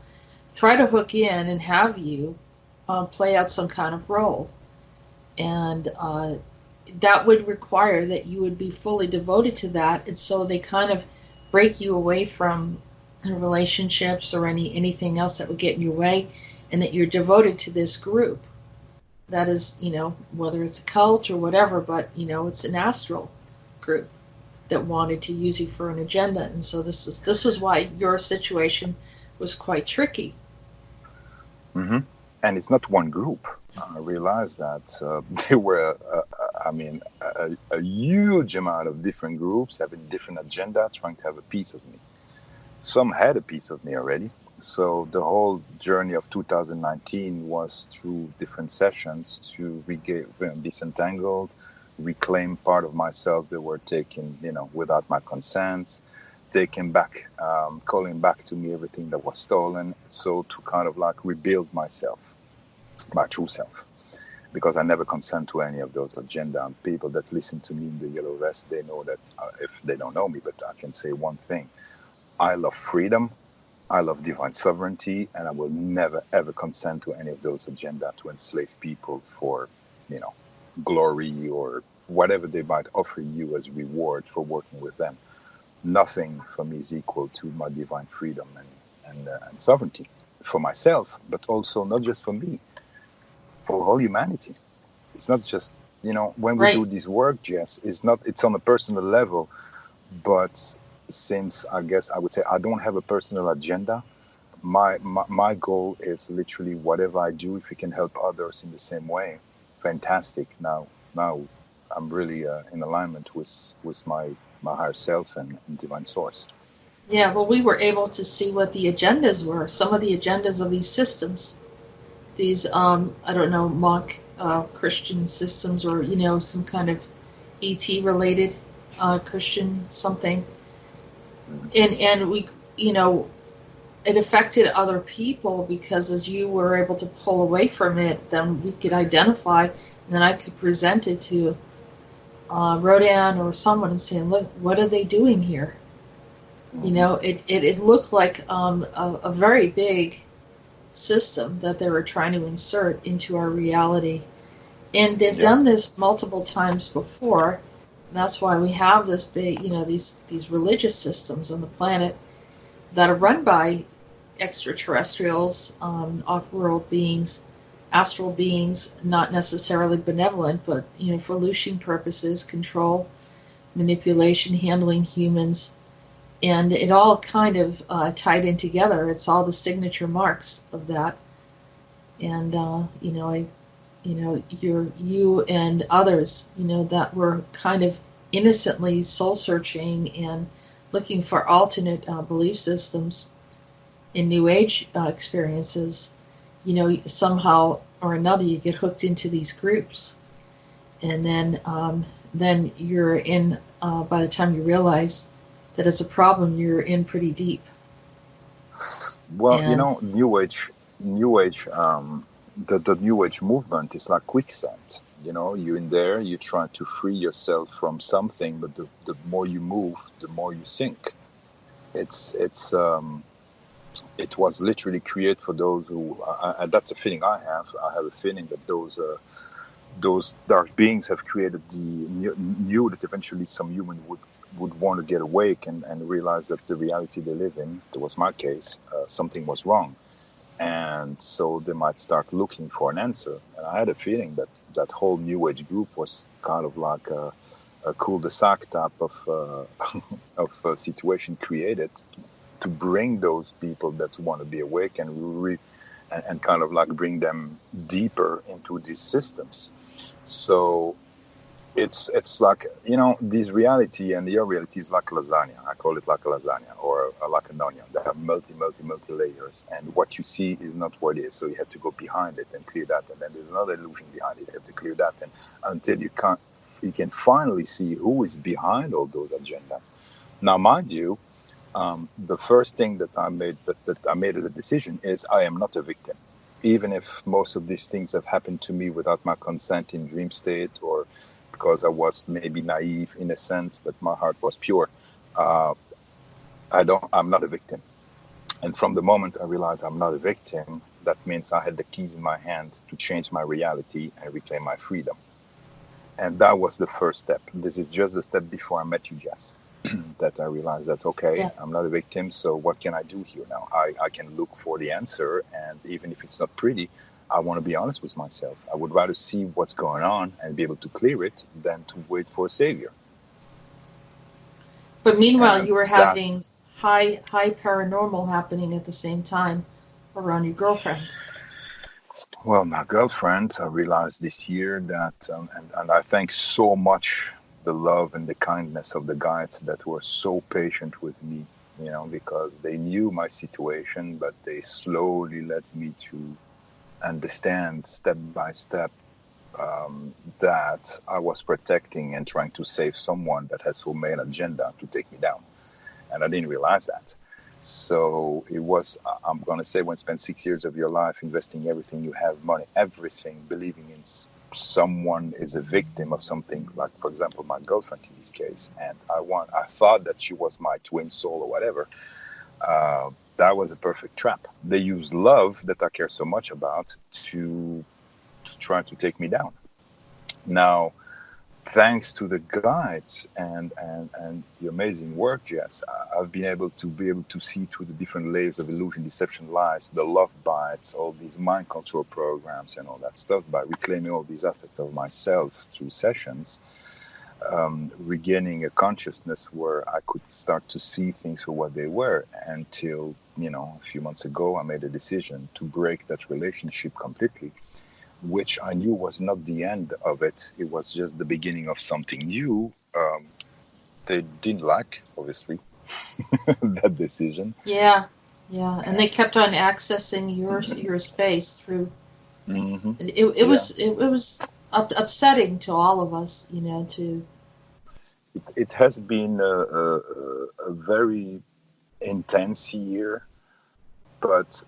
try to hook in and have you play out some kind of role, and that would require that you would be fully devoted to that, and so they kind of break you away from relationships or anything else that would get in your way, and that you're devoted to this group. That is, whether it's a cult or whatever, but, it's an astral group. that wanted to use you for an agenda. And so this is why your situation was quite tricky. Mm-hmm. And it's not one group. I realized that there were, a huge amount of different groups having different agenda, trying to have a piece of me. Some had a piece of me already. So the whole journey of 2019 was through different sessions to disentangled, reclaim part of myself that were taken, without my consent, taking back, calling back to me everything that was stolen. So to kind of like rebuild myself, my true self, because I never consent to any of those agenda. And people that listen to me in the yellow vest, they know that if they don't know me, but I can say one thing: I love freedom. I love divine sovereignty, and I will never ever consent to any of those agenda to enslave people for, glory or whatever they might offer you as reward for working with them. Nothing for me is equal to my divine freedom and sovereignty for myself, but also not just for me, for all humanity. It's not just, when we do this work, Jess, it's on a personal level, but since I guess I would say I don't have a personal agenda, my goal is literally whatever I do, if it can help others in the same way, fantastic. Now I'm really in alignment with my higher self and divine source. Yeah, well, we were able to see what the agendas were, some of the agendas of these systems, these I don't know, mock Christian systems, or some kind of ET related Christian something. And we, it affected other people, because as you were able to pull away from it, then we could identify, and then I could present it to Rodan or someone and saying, look, what are they doing here? It looked like a very big system that they were trying to insert into our reality. And they've done this multiple times before. That's why we have this big, these religious systems on the planet that are run by extraterrestrials, off-world beings, astral beings, not necessarily benevolent, but for looting purposes, control, manipulation, handling humans, and it all kind of tied in together. It's all the signature marks of that, and you and others, that were kind of innocently soul searching and looking for alternate belief systems in New Age experiences, somehow or another you get hooked into these groups, and then you're in. By the time you realize that it's a problem, you're in pretty deep. Well, New Age, the New Age movement is like quicksand. You're in there, you try to free yourself from something, but the more you move, the more you sink. It was literally created for those who, and that's a feeling I have. I have a feeling that those dark beings have created knew that eventually some human would want to get awake and realize that the reality they live in, that was my case, something was wrong. And so they might start looking for an answer. And I had a feeling that whole New Age group was kind of like a cul-de-sac type of situation created to bring those people that want to be awake and kind of like bring them deeper into these systems. So it's like, this reality and your reality is like lasagna. I call it like a lasagna or like an onion. They have multi layers, and what you see is not what it is. So you have to go behind it and clear that, and then there's another illusion behind it. You have to clear that, and until you can finally see who is behind all those agendas. Now, mind you, the first thing that I made as a decision is I am not a victim. Even if most of these things have happened to me without my consent in dream state, or because I was maybe naive in a sense, but my heart was pure, I'm not a victim. And from the moment I realized I'm not a victim, that means I had the keys in my hand to change my reality and reclaim my freedom. And that was the first step. This is just the step before I met you, Jess, that I realized that, I'm not a victim, so what can I do here now? I can look for the answer, and even if it's not pretty, I want to be honest with myself. I would rather see what's going on and be able to clear it than to wait for a savior. But meanwhile, And you were that, having high paranormal happening at the same time around your girlfriend. well, my girlfriend, I realized this year that, and I thank so much the love and the kindness of the guides that were so patient with me, because they knew my situation, but they slowly led me to understand step by step that I was protecting and trying to save someone that has full male agenda to take me down. And I didn't realize that. So it was, I'm going to say, when you spend 6 years of your life investing everything you have, money, everything, believing in someone is a victim of something, like, for example, my girlfriend in this case, and I thought that she was my twin soul or whatever. That was a perfect trap. They used love that I care so much about to try to take me down. Now, thanks to the guides and the amazing work, Jess, I've been able to see through the different layers of illusion, deception, lies, the love bites, all these mind control programs and all that stuff, by reclaiming all these aspects of myself through sessions, regaining a consciousness where I could start to see things for what they were, until, a few months ago, I made a decision to break that relationship completely, which I knew was not the end of it. It was just the beginning of something new. They didn't like, obviously, that decision. Yeah, and they kept on accessing your space through. Mm-hmm. It was upsetting to all of us, to. It has been a very intense year, but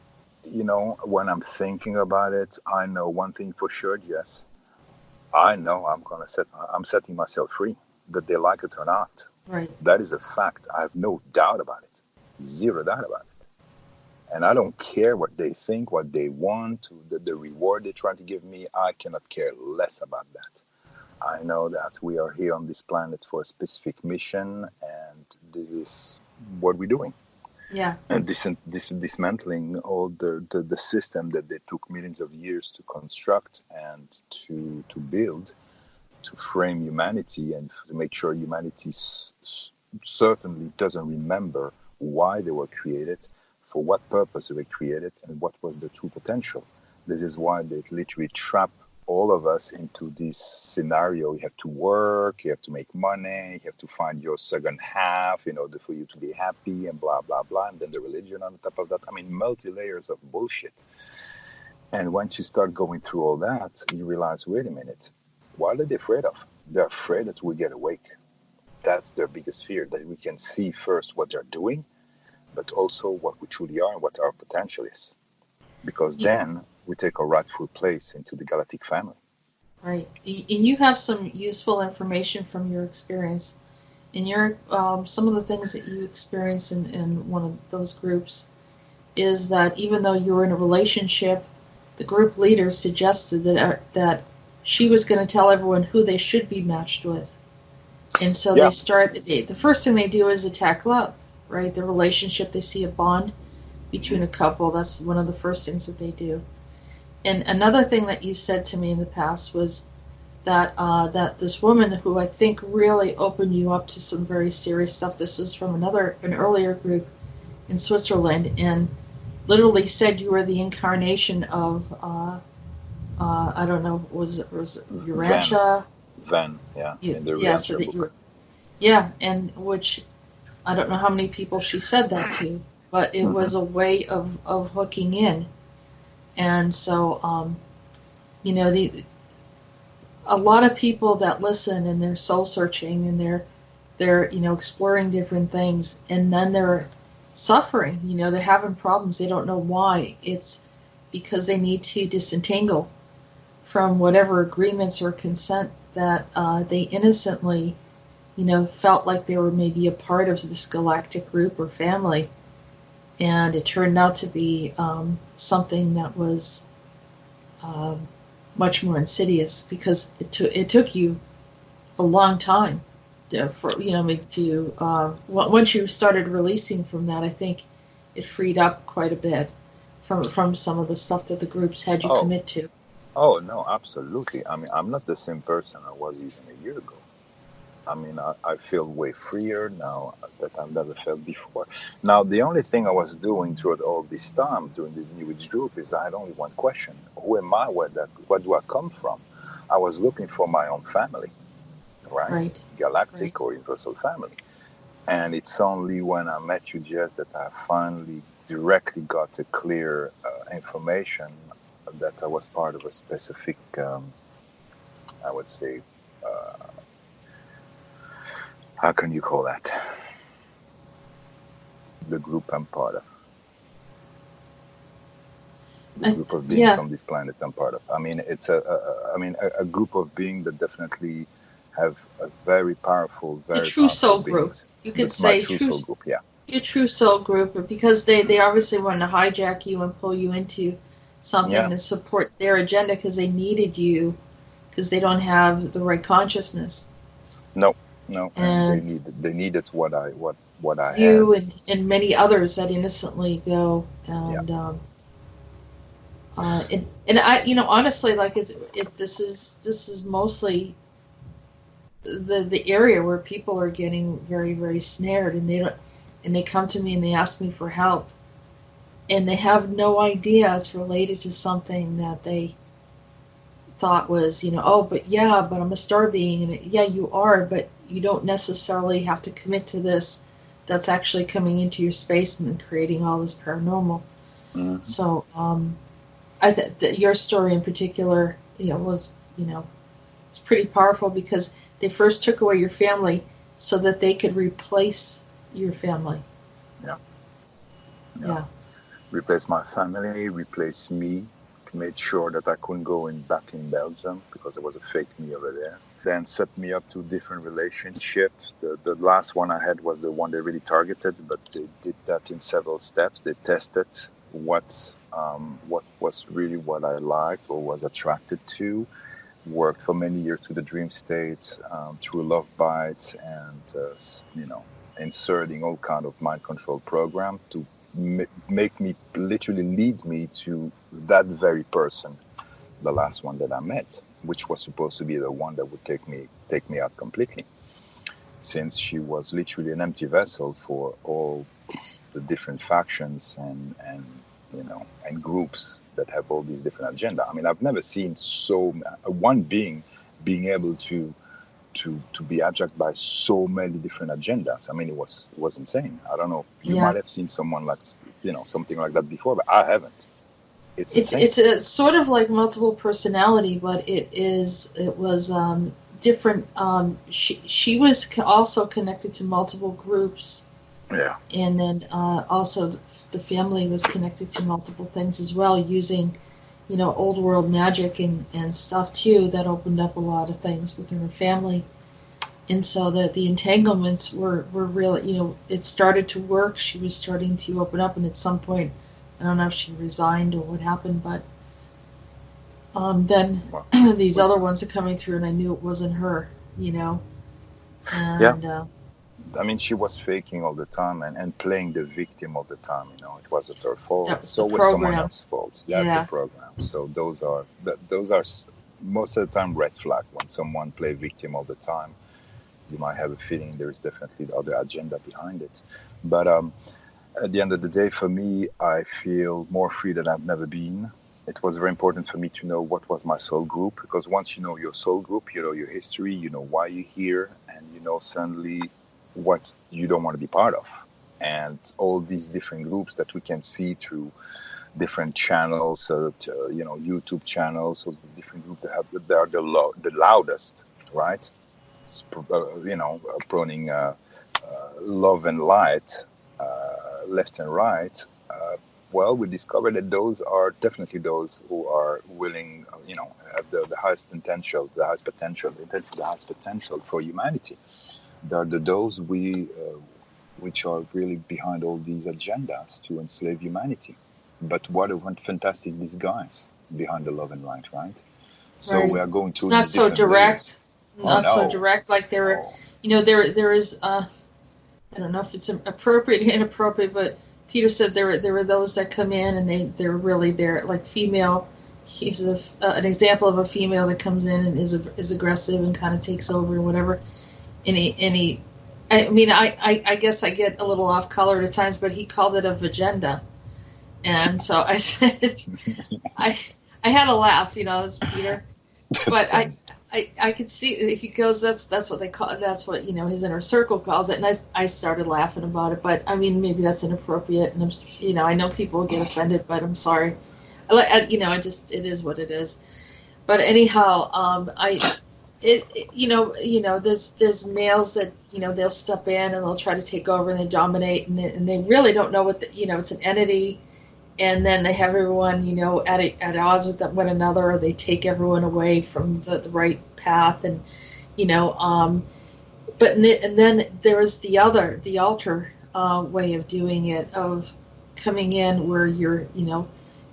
when I'm thinking about it, I know one thing for sure, Jess. I know I'm setting myself free, that they like it or not. Right. That is a fact. I have no doubt about it. Zero doubt about it. And I don't care what they think, what they want, the reward they try to give me. I cannot care less about that. I know that we are here on this planet for a specific mission, and this is what we're doing. Yeah. And dismantling all the system that they took millions of years to construct and to build, to frame humanity, and to make sure humanity certainly doesn't remember why they were created, for what purpose they were created, and what was the true potential. This is why they literally trap all of us into this scenario. You have to work, you have to make money, you have to find your second half in order for you to be happy, and blah, blah, blah. And then the religion on top of that. I mean, multi-layers of bullshit. And once you start going through all that, you realize, wait a minute, what are they afraid of? They're afraid that we get awake. That's their biggest fear, that we can see first what they're doing, but also what we truly are and what our potential is. Because then we take our rightful place into the galactic family. Right. And you have some useful information from your experience. And some of the things that you experienced in one of those groups is that even though you were in a relationship, the group leader suggested that she was going to tell everyone who they should be matched with. And so the first thing they do is attack love, right? The relationship, they see a bond between a couple. That's one of the first things that they do. And another thing that you said to me in the past was that that this woman who I think really opened you up to some very serious stuff. This was from an earlier group in Switzerland, and literally said you were the incarnation of I don't know, was Urantia? Van, yeah. So that you were, and which I don't know how many people she said that to. But it was a way of hooking in. And so, a lot of people that listen and they're soul searching and they're exploring different things, and then they're suffering, they're having problems, they don't know why. It's because they need to disentangle from whatever agreements or consent that they innocently, felt like they were maybe a part of this galactic group or family. And it turned out to be something that was much more insidious, because it took you a long time once you started releasing from that. I think it freed up quite a bit from some of the stuff that the groups had you commit to. Oh no, absolutely. I mean, I'm not the same person I was even a year ago. I mean, I feel way freer now that I've never felt before. Now, the only thing I was doing throughout all this time during this New Age group is I had only one question: who am I? Where do I come from? I was looking for my own family, right? Right. Galactic Right. or universal family. And it's only when I met you, Jess, that I finally directly got a clear information that I was part of a specific, I would say, uh, how can you call that? The group I'm part of. The group of beings Yeah, on this planet I'm part of. I mean, it's a group of beings that definitely have a the very true powerful soul group. beings. You could That's my say true true, soul group. Yeah. your true soul group, because they obviously want to hijack you and pull you into something Yeah. to support their agenda because they needed you because they don't have the right consciousness. No. No. And And they needed what I had. you and many others that innocently go Yeah. and and I, honestly, like this is mostly the area where people are getting very, very snared, and they come to me and they ask me for help, and they have no idea it's related to something that they thought was, oh, but I'm a star being, and yeah, you are, but you don't necessarily have to commit to this. That's actually coming into your space and creating all this paranormal. Mm-hmm. So, I think that your story in particular, was, it's pretty powerful because they first took away your family so that they could replace your family. Yeah. Yeah. Replace my family, replace me, made sure that I couldn't go back in Belgium because there was a fake me over there. Then set me up to different relationships. The last one I had was the one they really targeted, but they did that in several steps. They tested what was really what I liked or was attracted to. Worked for many years to the dream state, through love bites and inserting all kind of mind control program to make me literally lead me to that very person, the last one that I met, which was supposed to be the one that would take me out completely, since she was literally an empty vessel for all the different factions and groups that have all these different agenda. I mean, I've never seen one being able to be hijacked by so many different agendas. I mean, it was insane. I don't know. You Yeah. might have seen someone like something like that before, but I haven't. It's It's insane. it's a sort of like multiple personality, but it was different. She was also connected to multiple groups, Yeah. and then also the family was connected to multiple things as well, using old world magic and stuff too, that opened up a lot of things within her family. And so the entanglements were really, it started to work. She was starting to open up, and at some point, I don't know if she resigned or what happened, but then Well, these other ones are coming through, and I knew it wasn't her, yeah. and I mean, she was faking all the time and playing the victim all the time. It wasn't her fault. that was So the it was someone program. else's fault. That's a Yeah, program. So those are most of the time red flag. When someone play victim all the time, you might have a feeling there is definitely the other agenda behind it. But at the end of the day, for me, I feel more free than I've never been. It was very important for me to know what was my soul group, because once you know your soul group, you know your history, you know why you're here, and you know suddenly what you don't want to be part of. And all these different groups that we can see through different channels, YouTube channels, so the different groups that are the loudest, right? Proning love and light, left and right. Well, we discovered that those are definitely those who are willing, have the highest potential, the highest potential for humanity. They're those which are really behind all these agendas to enslave humanity. But what a fantastic disguise behind the love and light, right? So we right. are going It's through these not so different layers. direct, Oh not so no, direct like there were. no. There is. I don't know if it's appropriate or inappropriate, but Peter said there were those that come in and they're really there, like female. He's an example of a female that comes in and is aggressive and kind of takes over or whatever. any. I mean, I guess I get a little off color at times, but he called it a vagenda, and so I said, I had a laugh, that's Peter, but I could see he goes, that's what they call it, that's what his inner circle calls it, and I started laughing about it, but I mean maybe that's inappropriate, and I know people will get offended, but I'm sorry, it is what it is, but anyhow, there's males that they'll step in and they'll try to take over and they dominate and they really don't know what it's an entity, and then they have everyone at odds with one another, or they take everyone away from the right path, and and then there's the alter way of doing it, of coming in where you're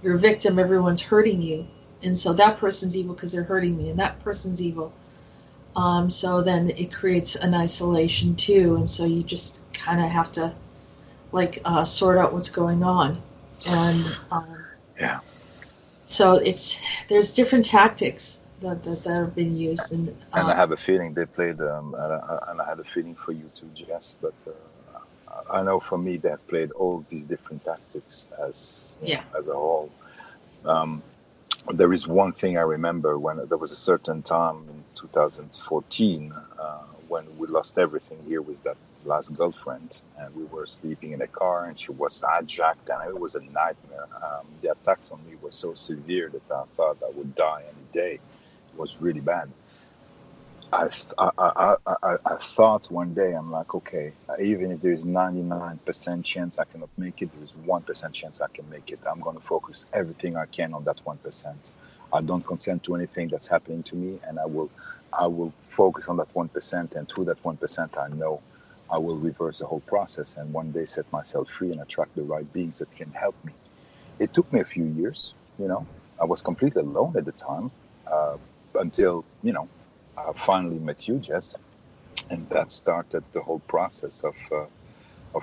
a victim, everyone's hurting you, and so that person's evil because they're hurting me, and that person's evil. So then it creates an isolation too, and so you just kind of have to sort out what's going on, and Yeah. so there's different tactics that have been used, and I have a feeling they played, and I had a feeling for you too, Jess. But I know for me they have played all these different tactics as a whole. There is one thing I remember when there was a certain time in 2014 when we lost everything here with that last girlfriend, and we were sleeping in a car, and she was hijacked, and it was a nightmare. The attacks on me were so severe that I thought I would die any day. It was really bad. I thought one day, I'm like, okay, even if there's 99% chance I cannot make it, there's 1% chance I can make it. I'm going to focus everything I can on that 1%. I don't consent to anything that's happening to me, and I will focus on that 1%, and through that 1%, I know I will reverse the whole process and one day set myself free and attract the right beings that can help me. It took me a few years, I was completely alone at the time, until, I finally met you, Jess, and that started the whole process of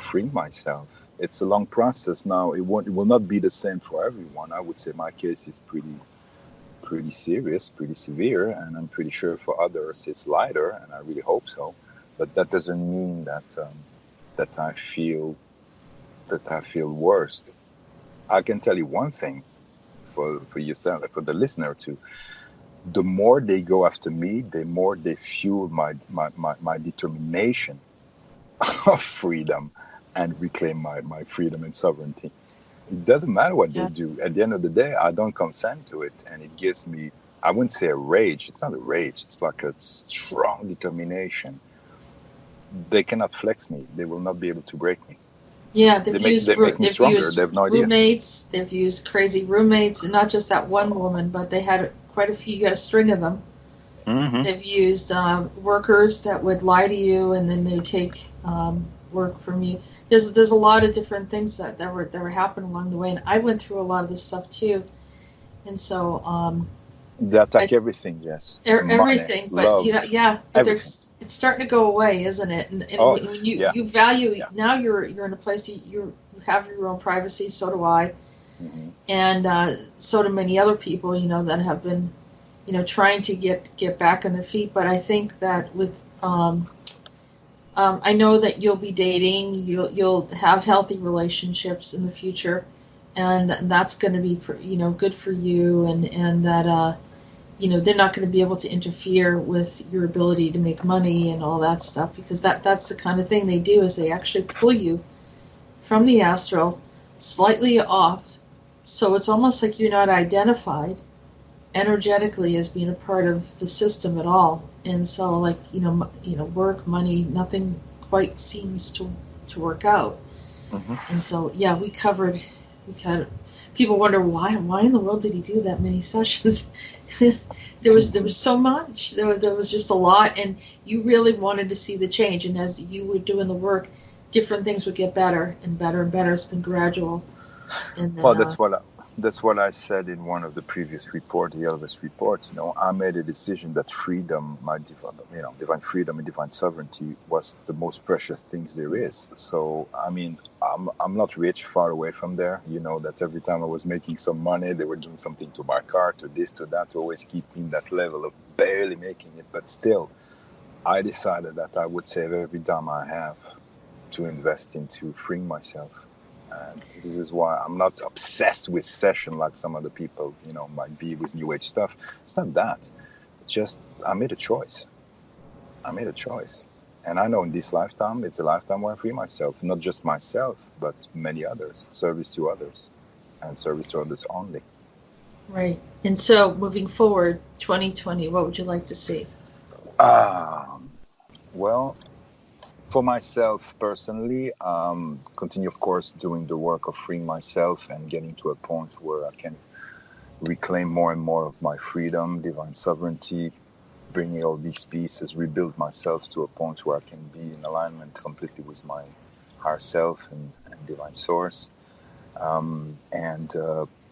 freeing myself. It's a long process now. It will not be the same for everyone. I would say my case is pretty serious, pretty severe, and I'm pretty sure for others it's lighter, and I really hope so. But that doesn't mean that I feel worse. I can tell you one thing for yourself, for the listener too. The more they go after me, the more they fuel my determination of freedom and reclaim my freedom and sovereignty. It doesn't matter what they do. At the end of the day, I don't consent to it. And it gives me, I wouldn't say a rage. It's not a rage. It's like a strong determination. They cannot flex me. They will not be able to break me. Yeah, they've used stronger. They have no idea. Roommates. They've used crazy roommates, and not just that one woman, but they had quite a few. You got a string of them. Mm-hmm. They've used workers that would lie to you, and then they would take work from you. There's a lot of different things that were happening along the way, and I went through a lot of this stuff too. And so they attack everything, yes. Everything, money, but love, but it's starting to go away, isn't it? And when you value now, you're in a place you have your own privacy. So do I, mm-hmm. and so do many other people. That have been, trying to get back on their feet. But I think that with I know that you'll be dating. You'll have healthy relationships in the future, and that's going to be good for you, and that they're not going to be able to interfere with your ability to make money and all that stuff, because that's the kind of thing they do, is they actually pull you from the astral slightly off, so it's almost like you're not identified energetically as being a part of the system at all. And so work, money, nothing quite seems to work out. Mm-hmm. And so people wonder why in the world did he do that many sessions. there was so much, there was just a lot, and you really wanted to see the change, and as you were doing the work, different things would get better and better and better. It's been gradual. And then, well, that's what I said in one of the previous reports, the Elvis report. I made a decision that freedom, my divine freedom and divine sovereignty was the most precious things there is. So, I mean, I'm not rich, far away from there. That every time I was making some money, they were doing something to my car, to this, to that, to always keep me in that level of barely making it. But still, I decided that I would save every dime I have to invest into freeing myself. And this is why I'm not obsessed with session like some other people, might be with New Age stuff. It's not that. It's just I made a choice. And I know in this lifetime, it's a lifetime where I free myself. Not just myself, but many others. Service to others. And service to others only. Right. And so moving forward, 2020, what would you like to see? Well, for myself personally, continue, of course, doing the work of freeing myself and getting to a point where I can reclaim more and more of my freedom, divine sovereignty, bringing all these pieces, rebuild myself to a point where I can be in alignment completely with my higher self and divine source.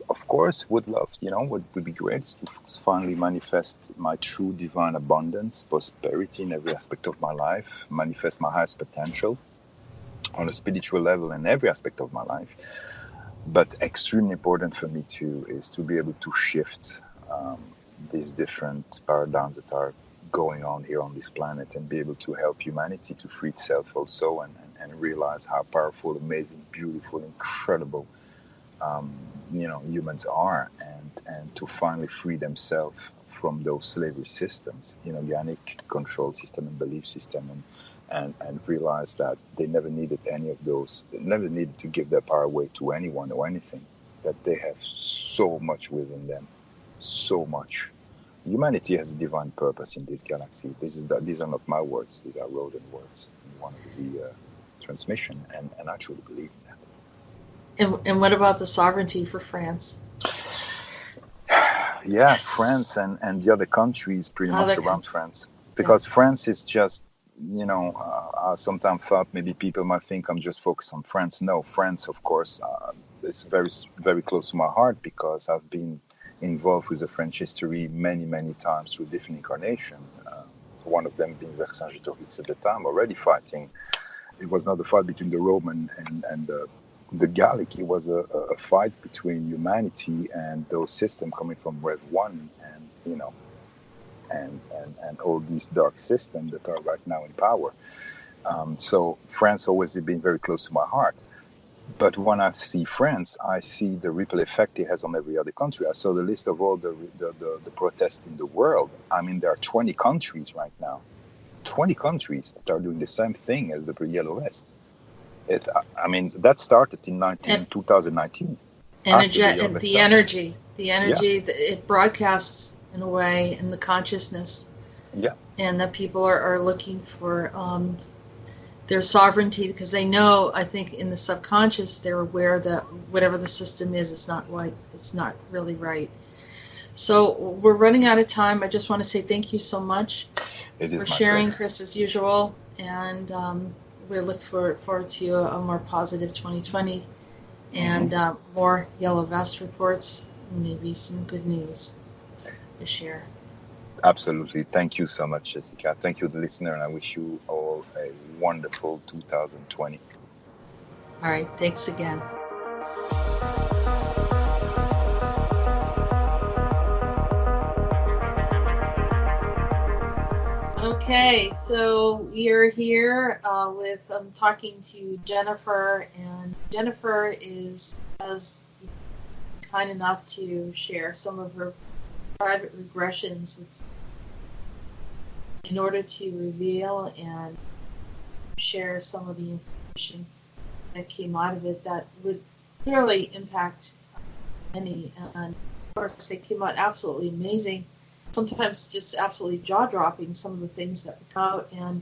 Of course, would love, what would be great is to finally manifest my true divine abundance, prosperity in every aspect of my life, manifest my highest potential on a spiritual level in every aspect of my life. But extremely important for me too is to be able to shift these different paradigms that are going on here on this planet and be able to help humanity to free itself also and realize how powerful, amazing, beautiful, incredible humans are, and to finally free themselves from those slavery systems, organic control system and belief system, and realize that they never needed any of those. They never needed to give their power away to anyone or anything. That they have so much within them, so much. Humanity has a divine purpose in this galaxy. These are not my words. These are Rodin words in one of the transmission, and I truly believe in that. And what about the sovereignty for France? Yeah, France and the other countries pretty much around France. Because France is just, I sometimes thought maybe people might think I'm just focused on France. No, France, of course, is very, very close to my heart because I've been involved with the French history many, many times through different incarnations. One of them being Vercingétorix at the time, already fighting. It was not a fight between the Roman and the Gallic. It was a fight between humanity and those systems coming from Rev 1 and, and all these dark systems that are right now in power. So France always been very close to my heart. But when I see France, I see the ripple effect it has on every other country. I saw the list of all the protests in the world. I mean, there are 20 countries right now. 20 countries that are doing the same thing as the Yellow Vest. That started in 2019. The energy, it broadcasts in a way in the consciousness. Yeah. And that people are looking for their sovereignty because they know, I think in the subconscious, they're aware that whatever the system is, it's not right. It's not really right. So we're running out of time. I just want to say thank you so much for sharing, Chris, as usual. And we look forward to a more positive 2020 and more Yellow Vest reports, maybe some good news to share. Absolutely. Thank you so much, Jessica. Thank you, the listener, and I wish you all a wonderful 2020. All right. Thanks again. Okay, so we are here with talking to Jenifer, and Jenifer is kind enough to share some of her private regressions in order to reveal and share some of the information that came out of it that would clearly impact many. And of course, they came out absolutely amazing. Sometimes just absolutely jaw-dropping, some of the things that come out, and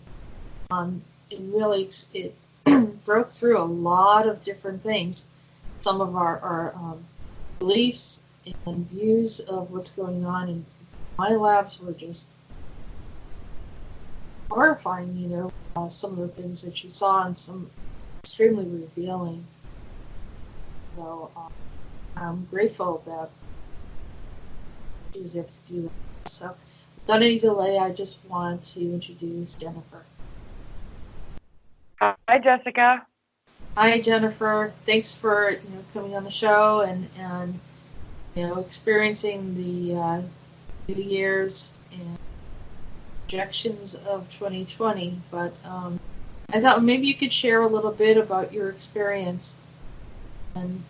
it broke through a lot of different things. Some of our beliefs and views of what's going on in my labs were just horrifying, some of the things that she saw, and some extremely revealing. So I'm grateful that she was able to do that. So without any delay, I just want to introduce Jenifer. Hi, Jessica. Hi, Jenifer. Thanks for coming on the show and experiencing the New Year's and projections of 2020, but I thought maybe you could share a little bit about your experience and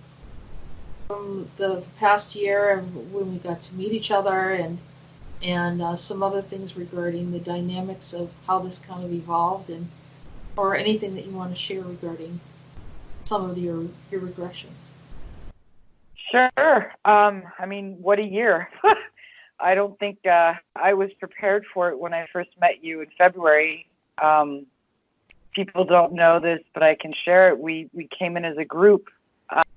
from the past year and when we got to meet each other and some other things regarding the dynamics of how this kind of evolved and or anything that you want to share regarding some of your regressions. Sure. I mean, what a year. I don't think I was prepared for it when I first met you in February. People don't know this, but I can share it. We came in as a group.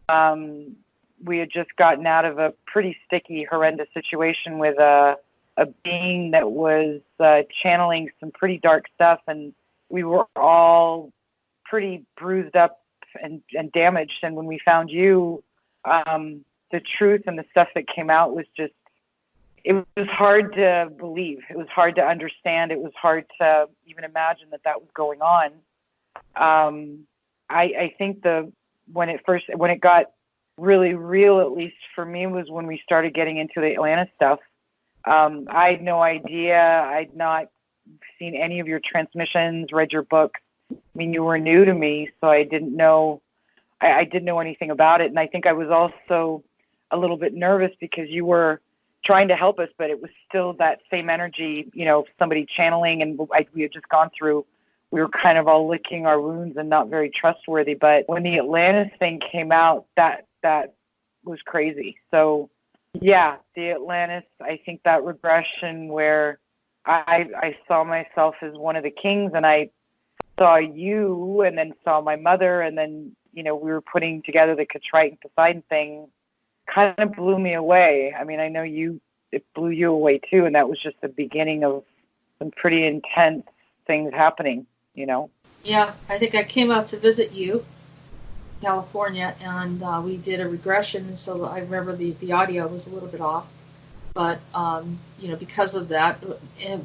We had just gotten out of a pretty sticky, horrendous situation with a being that was channeling some pretty dark stuff, and we were all pretty bruised up and damaged. And when we found you, the truth and the stuff that came out was just, it was hard to believe. It was hard to understand. It was hard to even imagine that was going on. I think when it got really real, at least for me, was when we started getting into the Atlanta stuff. I had no idea. I'd not seen any of your transmissions, read your book. I mean, you were new to me, so I didn't know. I didn't know anything about it, and I think I was also a little bit nervous because you were trying to help us, but it was still that same energy, somebody channeling, and we had just gone through. We were kind of all licking our wounds and not very trustworthy. But when the Atlantis thing came out, that was crazy. So, yeah, the Atlantis, I think that regression where I saw myself as one of the kings, and I saw you and then saw my mother, and then, we were putting together the Katrite and Poseidon thing, kind of blew me away. I mean, I know it blew you away too, and that was just the beginning of some pretty intense things happening, Yeah, I think I came out to visit you, California, and we did a regression, and so I remember the audio was a little bit off, but because of that.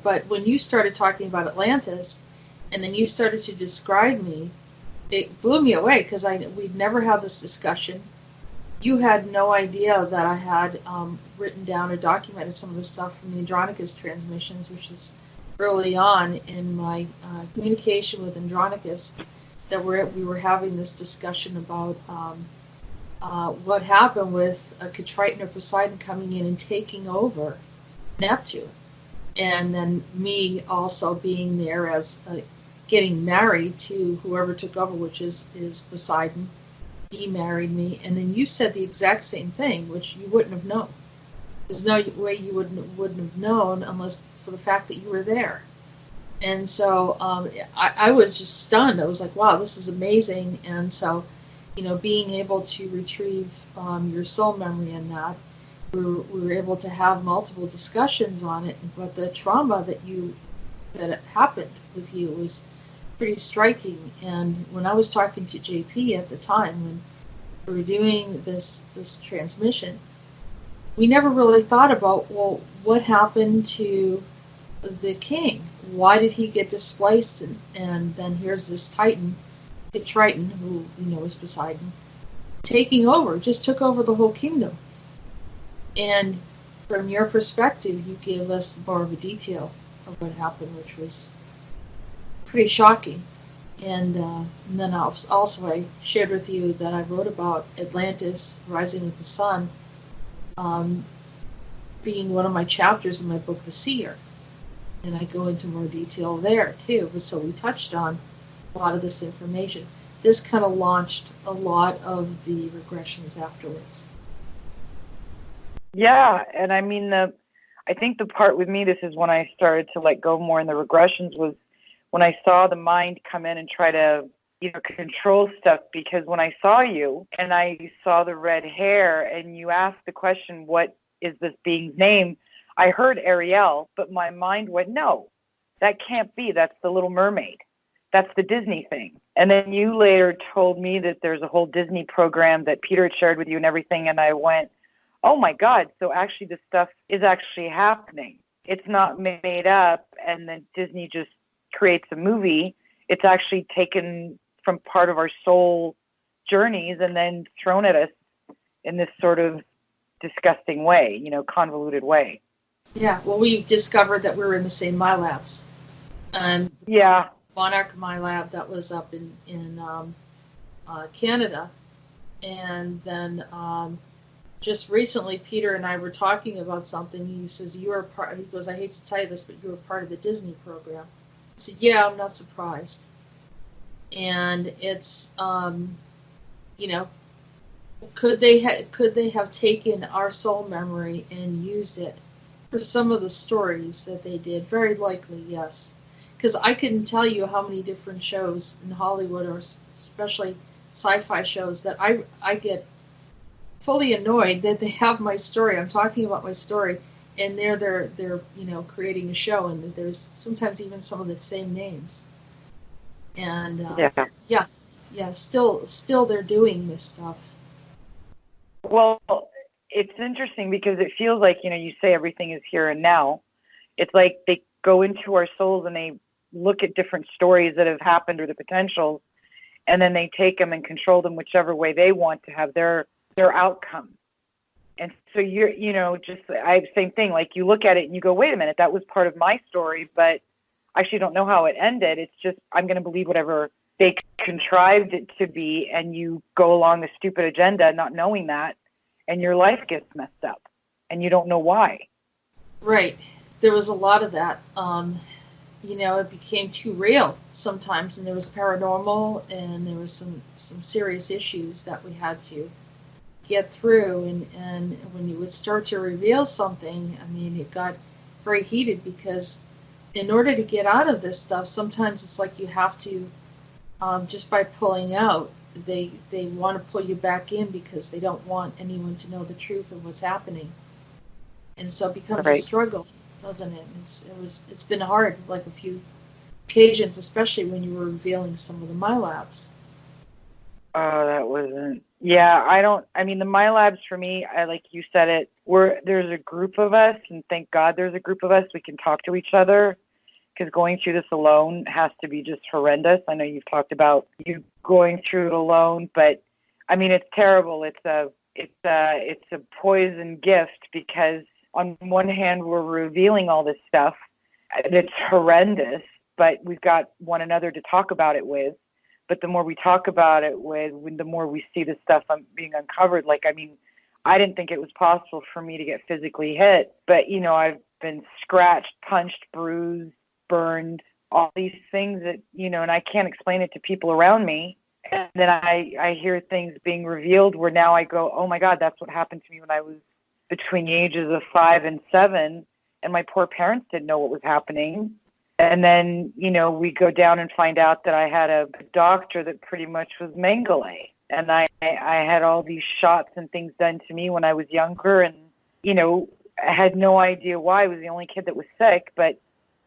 But when you started talking about Atlantis, and then you started to describe me, it blew me away because we'd never had this discussion. You had no idea that I had written down or documented some of the stuff from the Andronicus transmissions, which is early on in my communication with Andronicus, that we were having this discussion about what happened with Katriton or Poseidon coming in and taking over Neptune, and then me also being there as getting married to whoever took over, which is Poseidon. He married me, and then you said the exact same thing, which you wouldn't have known. There's no way you wouldn't have known unless for the fact that you were there. And so I was just stunned. I was like, wow, this is amazing. And so, being able to retrieve your soul memory in that, we were able to have multiple discussions on it. But the trauma that happened with you was pretty striking. And when I was talking to JP at the time, when we were doing this transmission, we never really thought about, well, what happened to the king? Why did he get displaced? And then here's this Titan, Triton, who is Poseidon, taking over, just took over the whole kingdom. And from your perspective, you gave us more of a detail of what happened, which was pretty shocking. And then also I shared with you that I wrote about Atlantis rising with the sun being one of my chapters in my book, The Seer. And I go into more detail there too. But so we touched on a lot of this information. This kind of launched a lot of the regressions afterwards. Yeah, and I mean I think the part with me, this is when I started to let go more in the regressions, was when I saw the mind come in and try to control stuff. Because when I saw you and I saw the red hair and you asked the question, what is this being's name? I heard Ariel, but my mind went, no, that can't be. That's the Little Mermaid. That's the Disney thing. And then you later told me that there's a whole Disney program that Peter had shared with you and everything. And I went, oh my God, so actually this stuff is actually happening. It's not made up and then Disney just creates a movie. It's actually taken from part of our soul journeys and then thrown at us in this sort of disgusting way, convoluted way. Yeah, well, we discovered that we were in the same MyLabs. And Yeah. Monarch My Lab, that was up in Canada. And then just recently, Peter and I were talking about something. He says, "You are part." He goes, "I hate to tell you this, but you were part of the Disney program." I said, "Yeah, I'm not surprised." And it's, you know, could they have taken our soul memory and used it for some of the stories that they did? Very likely, yes. Because I couldn't tell you how many different shows in Hollywood, or especially sci-fi shows, that I get fully annoyed that they have my story. I'm talking about my story, and they're creating a show, and there's sometimes even some of the same names. And yeah, still they're doing this stuff. Well, it's interesting because it feels like, you say everything is here and now. It's like they go into our souls and they look at different stories that have happened or the potential, and then they take them and control them whichever way they want to have their outcome. And so same thing, like you look at it and you go, wait a minute, that was part of my story, but I actually don't know how it ended. It's just, I'm going to believe whatever they contrived it to be, and you go along the stupid agenda not knowing that, and your life gets messed up and you don't know why. Right. There was a lot of that. It became too real sometimes, and there was paranormal, and there was some serious issues that we had to get through, and when you would start to reveal something, I mean, it got very heated, because in order to get out of this stuff, sometimes it's like you have to, just by pulling out, they want to pull you back in because they don't want anyone to know the truth of what's happening. And so it becomes a struggle, doesn't it? It's been hard, like a few occasions, especially when you were revealing some of the MyLabs. Oh, that wasn't. Yeah, the MyLabs for me, like you said it, there's a group of us, and thank God there's a group of us. We can talk to each other, because going through this alone has to be just horrendous. I know you've talked about you going through it alone, but I mean, it's terrible. It's a poison gift, because on one hand, we're revealing all this stuff that's horrendous, but we've got one another to talk about it with. But the more we talk about it the more we see the stuff being uncovered. Like, I mean, I didn't think it was possible for me to get physically hit, but, I've been scratched, punched, bruised, burned, all these things that, and I can't explain it to people around me. And then I hear things being revealed where now I go, oh my God, that's what happened to me when I was between the ages of 5 and 7. And my poor parents didn't know what was happening. And then, we go down and find out that I had a doctor that pretty much was Mengele. And I had all these shots and things done to me when I was younger. And, I had no idea why. I was the only kid that was sick. But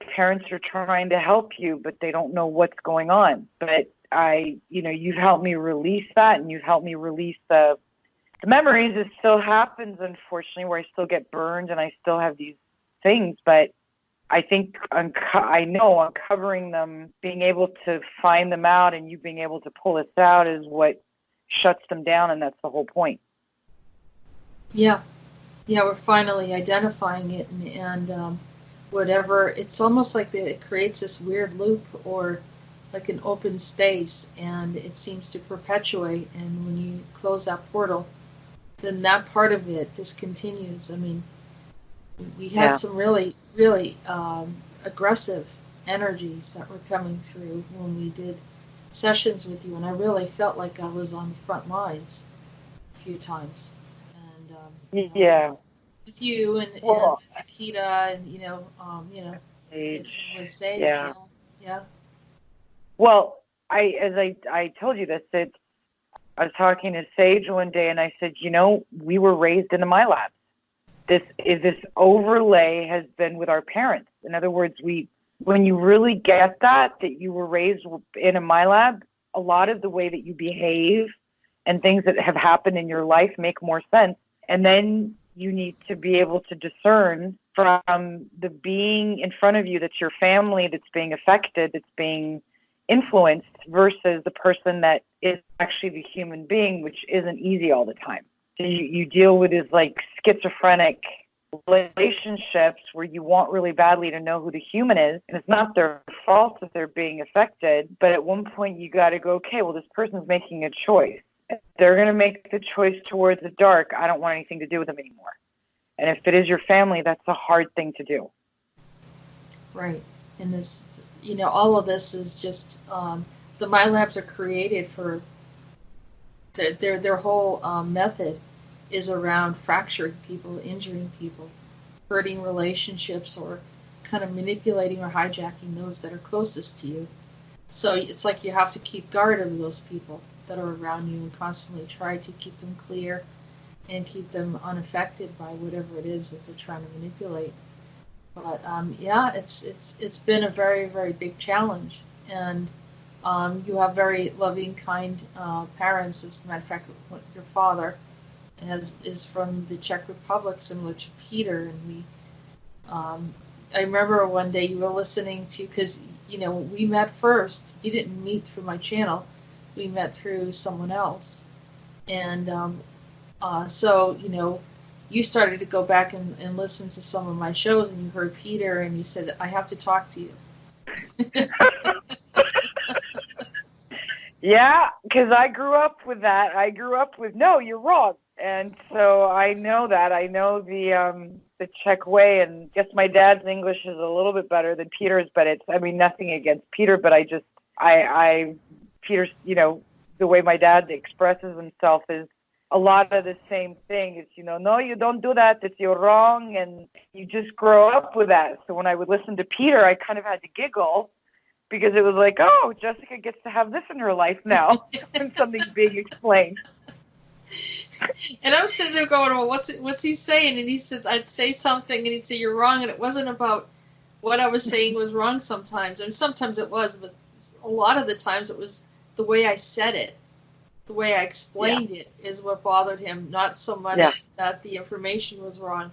parents are trying to help you, but they don't know what's going on. But you've helped me release that, and you've helped me release the memories. It still happens, unfortunately, where I still get burned and I still have these things. But I think uncovering them, being able to find them out, and you being able to pull us out is what shuts them down, and that's the whole point. Yeah, we're finally identifying it, and whatever. It's almost like it creates this weird loop, or like an open space, and it seems to perpetuate. And when you close that portal, then that part of it discontinues. I mean, we had some really, really aggressive energies that were coming through when we did sessions with you, and I really felt like I was on the front lines a few times. And with you and with Hakita, and Sage. It was Sage. Yeah. Well, as I told you this, I was talking to Sage one day, and I said, we were raised in the MyLabs. This overlay has been with our parents. In other words, when you really get that you were raised in a MyLab, a lot of the way that you behave and things that have happened in your life make more sense. And then you need to be able to discern from the being in front of you that's your family, that's being affected, that's being influenced, versus the person that is actually the human being, which isn't easy all the time. So you deal with this like schizophrenic relationships where you want really badly to know who the human is, and it's not their fault that they're being affected, but at one point you got to go, okay, well, this person's making a choice. If they're going to make the choice towards the dark, I don't want anything to do with them anymore. And if it is your family, that's a hard thing to do. Right. And this, all of this is just, the Mind Labs are created for, their whole method is around fracturing people, injuring people, hurting relationships, or kind of manipulating or hijacking those that are closest to you. So it's like you have to keep guard of those people that are around you and constantly try to keep them clear and keep them unaffected by whatever it is that they're trying to manipulate. But it's been a very, very big challenge, and you have very loving, kind parents. As a matter of fact, your father is from the Czech Republic, similar to Peter, and we. I remember one day you were listening to, because we met first. You didn't meet through my channel. We met through someone else, and so you started to go back and listen to some of my shows, and you heard Peter, and you said, I have to talk to you. Yeah, because I grew up with that. I grew up with, no, you're wrong. And so I know that. I know the Czech way, and I guess my dad's English is a little bit better than Peter's, but nothing against Peter, but Peter's, the way my dad expresses himself is a lot of the same thing. It's, no, you don't do that. It's, you're wrong. And you just grow up with that. So when I would listen to Peter, I kind of had to giggle because it was like, oh, Jessica gets to have this in her life now when something's being explained. And I'm sitting there going, well, what's he saying? And he said, I'd say something, and he'd say, you're wrong. And it wasn't about what I was saying was wrong sometimes. I mean, sometimes it was, but a lot of the times it was the way I said it. The way I explained it is what bothered him, not so much that the information was wrong.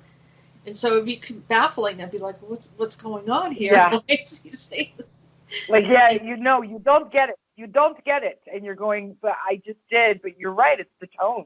And so it'd be baffling. I'd be like, what's going on here? Yeah. Why is he saying that? Like, you don't get it. You don't get it. And you're going, but I just did. But you're right. It's the tone.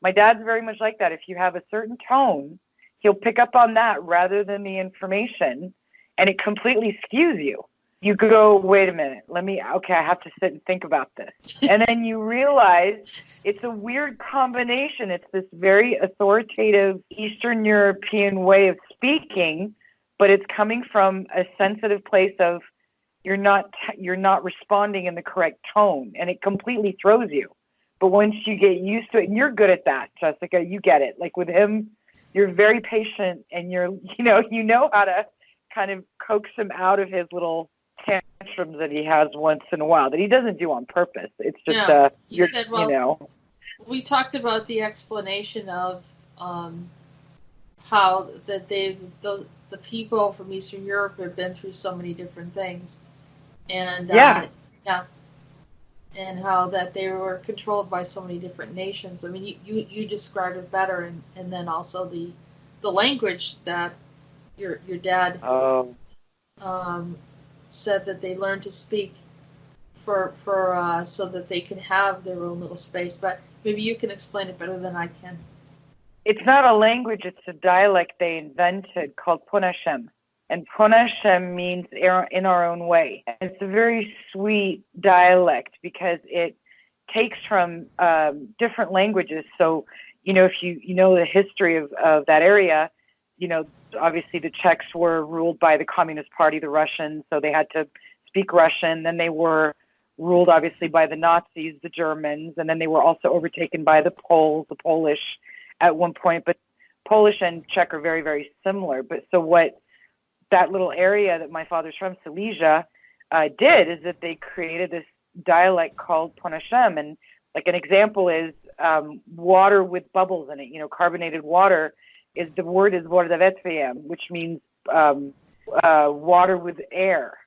My dad's very much like that. If you have a certain tone, he'll pick up on that rather than the information, and it completely skews you. You go, wait a minute, I have to sit and think about this. And then you realize it's a weird combination. It's this very authoritative Eastern European way of speaking, but it's coming from a sensitive place of you're not responding in the correct tone, and it completely throws you. But once you get used to it, and you're good at that, Jessica, you get it. Like with him, you're very patient, and you know how to kind of coax him out of his little tantrums that he has once in a while that he doesn't do on purpose. It's just you said, well, we talked about the explanation of how that the people from Eastern Europe have been through so many different things, and and how that they were controlled by so many different nations. I mean, you described it better, and then also the language that your dad said that they learned to speak for so that they can have their own little space. But maybe you can explain it better than I can. It's not a language, it's a dialect they invented called Punashem. And Punashem means in our own way. And it's a very sweet dialect because it takes from different languages. So, if you know the history of that area, obviously the Czechs were ruled by the Communist Party, the Russians, so they had to speak Russian. Then they were ruled obviously by the Nazis, the Germans, and then they were also overtaken by the Poles, the Polish at one point. But Polish and Czech are very, very similar. But so what that little area that my father's from, Silesia, did is that they created this dialect called Punashem. And like an example is water with bubbles in it, carbonated water. The word is vordavetviem, which means water with air.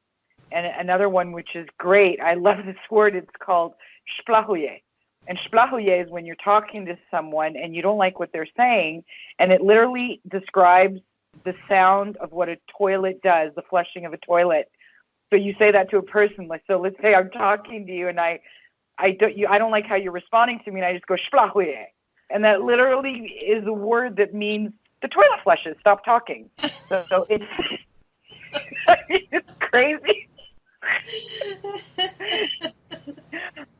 And another one, which is great, I love this word, it's called splahuje. And splahuje is when you're talking to someone and you don't like what they're saying, and it literally describes the sound of what a toilet does, the flushing of a toilet. So you say that to a person, like, so let's say I'm talking to you and I don't like how you're responding to me, and I just go splahuje. And that literally is a word that means the toilet flushes, stop talking. So it's, it's crazy.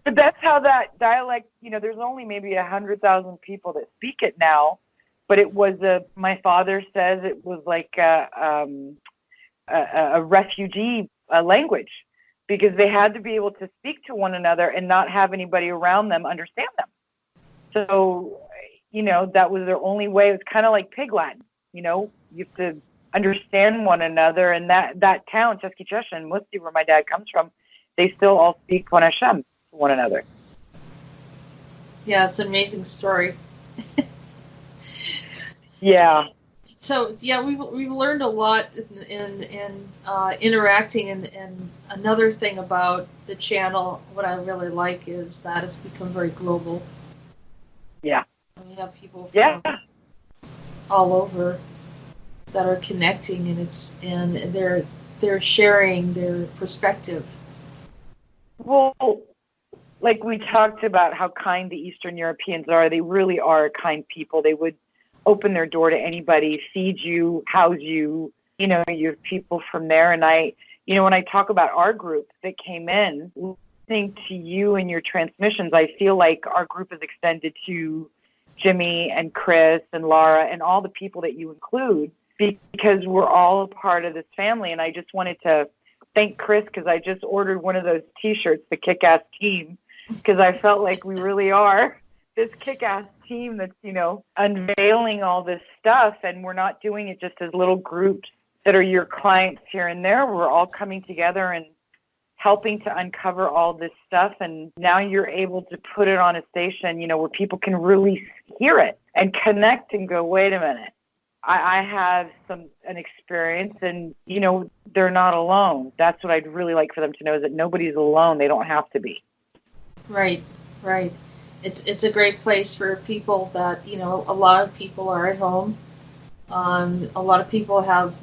But that's how that dialect, there's only maybe 100,000 people that speak it now, but it was my father says it was like a refugee language, because they had to be able to speak to one another and not have anybody around them understand them. So, that was their only way. It was kind of like Pig Latin, you have to understand one another. And that town, Cheskichisha, Musti, where my dad comes from, they still all speak Kon Hashem to one another. Yeah, it's an amazing story. Yeah. So yeah, we've learned a lot in interacting, and another thing about the channel, what I really like is that it's become very global. Yeah. We have people from all over that are connecting, and they're sharing their perspective. Well, like we talked about how kind the Eastern Europeans are. They really are kind people. They would open their door to anybody, feed you, house you. You have people from there. And when I talk about our group that came in, listening to you and your transmissions, I feel like our group is extended to Jimi and Chris and Laura and all the people that you include, because we're all a part of this family. And I just wanted to thank Chris, because I just ordered one of those T-shirts, the Kick-Ass Team, because I felt like we really are this kick-ass team that's, unveiling all this stuff, and we're not doing it just as little groups that are your clients here and there. We're all coming together and helping to uncover all this stuff, and now you're able to put it on a station, where people can really hear it and connect and go, wait a minute, I have an experience, and, they're not alone. That's what I'd really like for them to know, is that nobody's alone. They don't have to be. Right. It's a great place for people that, a lot of people are at home. A lot of people have,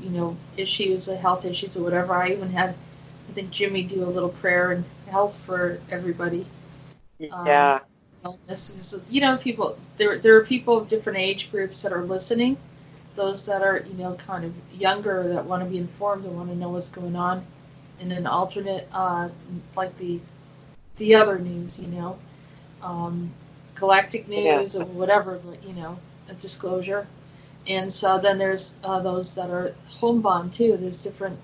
issues, health issues or whatever. I think Jimi do a little prayer and health for everybody. Yeah. People, there are people of different age groups that are listening. Those that are, kind of younger, that want to be informed and want to know what's going on in an alternate, like the other news, galactic news or whatever, but, a disclosure. And so then there's those that are homebound too. There's different,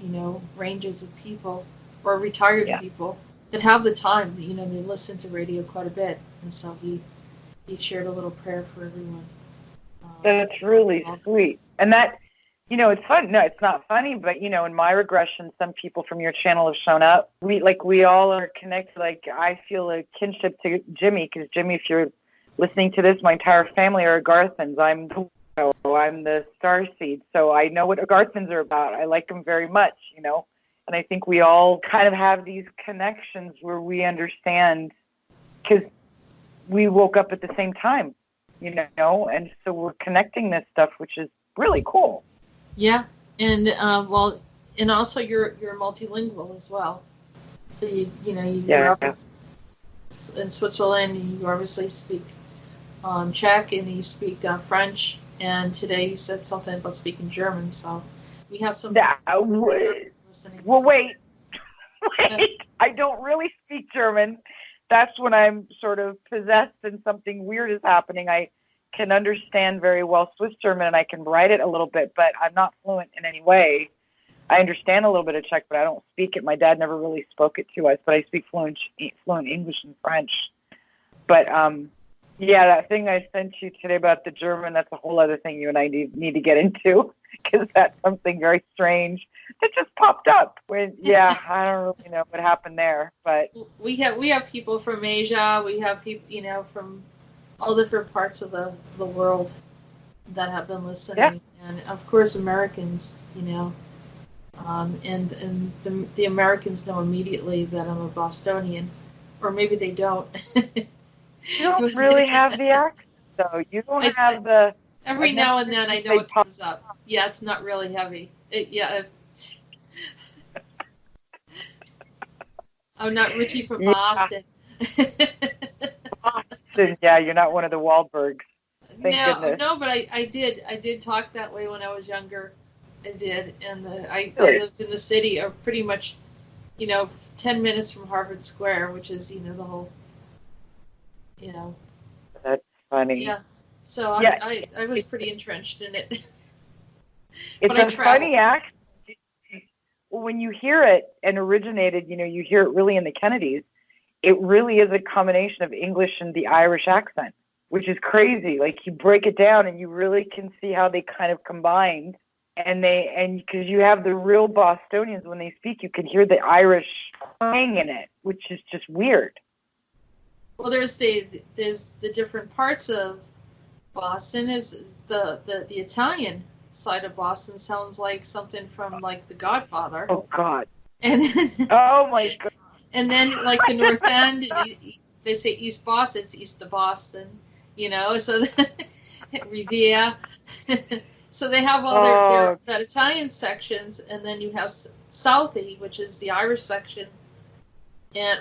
ranges of people, or retired people that have the time. They listen to radio quite a bit, and so he shared a little prayer for everyone. That's really sweet. And that, it's fun. No, it's not funny, but, in my regression, some people from your channel have shown up. We all are connected. Like, I feel a kinship to Jimi, because Jimi, if you're listening to this, my entire family are Agarthans. I'm the starseed, so I know what Agarthans are about. I like them very much, and I think we all kind of have these connections where we understand, because we woke up at the same time, and so we're connecting this stuff, which is really cool. Yeah, and and also you're multilingual as well. So you grew up in Switzerland. You obviously speak Czech, and you speak French. And today you said something about speaking German. So we have some. Listening. Well, wait. I don't really speak German. That's when I'm sort of possessed and something weird is happening. I can understand very well Swiss German, and I can write it a little bit, but I'm not fluent in any way. I understand a little bit of Czech, but I don't speak it. My dad never really spoke it to us, but I speak fluent English and French. But that thing I sent you today about the German, that's a whole other thing you and I need to get into, because that's something very strange that just popped up. I don't really know what happened there, but we have people from Asia. We have people, from all different parts of the world that have been listening, and of course Americans, and the Americans know immediately that I'm a Bostonian, or maybe they don't. You don't really have the accent, though. You don't have the. Every now and then I know it comes up. Yeah, it's not really heavy. I'm not Richie from Boston. Boston, yeah, you're not one of the Wahlbergs. Thank goodness. No, but I did talk that way when I was younger. I did, and I Really? lived in the city, or pretty much, 10 minutes from Harvard Square, which is, the whole, you know, That's funny. yeah. So Yeah. I was pretty entrenched in it. It's But I a traveled. funny accent. When you hear it and originated, you hear it really in the Kennedys. It really is a combination of English and the Irish accent, which is crazy. Like, you break it down and you really can see how they kind of combined. And because you have the real Bostonians, when they speak, you can hear the Irish twang in it, which is just weird. Well, there's the different parts of Boston. Is the Italian side of Boston sounds like something from like The Godfather. Oh God. And then, oh my God. And then like the North End, they say East Boston, it's east of Boston, So Riviera. So they have all their that Italian sections, and then you have Southie, which is the Irish section,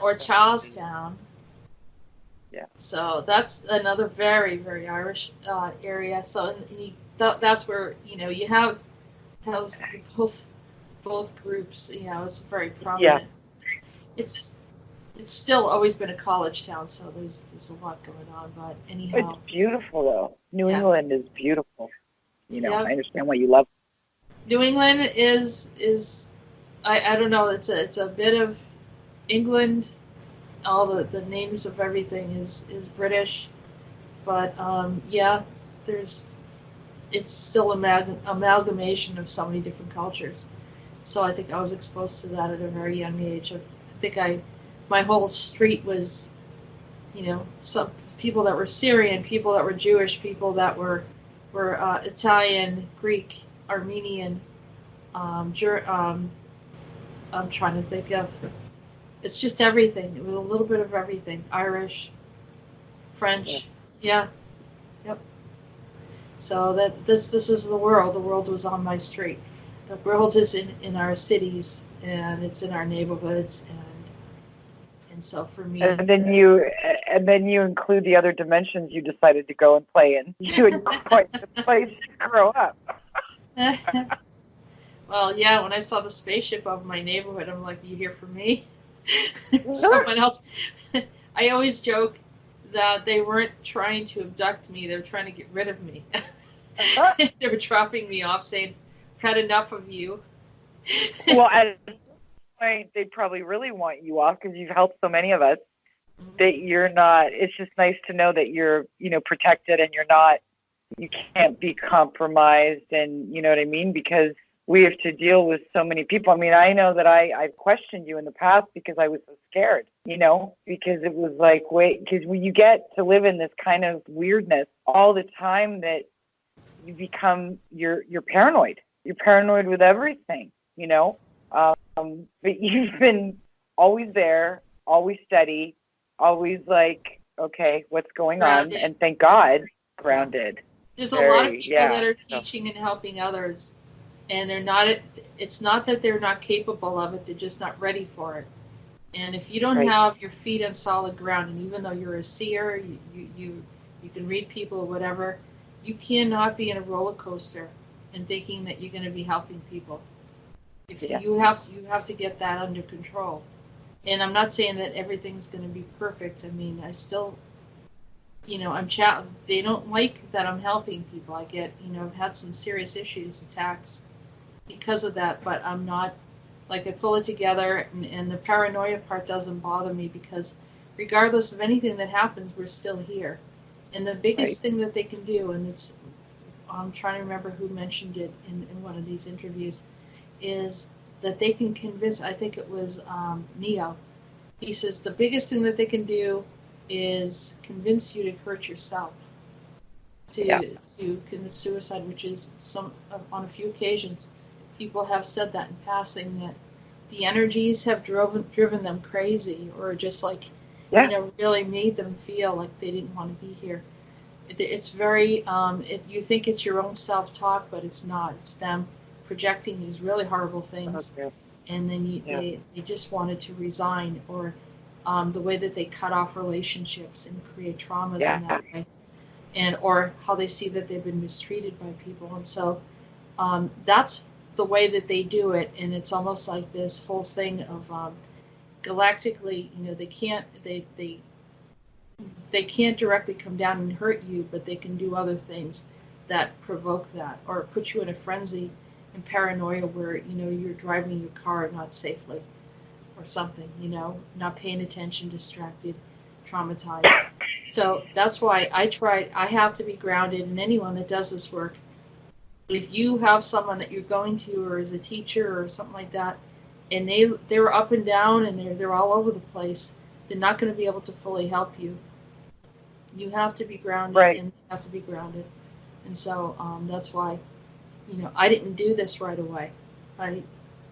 or Charlestown. Yeah. So that's another very, very Irish area. So that's where you have both groups. It's very prominent. Yeah. It's still always been a college town, so there's a lot going on. But anyhow, it's beautiful though. New England is beautiful. Yep. I understand why you love it. New England is I don't know. It's a bit of England. All the names of everything is British, but it's still amalgamation of so many different cultures. So I think I was exposed to that at a very young age. I think my whole street was, some people that were Syrian, people that were Jewish, people that were Italian, Greek, Armenian. I'm trying to think of. It's just everything. It was a little bit of everything. Irish, French, yeah. Yep. So this is the world. The world was on my street. The world is in our cities, and it's in our neighborhoods, and so for me. And then you include the other dimensions you decided to go and play in. You would quite the place to grow up. Well, yeah. When I saw the spaceship of my neighborhood, I'm like, "You here for me?" Someone else. I always joke that they weren't trying to abduct me; they were trying to get rid of me. They were dropping me off, saying, "I've had enough of you." Well, at this point, they probably really want you off because you've helped so many of us. That you're not. It's just nice to know that you're, protected and you're not. You can't be compromised, and you know what I mean, because we have to deal with so many people. I mean, I know that I've questioned you in the past because I was so scared, because it was like, because when you get to live in this kind of weirdness all the time, that you become, you're paranoid. You're paranoid with everything, but you've been always there, always steady, always like, okay, what's going grounded. on? And thank God, grounded. There's a lot of people that are teaching and helping others. And it's not that they're not capable of it, they're just not ready for it. And if you don't have your feet on solid ground, and even though you're a seer, you can read people or whatever, you cannot be in a roller coaster and thinking that you're going to be helping people. You have to get that under control. And I'm not saying that everything's going to be perfect. I mean, I still, they don't like that I'm helping people. I get, I've had some serious issues, attacks, because of that, but I'm not, I pull it together, and the paranoia part doesn't bother me, because regardless of anything that happens, we're still here. And the biggest thing that they can do, and I'm trying to remember who mentioned it in one of these interviews, is that they can convince, I think it was Neo, he says the biggest thing that they can do is convince you to hurt yourself, to commit suicide, which is on a few occasions. People have said that in passing, that the energies have driven them crazy, or just really made them feel like they didn't want to be here. It's very, you think it's your own self-talk, but it's not. It's them projecting these really horrible things, and then they just wanted to resign, or the way that they cut off relationships and create traumas in that way. and or how they see that they've been mistreated by people. And so that's the way that they do it, and it's almost like this whole thing of galactically, they can't directly come down and hurt you, but they can do other things that provoke that, or put you in a frenzy and paranoia where you're driving your car not safely or something, not paying attention, distracted, traumatized. So that's why I have to be grounded, and anyone that does this work, if you have someone that you're going to, or as a teacher or something like that, and they're up and down and they're all over the place, they're not going to be able to fully help you. You have to be grounded, right. And you have to be grounded. And so that's why, I didn't do this right away. I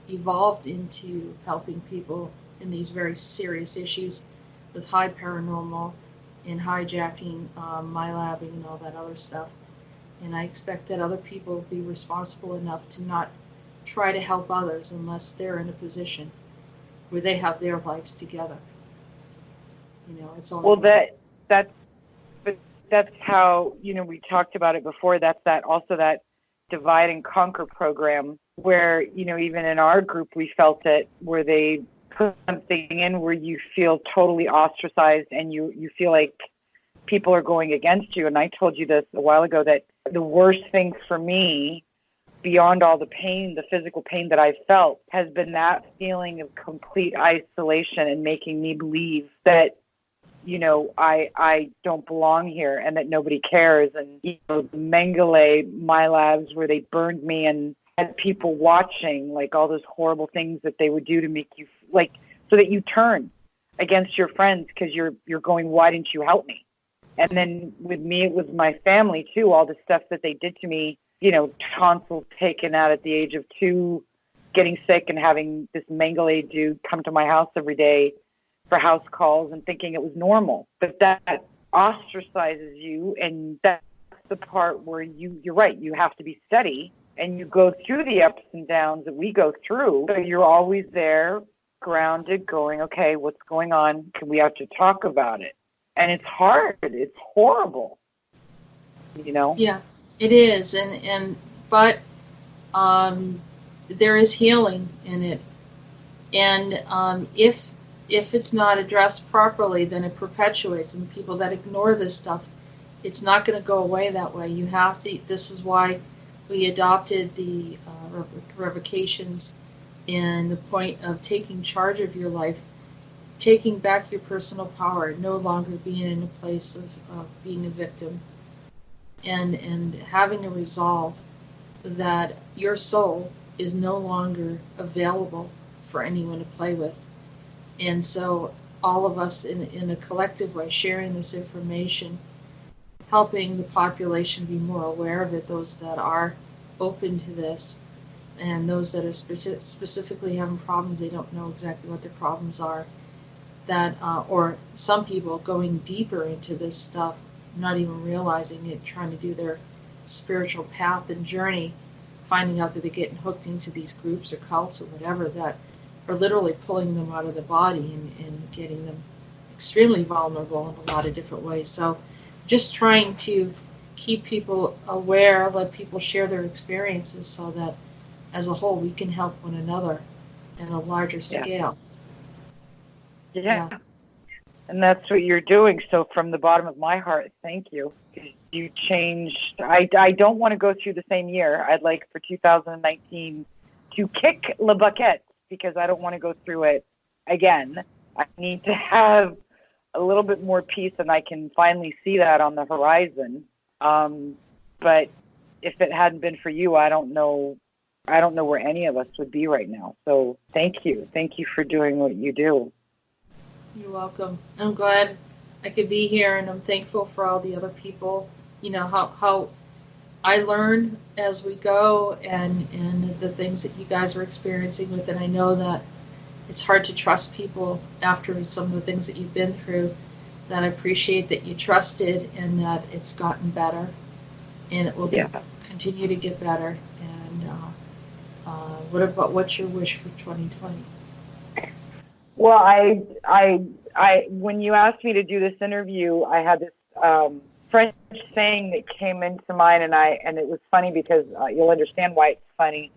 evolved into helping people in these very serious issues with high paranormal and hijacking, MyLabbing and all that other stuff. And I expect that other people will be responsible enough to not try to help others unless they're in a position where they have their lives together. It's all well, that's how, we talked about it before. That's also that divide and conquer program where, even in our group, we felt it, where they put something in where you feel totally ostracized and you feel like people are going against you. And I told you this a while ago, that the worst thing for me, beyond all the pain, the physical pain that I felt, has been that feeling of complete isolation and making me believe that, I don't belong here and that nobody cares. And, the Mengele, my labs, where they burned me and had people watching, like all those horrible things that they would do to make you, like, so that you turn against your friends because you're going, why didn't you help me? And then with me, it was my family too, all the stuff that they did to me, tonsils taken out at the age of 2, getting sick and having this Mengele dude come to my house every day for house calls and thinking it was normal. But that ostracizes you, and that's the part where you're right, you have to be steady, and you go through the ups and downs that we go through. So you're always there, grounded, going, okay, what's going on? Can we have to talk about it? And it's hard. It's horrible. Yeah, it is. But there is healing in it. And if it's not addressed properly, then it perpetuates. And people that ignore this stuff, it's not going to go away that way. You have to. This is why we adopted the revocations and the point of taking charge of your life, taking back your personal power, no longer being in a place of being a victim, and having a resolve that your soul is no longer available for anyone to play with. And so all of us in a collective way sharing this information, helping the population be more aware of it, those that are open to this, and those that are specifically having problems, they don't know exactly what their problems are, that or some people going deeper into this stuff, not even realizing it, trying to do their spiritual path and journey, finding out that they're getting hooked into these groups or cults or whatever that are literally pulling them out of the body and getting them extremely vulnerable in a lot of different ways. So just trying to keep people aware, let people share their experiences so that as a whole we can help one another in a larger scale. Yeah. And that's what you're doing. So from the bottom of my heart, thank you. You changed. I don't want to go through the same year. I'd like for 2019 to kick the bucket because I don't want to go through it again. I need to have a little bit more peace, and I can finally see that on the horizon. But if it hadn't been for you, I don't know where any of us would be right now. So thank you. Thank you for doing what you do. You're welcome. I'm glad I could be here, and I'm thankful for all the other people. You know, how I learn as we go, and the things that you guys are experiencing with it. I know that it's hard to trust people after some of the things that you've been through. That I appreciate that you trusted and that it's gotten better, and it will continue to get better. And what's your wish for 2020? Well, I when you asked me to do this interview, I had this French saying that came into mind, and it was funny because you'll understand why it's funny.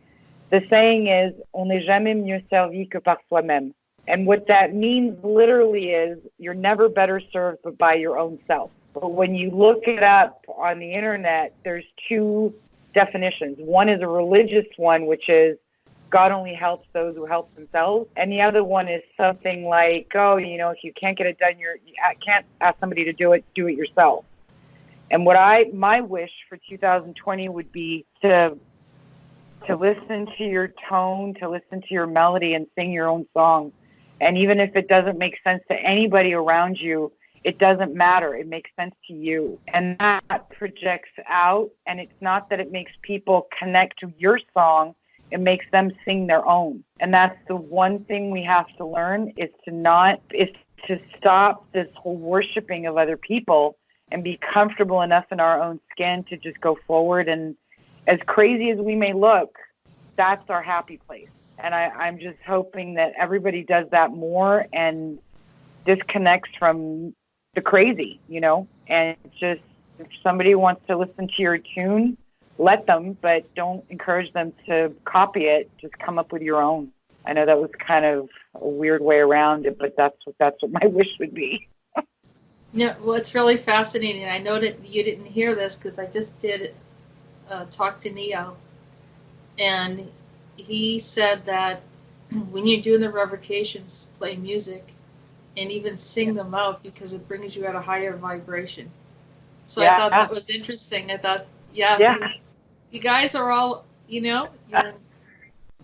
The saying is, on n'est jamais mieux servi que par soi-même. And what that means literally is, you're never better served but by your own self. But when you look it up on the internet, there's two definitions. One is a religious one, which is God only helps those who help themselves. And the other one is something like, oh, if you can't get it done, you can't ask somebody to do it yourself. And my wish for 2020 would be to listen to your tone, to listen to your melody and sing your own song. And even if it doesn't make sense to anybody around you, it doesn't matter. It makes sense to you. And that projects out. And it's not that it makes people connect to your song. It makes them sing their own. And that's the one thing we have to learn is to stop this whole worshiping of other people and be comfortable enough in our own skin to just go forward. And as crazy as we may look, that's our happy place. And I'm just hoping that everybody does that more and disconnects from the crazy, and just, if somebody wants to listen to your tune, let them, but don't encourage them to copy it. Just come up with your own. I know that was kind of a weird way around it, but that's what my wish would be. What's really fascinating, I know that you didn't hear this because I just did talk to Neo, and he said that when you're doing the revocations, play music and even sing them out because it brings you at a higher vibration. So I thought that was interesting. I thought, you guys are all, you're in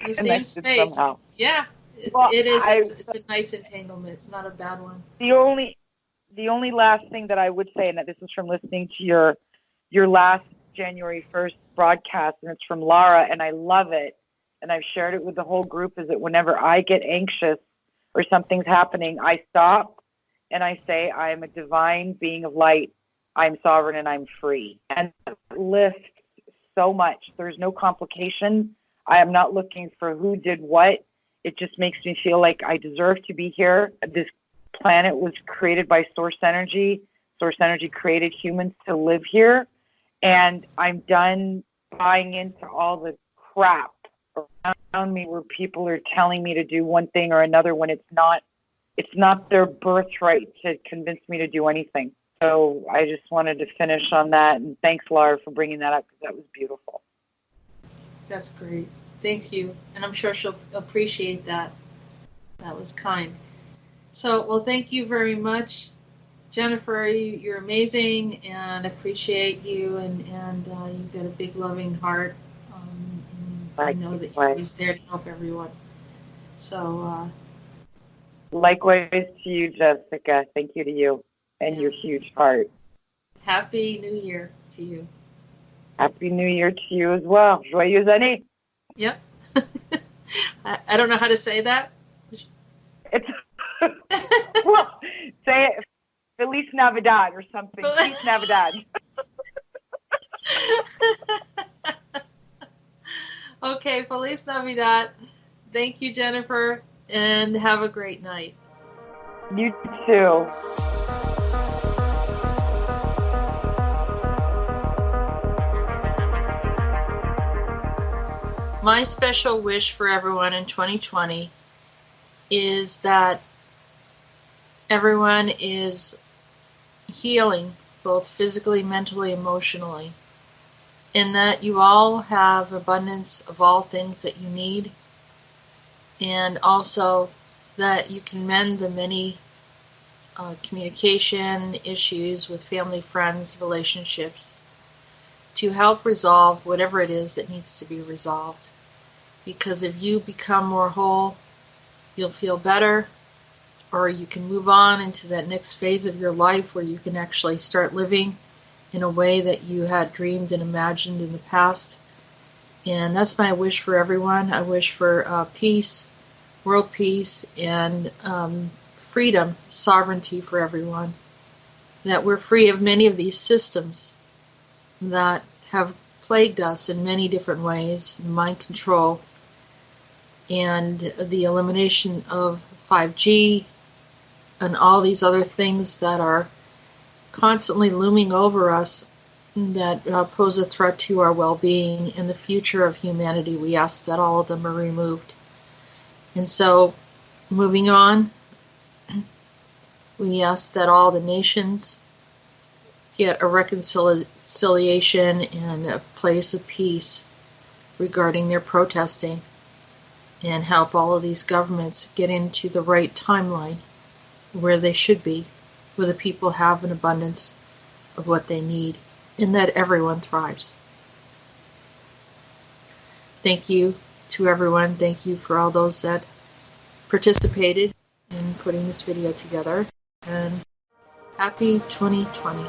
the same space. Somehow. Yeah, it is. It's a nice entanglement. It's not a bad one. The only last thing that I would say, and that this is from listening to your last January 1st broadcast, and it's from Lara, and I love it, and I've shared it with the whole group, is that whenever I get anxious or something's happening, I stop and I say, I am a divine being of light. I'm sovereign and I'm free. And that lifts so much. There's no complication. I am not looking for who did what. It just makes me feel like I deserve to be here. This planet was created by source energy. Source energy created humans to live here. And I'm done buying into all the crap around me where people are telling me to do one thing or another when it's not their birthright to convince me to do anything. So I just wanted to finish on that, and thanks, Laura, for bringing that up because that was beautiful. That's great. Thank you. And I'm sure she'll appreciate that. That was kind. So, well, thank you very much. Jenifer, you're amazing, and I appreciate you, and you've got a big, loving heart. I know that you're always there to help everyone. So, likewise to you, Jessica. Thank you to you and your huge heart. Happy New Year to you. Happy New Year to you as well. Joyeuse année. Yep. I don't know how to say that. It's well, say it. Feliz Navidad or something. Feliz Navidad. Okay, Feliz Navidad. Thank you, Jenifer, and have a great night. You too. My special wish for everyone in 2020 is that everyone is healing, both physically, mentally, emotionally, and that you all have abundance of all things that you need, and also that you can mend the many communication issues with family, friends, relationships to help resolve whatever it is that needs to be resolved. Because if you become more whole, you'll feel better, or you can move on into that next phase of your life where you can actually start living in a way that you had dreamed and imagined in the past. And that's my wish for everyone. I wish for peace, world peace, and freedom, sovereignty for everyone. That we're free of many of these systems that have plagued us in many different ways, mind control, and the elimination of 5G, and all these other things that are constantly looming over us that pose a threat to our well-being and the future of humanity. We ask that all of them are removed. And so, moving on, we ask that all the nations get a reconciliation and a place of peace regarding their protesting, and help all of these governments get into the right timeline where they should be, where the people have an abundance of what they need, and that everyone thrives. Thank you to everyone. Thank you for all those that participated in putting this video together, and happy 2020.